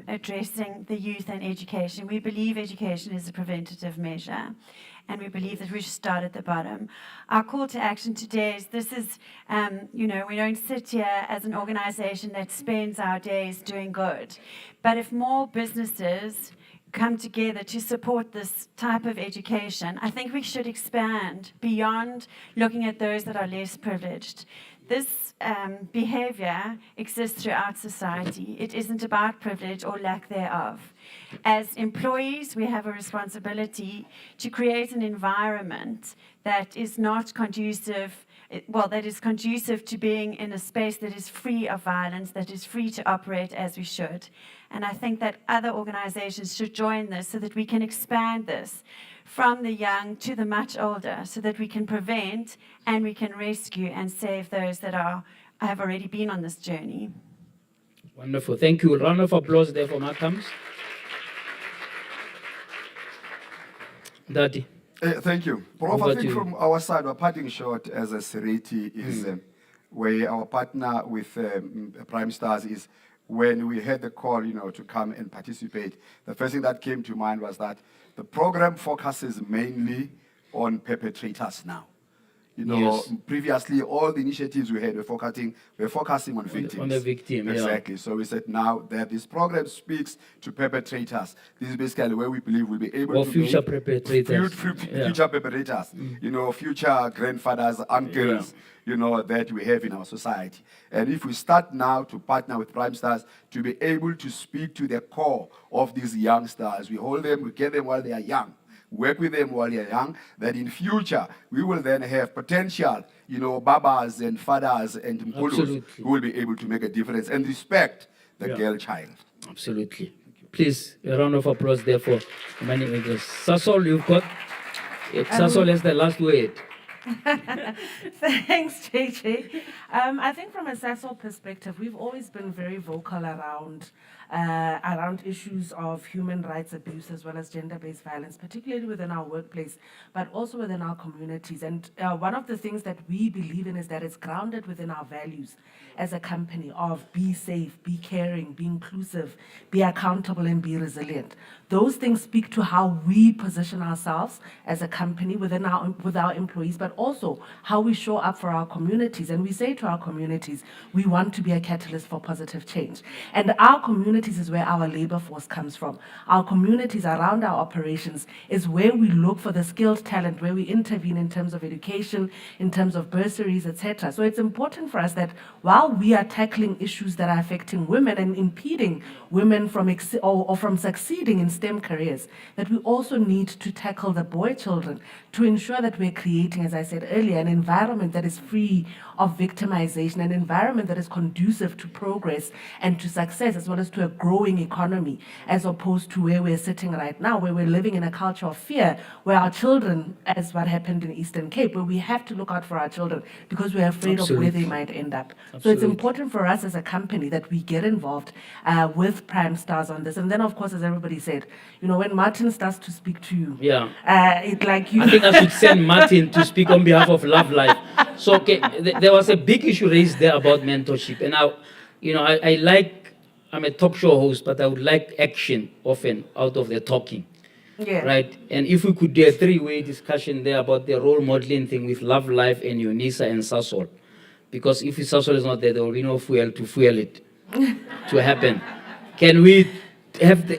addressing the youth and education. We believe education is a preventative measure, and we believe that we should start at the bottom. Our call to action today is, we don't sit here as an organization that spends our days doing good, but if more businesses come together to support this type of education, I think we should expand beyond looking at those that are less privileged. This behavior exists throughout society. It isn't about privilege or lack thereof. As employees, we have a responsibility to create an environment that is not conducive, that is conducive to being in a space that is free of violence, that is free to operate as we should. And I think that other organizations should join this so that we can expand this from the young to the much older, so that we can prevent and we can rescue and save those that have already been on this journey. Wonderful. Thank you. Round of applause there for Markham. Daddy. Thank you. Prof, I think from our side, our parting shot as a Seriti is where our partner with Primestars is, when we had the call, to come and participate, the first thing that came to mind was that the program focuses mainly on perpetrators now. Yes. Previously, all the initiatives we had were focusing on victims. On the victim, exactly. So we said now that this program speaks to perpetrators. This is basically where we believe we'll be able to future make perpetrators. future perpetrators. Future grandfathers, uncles. That we have in our society. And if we start now to partner with Primestars to be able to speak to the core of these youngsters, we hold them, we get them while they are young, work with them while they are young, that in future we will then have potential, babas and fathers and mpulus who will be able to make a difference and respect the girl child. Absolutely. Please, a round of applause there for many leaders. Sasol, you've got, Sasol has the last word. Thanks, JJ. I think from a Sasol perspective, we've always been very vocal around issues of human rights abuse as well as gender-based violence, particularly within our workplace, but also within our communities. And one of the things that we believe in is that it's grounded within our values as a company of be safe, be caring, be inclusive, be accountable, and be resilient. Those things speak to how we position ourselves as a company with our employees, but also how we show up for our communities. And we say to our communities, we want to be a catalyst for positive change. And our communities is where our labor force comes from. Our communities around our operations is where we look for the skilled talent, where we intervene in terms of education, in terms of bursaries, etc. So it's important for us that while we are tackling issues that are affecting women and impeding women from succeeding in STEM careers, that we also need to tackle the boy children to ensure that we're creating, as I said earlier, an environment that is free of victimization, an environment that is conducive to progress and to success, as well as to a growing economy, as opposed to where we're sitting right now, where we're living in a culture of fear, where our children, as what happened in Eastern Cape, where we have to look out for our children because we're afraid of where they might end up. So it's important for us as a company that we get involved with Primestars on this. And then, of course, as everybody said, when Martin starts to speak to you, I think I should send Martin to speak on behalf of Love Life. So, there was a big issue raised there about mentorship. And I'm a talk show host, but I would like action often out of the talking. Yeah. Right? And if we could do a three-way discussion there about the role modeling thing with Love Life and UNISA and Sasol. Because if Sasol is not there will be no fuel to fuel it to happen. Can we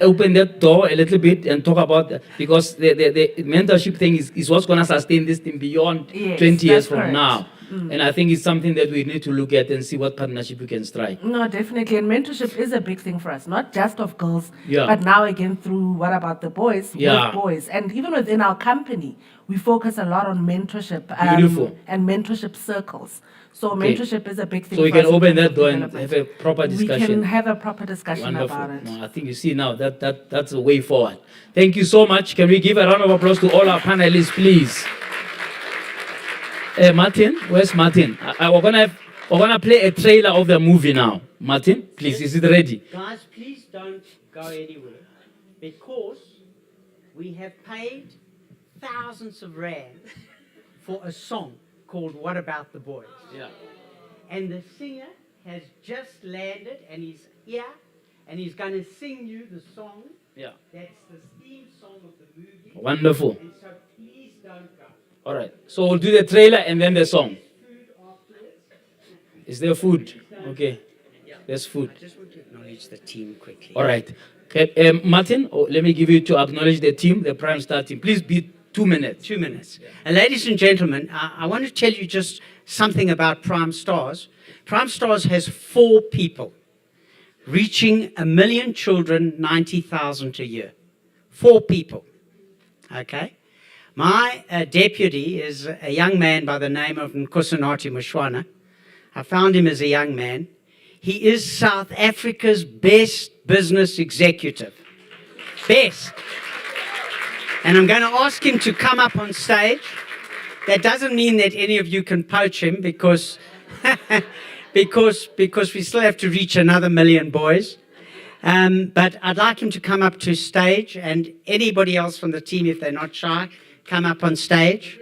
open that door a little bit and talk about that? Because the mentorship thing is what's going to sustain this thing beyond 20 years from now. And I think it's something that we need to look at and see what partnership we can strike. No, definitely. And mentorship is a big thing for us, not just of girls, but now again through what about the boys, with boys. And even within our company, we focus a lot on mentorship and mentorship circles. So mentorship is a big thing. So we can open that door and have a proper discussion. We can have a proper discussion about it. No, I think you see now that's the way forward. Thank you so much. Can we give a round of applause to all our panelists, please? Martin, where's Martin? We're gonna play a trailer of the movie now. Martin, please, is it ready? Guys, please don't go anywhere because we have paid thousands of rand for a song called What About the Boys? Yeah. And the singer has just landed and he's here and he's going to sing you the song. Yeah. That's the theme song of the movie. Wonderful. And so please don't go. All right. So we'll do the trailer and then the song. Is there food? Okay. There's food. I just want to acknowledge the team quickly. All right. Okay. Martin, let me give you to acknowledge the team, the Primestars team. Please be 2 minutes. 2 minutes. Yeah. And ladies and gentlemen, I want to tell you just something about Primestars. Primestars has 4 people reaching 1 million children, 90,000 a year. 4 people. Okay? My deputy is a young man by the name of Nkosinati Mushwana. I found him as a young man. He is South Africa's best business executive. Best. And I'm going to ask him to come up on stage. That doesn't mean that any of you can poach him because we still have to reach another 1 million boys. But I'd like him to come up to stage, and anybody else from the team, if they're not shy, come up on stage.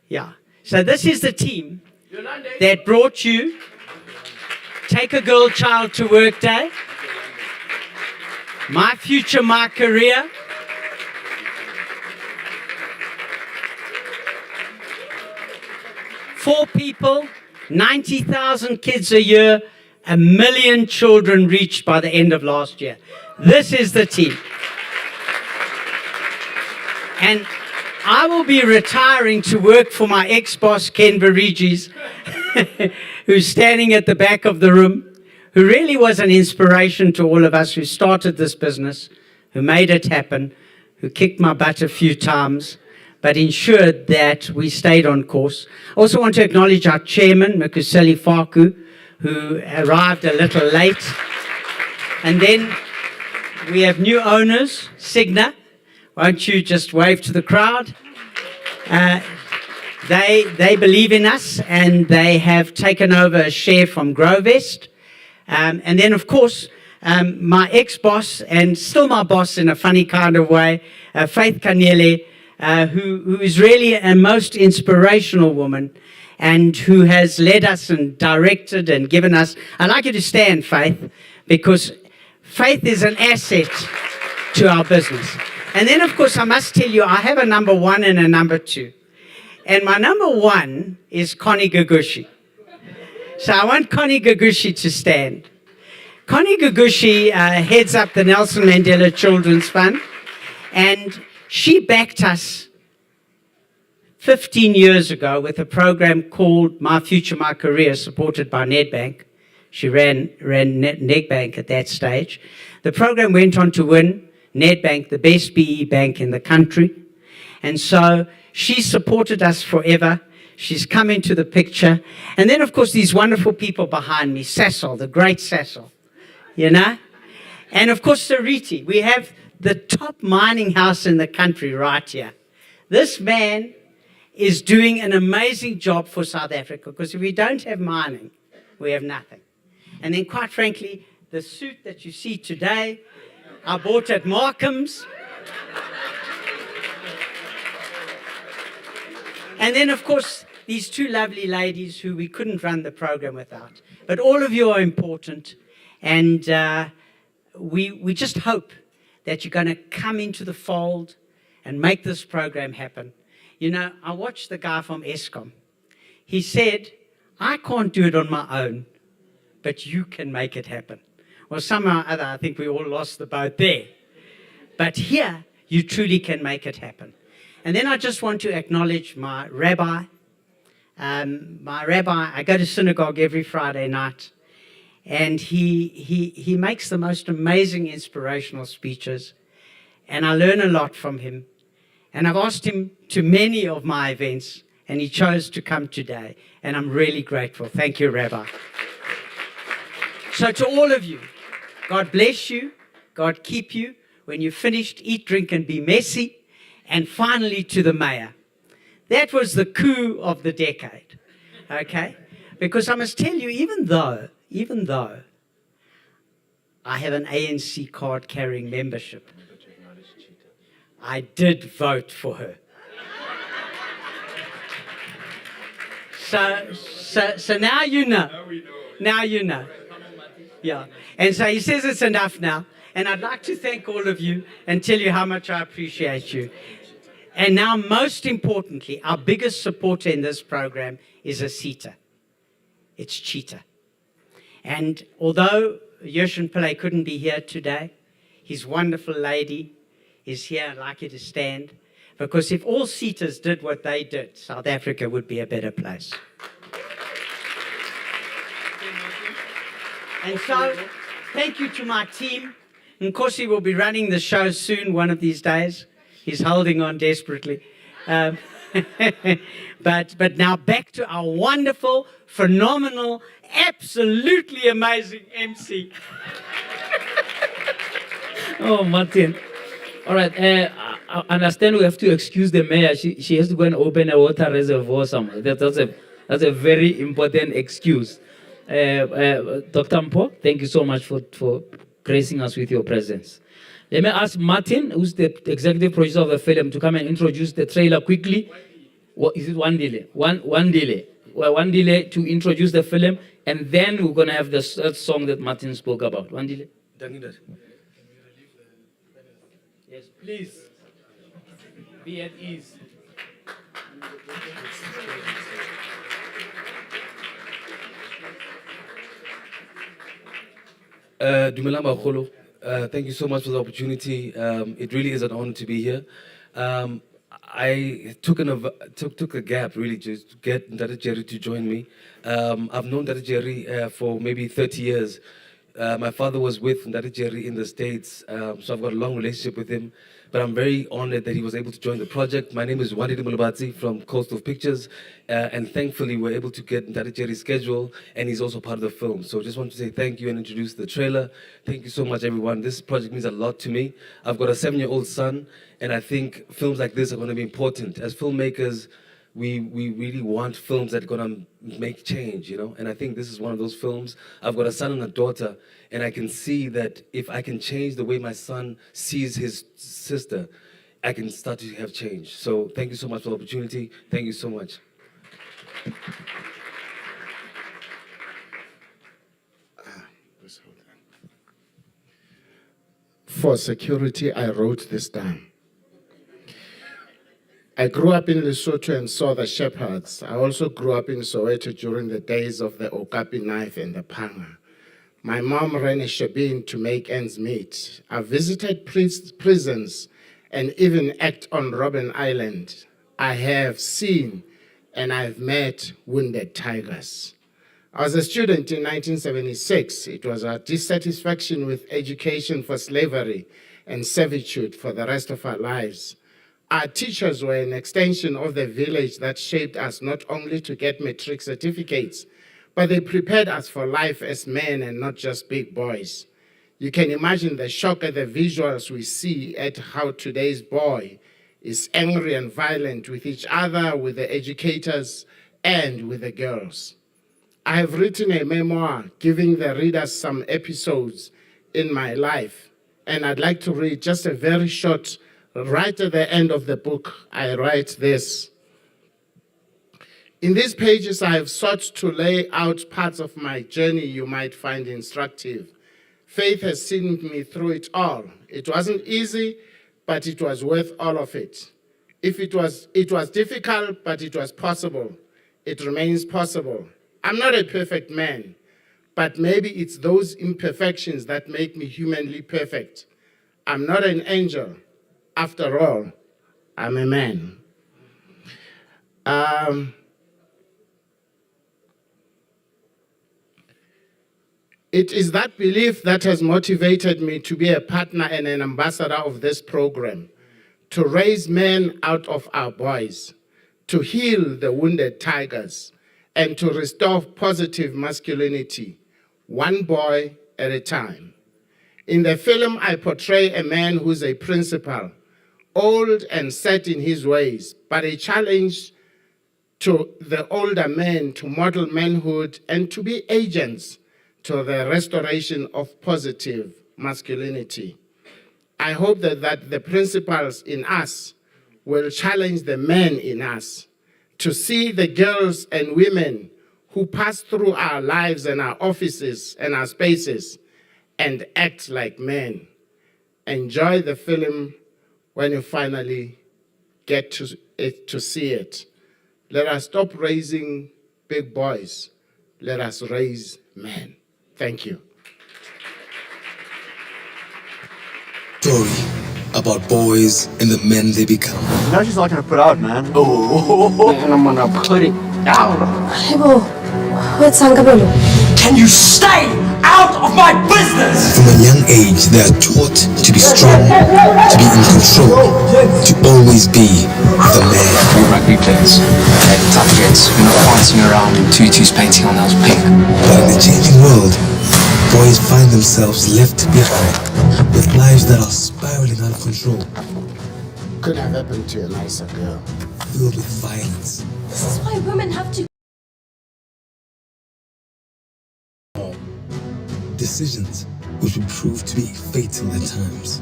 Yeah. So this is the team that brought you Take a girl child to work day. My future, my career. Four people, 90,000 kids a year, 1 million children reached by the end of last year. This is the team. And I will be retiring to work for my ex-boss, Ken Verigis, who's standing at the back of the room, who really was an inspiration to all of us who started this business, who made it happen, who kicked my butt a few times, but ensured that we stayed on course. I also want to acknowledge our chairman, Makuseli Faku, who arrived a little late. And then we have new owners, Cigna. Won't you just wave to the crowd? They believe in us, and they have taken over a share from Grovest. And then, of course, my ex-boss, and still my boss in a funny kind of way, Faith Kanyele, who is really a most inspirational woman, and who has led us and directed and given us. I'd like you to stand, Faith, because Faith is an asset to our business. And then, of course, I must tell you, I have a number 1 and a number 2. And my number 1 is Connie Gugushi. So I want Connie Gugushi to stand. Connie Gugushi heads up the Nelson Mandela Children's Fund, and she backed us 15 years ago with a program called My Future, My Career, supported by Nedbank. She ran Nedbank at that stage. The program went on to win Nedbank, the best BE bank in the country. And so she supported us forever. She's come into the picture. And then, of course, these wonderful people behind me, Sasol, the great Sasol, you know? And, of course, Seriti. We have the top mining house in the country right here. This man is doing an amazing job for South Africa, because if we don't have mining, we have nothing. And then, quite frankly, the suit that you see today, I bought at Markham's. And then, of course, these two lovely ladies who we couldn't run the program without. But all of you are important, and we just hope that you're going to come into the fold and make this program happen. You know, I watched the guy from Eskom. He said, I can't do it on my own, but you can make it happen. Well, somehow or other, I think we all lost the boat there. But here, you truly can make it happen. And then I just want to acknowledge my rabbi. I go to synagogue every Friday night, and he makes the most amazing inspirational speeches, and I learn a lot from him. And I've asked him to many of my events, and he chose to come today, and I'm really grateful. Thank you, Rabbi. So to all of you, God bless you, God keep you. When you're finished, eat, drink, and be messy. And finally, to the mayor. That was the coup of the decade, okay? Because I must tell you, even though I have an ANC card-carrying membership, I did vote for her. So now you know. Now you know. Yeah. And so he says it's enough now. And I'd like to thank all of you and tell you how much I appreciate you. And now, most importantly, our biggest supporter in this program is a Sita. It's Chieta. And although Yoshin Pillay couldn't be here today, his wonderful lady is here. I'd like you to stand. Because if all Sitas did what they did, South Africa would be a better place. And so, thank you to my team. And Nkosi will be running the show soon, one of these days. He's holding on desperately. But now back to our wonderful, phenomenal, absolutely amazing MC. Oh, Martin. All right. I understand we have to excuse the mayor. She has to go and open a water reservoir somewhere. That's a very important excuse. Dr. Mpo, thank you so much for gracing us with your presence. Let me ask Martin, who's the executive producer of the film, to come and introduce the trailer quickly. What is it? One delay to introduce the film. And then we're going to have the third song that Martin spoke about. Wandile? Yes, please. Be at ease. Dumelang bagolo. Thank you so much for the opportunity. It really is an honor to be here. I took a gap really just to get Ndata Jerry to join me. I've known Ndata Jerry for maybe 30 years. My father was with Ndata Jerry in the States, so I've got a long relationship with him. But I'm very honored that he was able to join the project. My name is Wandile Mulubatsi from Coast of Pictures, and thankfully we're able to get Ndata Jerry's schedule, and he's also part of the film. So just want to say thank you and introduce the trailer. Thank you so much, everyone. This project means a lot to me. I've got a 7-year-old son, and I think films like this are going to be important. As filmmakers, we really want films that are going to make change, you know? And I think this is one of those films. I've got a son and a daughter, and I can see that if I can change the way my son sees his sister, I can start to have change. So thank you so much for the opportunity. Thank you so much. For security, I wrote this down. I grew up in Lesotho and saw the shepherds. I also grew up in Soweto during the days of the Okapi knife and the panga. My mom ran a shebeen to make ends meet. I visited prisons and even acted on Robben Island. I have seen and I've met wounded tigers. I was a student in 1976. It was our dissatisfaction with education for slavery and servitude for the rest of our lives. Our teachers were an extension of the village that shaped us not only to get matric certificates, but they prepared us for life as men and not just big boys. You can imagine the shock at the visuals we see at how today's boy is angry and violent with each other, with the educators, and with the girls. I have written a memoir giving the readers some episodes in my life, and I'd like to read just a very short. Right at the end of the book, I write this. In these pages, I have sought to lay out parts of my journey you might find instructive. Faith has seen me through it all. It wasn't easy, but it was worth all of it. It was difficult, but it was possible. It remains possible. I'm not a perfect man, but maybe it's those imperfections that make me humanly perfect. I'm not an angel. After all, I'm a man. It is that belief that has motivated me to be a partner and an ambassador of this program, to raise men out of our boys, to heal the wounded tigers, and to restore positive masculinity, one boy at a time. In the film, I portray a man who's a principal, old and set in his ways, but a challenge to the older men to model manhood and to be agents to the restoration of positive masculinity. I hope that the principles in us will challenge the men in us to see the girls and women who pass through our lives and our offices and our spaces and act like men. Enjoy the film when you finally get to see it. Let us stop raising big boys. Let us raise men. Thank you. Story about boys and the men they become. Now she's not gonna put out, man. Oh, and I'm gonna put it down. Can you stay out of my business? From a young age, they are taught to be strong, to be in control, to always be the man. We're rugby players, tough kids. We're not prancing around in tutus painting our nails pink. But in the changing world, boys find themselves left behind with lives that are spiraling out of control. Could have happened to a nicer girl. Filled with violence. This is why women have to. Decisions which would prove to be fatal at times.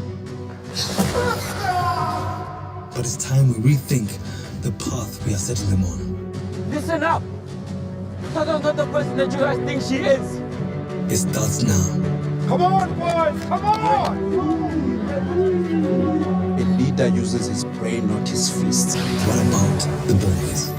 But it's time we rethink the path we are setting them on. Listen up. Sassol's not the person that you guys think she is. It starts now. Come on, boys, come on! A leader uses his brain, not his fists. What about the boys?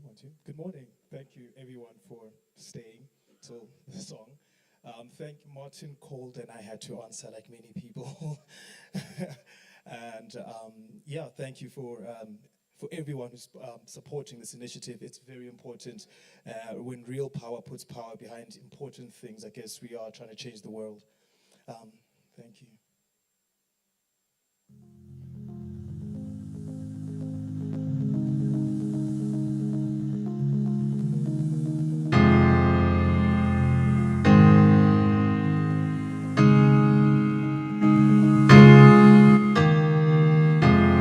One, two. Good morning. Thank you, everyone, for staying till the song. Martin called and I had to answer like many people. And thank you for everyone who's supporting this initiative. It's very important. When real power puts power behind important things, I guess we are trying to change the world. Thank you.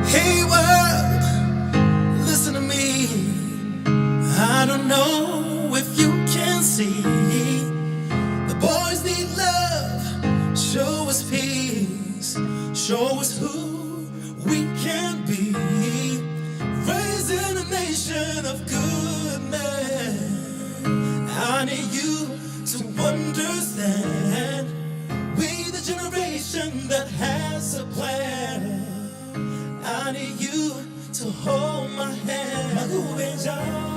Hey world, listen to me. I don't know if you can see. The boys need love. Show us peace. Show us who we can be. Raising a nation of good men. I need you to understand. We the generation that has a plan. I need you to hold my hand. Makubenjalo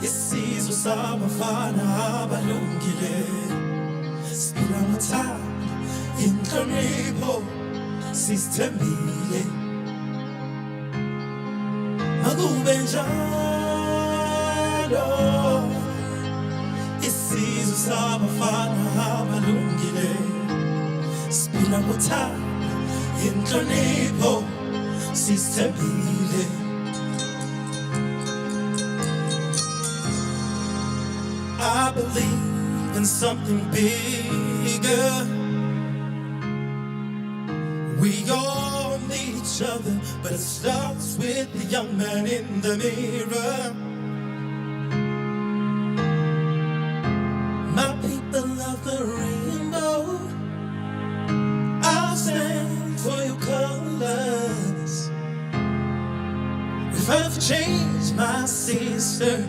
Isizwe sabafana abalungile Sipila matha inhlonipho sistemile Makubenjalo Isizwe sabafana abalungile Sipila ngothando inhlonipho sistemile I believe in something bigger. We all need each other, but it starts with the young man in the mirror. My people love the rainbow. I'll stand for your colors. If I've changed my sister,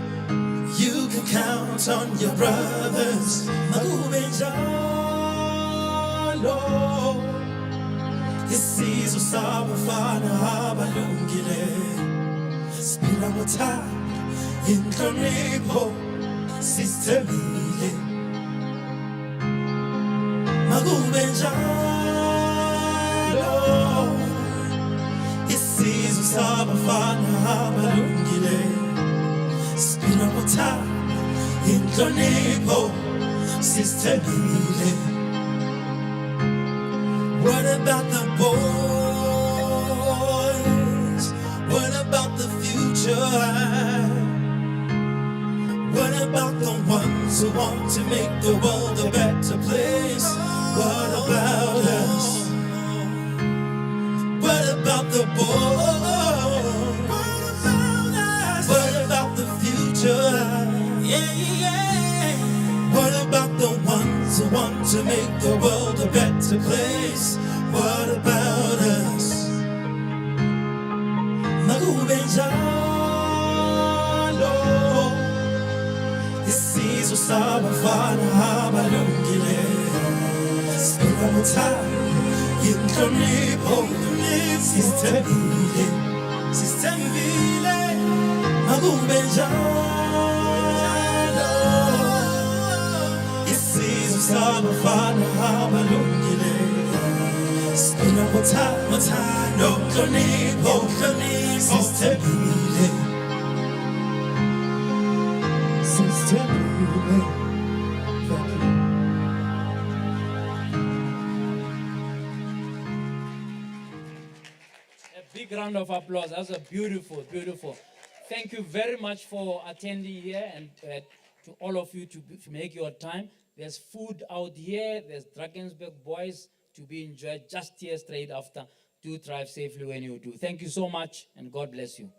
you can count on your brothers. Makubenjalo Isizwe sabafana abalungile Sipila ngothando inhlonipho sistemile Makubenjalo Isizwe sabafana abalungile Sipila ngothando inhlonipho sistemile What about the boys? What about the future? What about the ones who want to make the world a better place? What about us? What about the boys? What about the future? What about the ones who want to make the world a better place? What about us? Makubenjalo Isizwe sabafana abalungile Sipila ngothando inhlonipho sistemile Sistemile Makubenjalo Isizwe sabafana abalungile Sipila ngothando inhlonipho sistemile Sistemile Thank you. big round of applause. That's a beautiful, beautiful. Thank you very much for attending here, and to all of you to make your time. There's food out here. There's Drakensberg boys to be enjoyed just here straight after. Do drive safely when you do. Thank you so much, and God bless you.